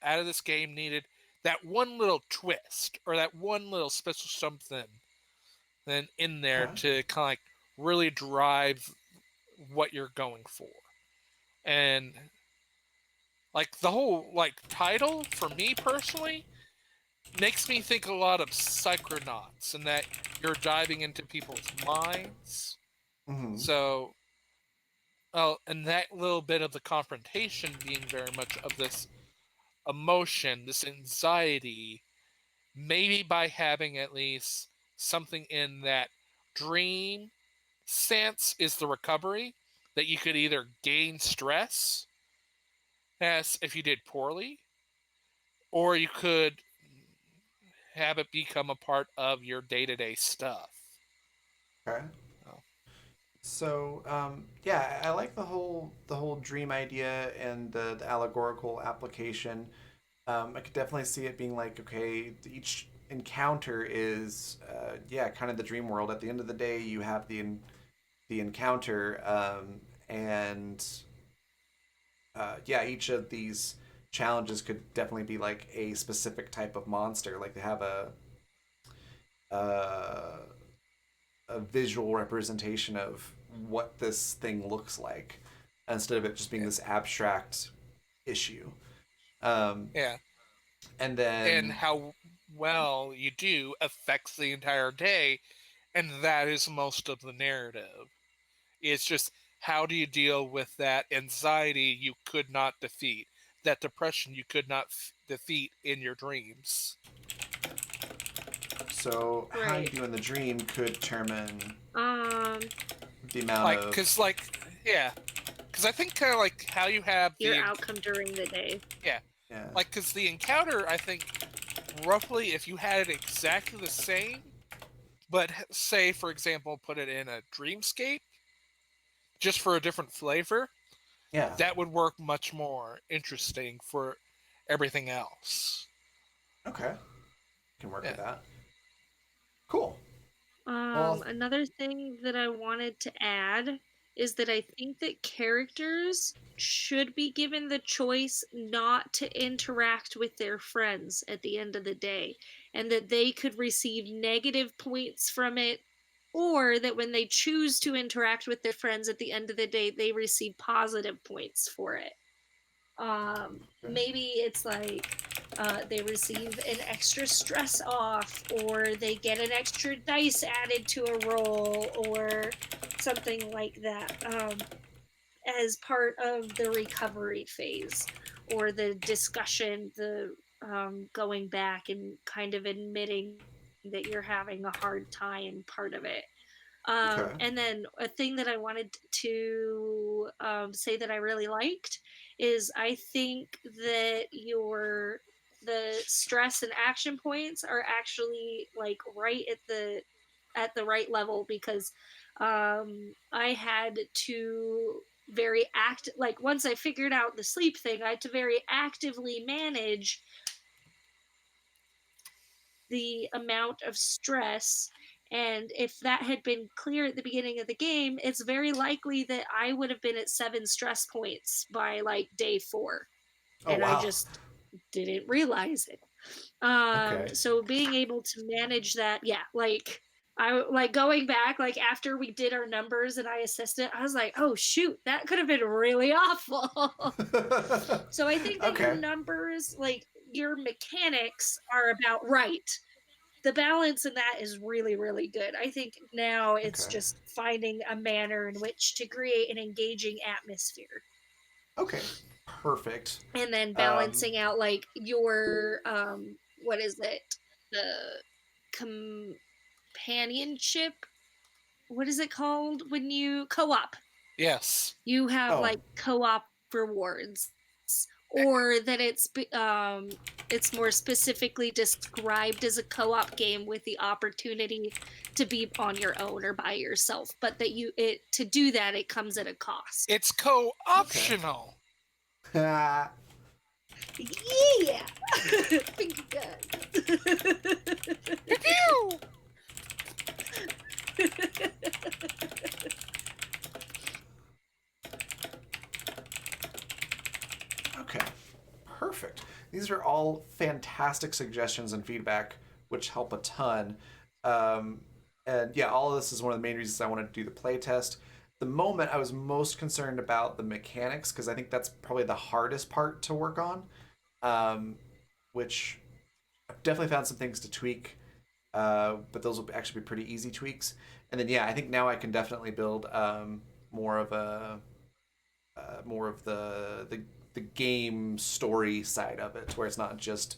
out of this game needed that one little twist or that one little special something then in there Okay. to kind of like really drive what you're going for. And like the whole like title for me personally makes me think a lot of Psychonauts and that you're diving into people's minds. Hmm. So, oh, and that little bit of the confrontation being very much of this emotion, this anxiety, maybe by having at least something in that dream sense is the recovery, that you could either gain stress as if you did poorly, or you could have it become a part of your day-to-day stuff. Okay. Oh, So yeah, I like the whole dream idea and the allegorical application. I could definitely see it being like, okay, each encounter is yeah, kind of the dream world. At the end of the day, you have the encounter, and yeah, each of these challenges could definitely be like a specific type of monster. Like they have uh, a visual representation of what this thing looks like instead of it just being yeah. this abstract issue. Um, Yeah. and And then how well you do affects the entire day, and that is most of the narrative. It's just how do you deal with that anxiety you could not defeat, that depression you could not defeat in your dreams. so how you Right. do in the dream could determine Um, the amount Like, of cause like, yeah, cause I think kind of like how you have your outcome during the day. yeah, yeah. like cause the encounter, I think roughly if you had it exactly the same, but say for example put it in a dreamscape just for a different flavor, Yeah. that would work much more interesting for everything else. Okay, can work with Yeah. that. Cool. Well, Another thing that I wanted to add is that I think that characters should be given the choice not to interact with their friends at the end of the day, and that they could receive negative points from it, or that when they choose to interact with their friends at the end of the day, they receive positive points for it. Maybe it's like they receive an extra stress off, or they get an extra dice added to a roll, or something like that, as part of the recovery phase, or the discussion, the going back and kind of admitting that you're having a hard time part of it. okay. And then a thing that I wanted to say that I really liked is I think that the stress and action points are actually like right at the right level, because I had to very act like once I figured out the sleep thing, I had to very actively manage the amount of stress. And if that had been clear at the beginning of the game, it's very likely that I would have been at 7 stress points by like day 4. Oh And I wow. just didn't realize it. Okay. So being able to manage that, yeah, like I like going back, like after we did our numbers and I assessed it, I was like, oh shoot, that could have been really awful. So I think that your Okay. numbers, like your mechanics, are about right. The balance in that is really, really good. I think now it's Okay. just finding a manner in which to create an engaging atmosphere, Okay. Perfect. and then Um, balancing out like your what is it, the companionship, what is it called when you co-op, Yes. you have oh, like co-op rewards, or that it's more specifically described as a co-op game with the opportunity to be on your own or by yourself, but that you it to do that it comes at a cost. It's okay. co-optional. Yeah. Thank you Pew pew. guys. Okay. Perfect. These are all fantastic suggestions and feedback, which help a ton. Um, and yeah, all of this is one of the main reasons I wanted to do the playtest. The moment I was most concerned about the mechanics, because I think that's probably the hardest part to work on, um, which I've definitely found some things to tweak, but those will actually be pretty easy tweaks. And then yeah, I think now I can definitely build more of a more of the game story side of it, where it's not just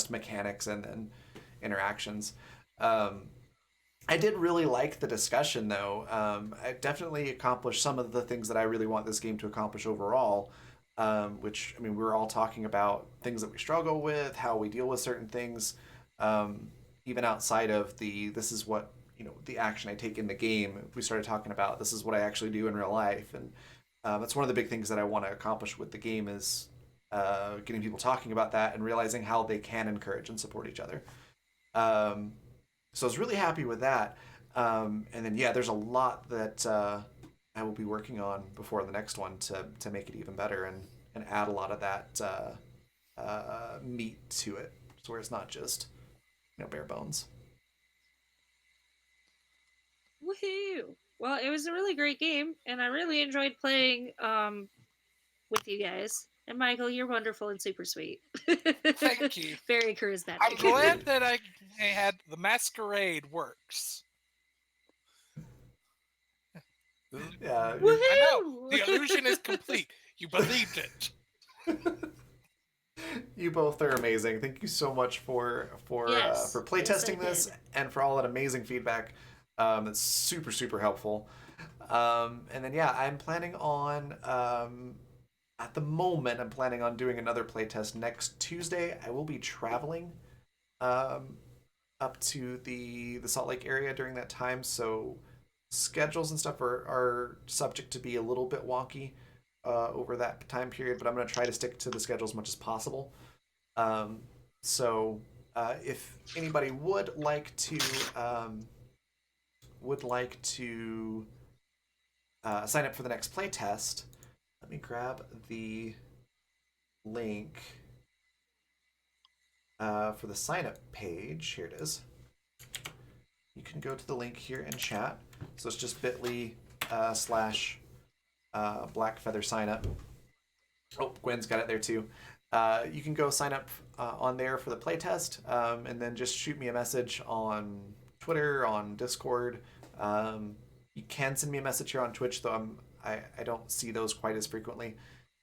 mechanics and then interactions. Um, I did really like the discussion, though. I definitely accomplished some of the things that I really want this game to accomplish overall. Which I mean, we were all talking about things that we struggle with, how we deal with certain things, um, even outside of the this is what the action I take in the game. We started talking about this is what I actually do in real life, and that's one of the big things that I want to accomplish with the game is getting people talking about that and realizing how they can encourage and support each other. Um, so I was really happy with that. And then yeah, there's a lot that I will be working on before the next one to make it even better and add a lot of that meat to it, so where it's not just bare bones. Woohoo! Well, it was a really great game, and I really enjoyed playing with you guys. And Michael, you're wonderful and super sweet. Thank you. Very I'm charismatic. glad that I had the masquerade works. Yeah, I know Woohoo! the illusion is complete. You believed it. you both are amazing. Thank you so much for Yes, yes, I playtesting this did. and for all that amazing feedback. That's super helpful. And then yeah, I'm planning on at the moment I'm planning on doing another playtest next Tuesday. I will be traveling um, up to the Salt Lake area during that time, so schedules and stuff are subject to be a little bit wonky over that time period. But I'm going to try to stick to the schedule as much as possible. Um, so if anybody would like to sign up for the next playtest, let me grab the link for the sign up page. Here it is. You can go to the link here in chat. So it's just bit.ly slash black feather sign up. Oh, Gwen's got it there too. You can go sign up on there for the playtest, and then just shoot me a message on Twitter, on Discord. You can send me a message here on Twitch, though I don't see those quite as frequently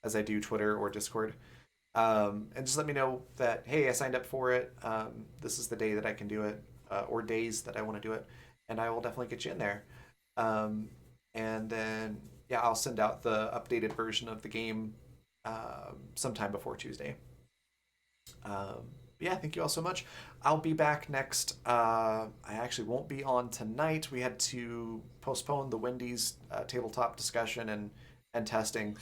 as I do Twitter or Discord. And just let me know that, hey, I signed up for it. This is the day that I can do it, or days that I want to do it, and I will definitely get you in there. And then, yeah, I'll send out the updated version of the game sometime before Tuesday. Yeah, thank you all so much. I'll be back next. I actually won't be on tonight. We had to postpone the Wendy's tabletop discussion and testing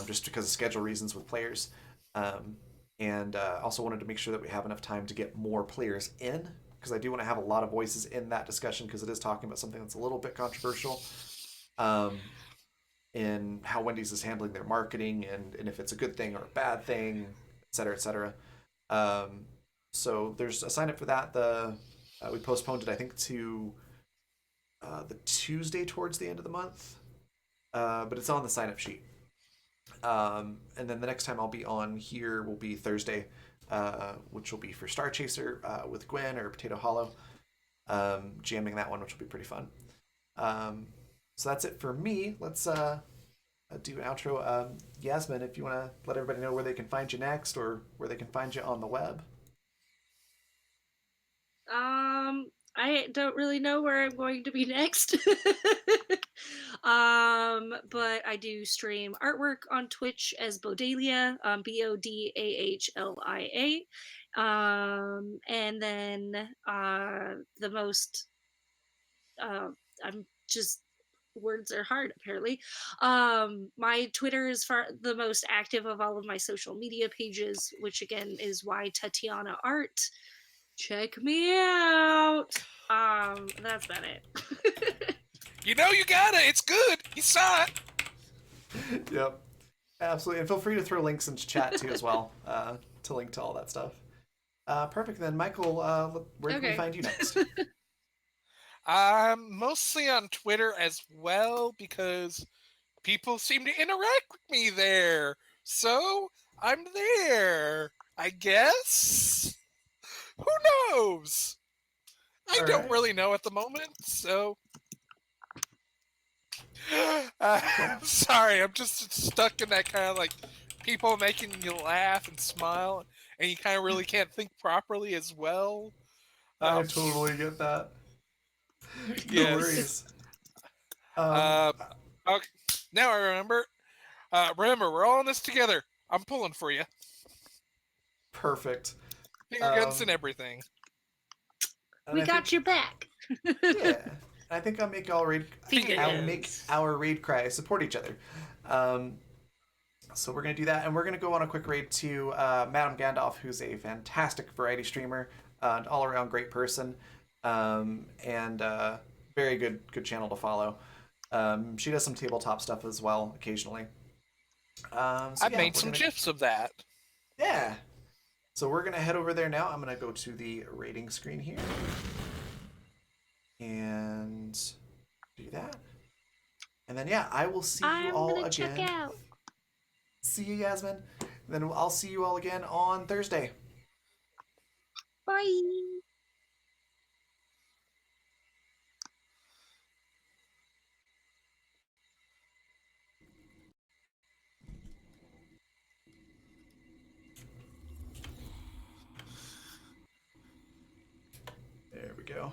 just because of schedule reasons with players. And also wanted to make sure that we have enough time to get more players in, because I do want to have a lot of voices in that discussion, because it is talking about something that's a little bit controversial in how Wendy's is handling their marketing, and if it's a good thing or a bad thing, et cetera, et cetera. So there's a sign up for that. We postponed it, I think, to the Tuesday towards the end of the month, but it's on the sign up sheet. And then the next time I'll be on here will be Thursday, which will be for Star Chaser with Gwen or Potato Hollow, jamming that one, which will be pretty fun. So that's it for me. Let's do an outro. Yasmin, if you want to let everybody know where they can find you next, or where they can find you on the web. I don't really know where I'm going to be next. But I do stream artwork on Twitch as Bodalia, Bodahlia. And then the most I'm just words are hard apparently. My Twitter is the most active of all of my social media pages, which again is Y Tatiana Art. Check me out. That's about it. You know you got it. It's good. You saw it. Yep, absolutely. And feel free to throw links into chat too as well, to link to all that stuff. Perfect. Then, Michael, where can we find you next? I'm mostly on Twitter as well, because people seem to interact with me there. So I'm there, I guess. Who knows? I don't really know at the moment, so... sorry, I'm just stuck in that kind of like people making you laugh and smile, and you kind of really can't think properly as well. I totally get that. No Yes. worries. Okay, now I remember. Remember, we're all in this together. I'm pulling for you. Perfect. Finger guns and everything. We got your back. Yeah. I think I'll make our raid cry support each other. So we're going to do that, and we're going to go on a quick raid to Madame Gandalf, who's a fantastic variety streamer, an all-around great person, and very good channel to follow. She does some tabletop stuff as well occasionally. I've made some GIFs of that. Yeah. So we're going to head over there now. I'm going to go to the rating screen here and do that. And then, yeah, I will see you all again. Check out. See you, Yasmin. And then I'll see you all again on Thursday. Bye. There we go.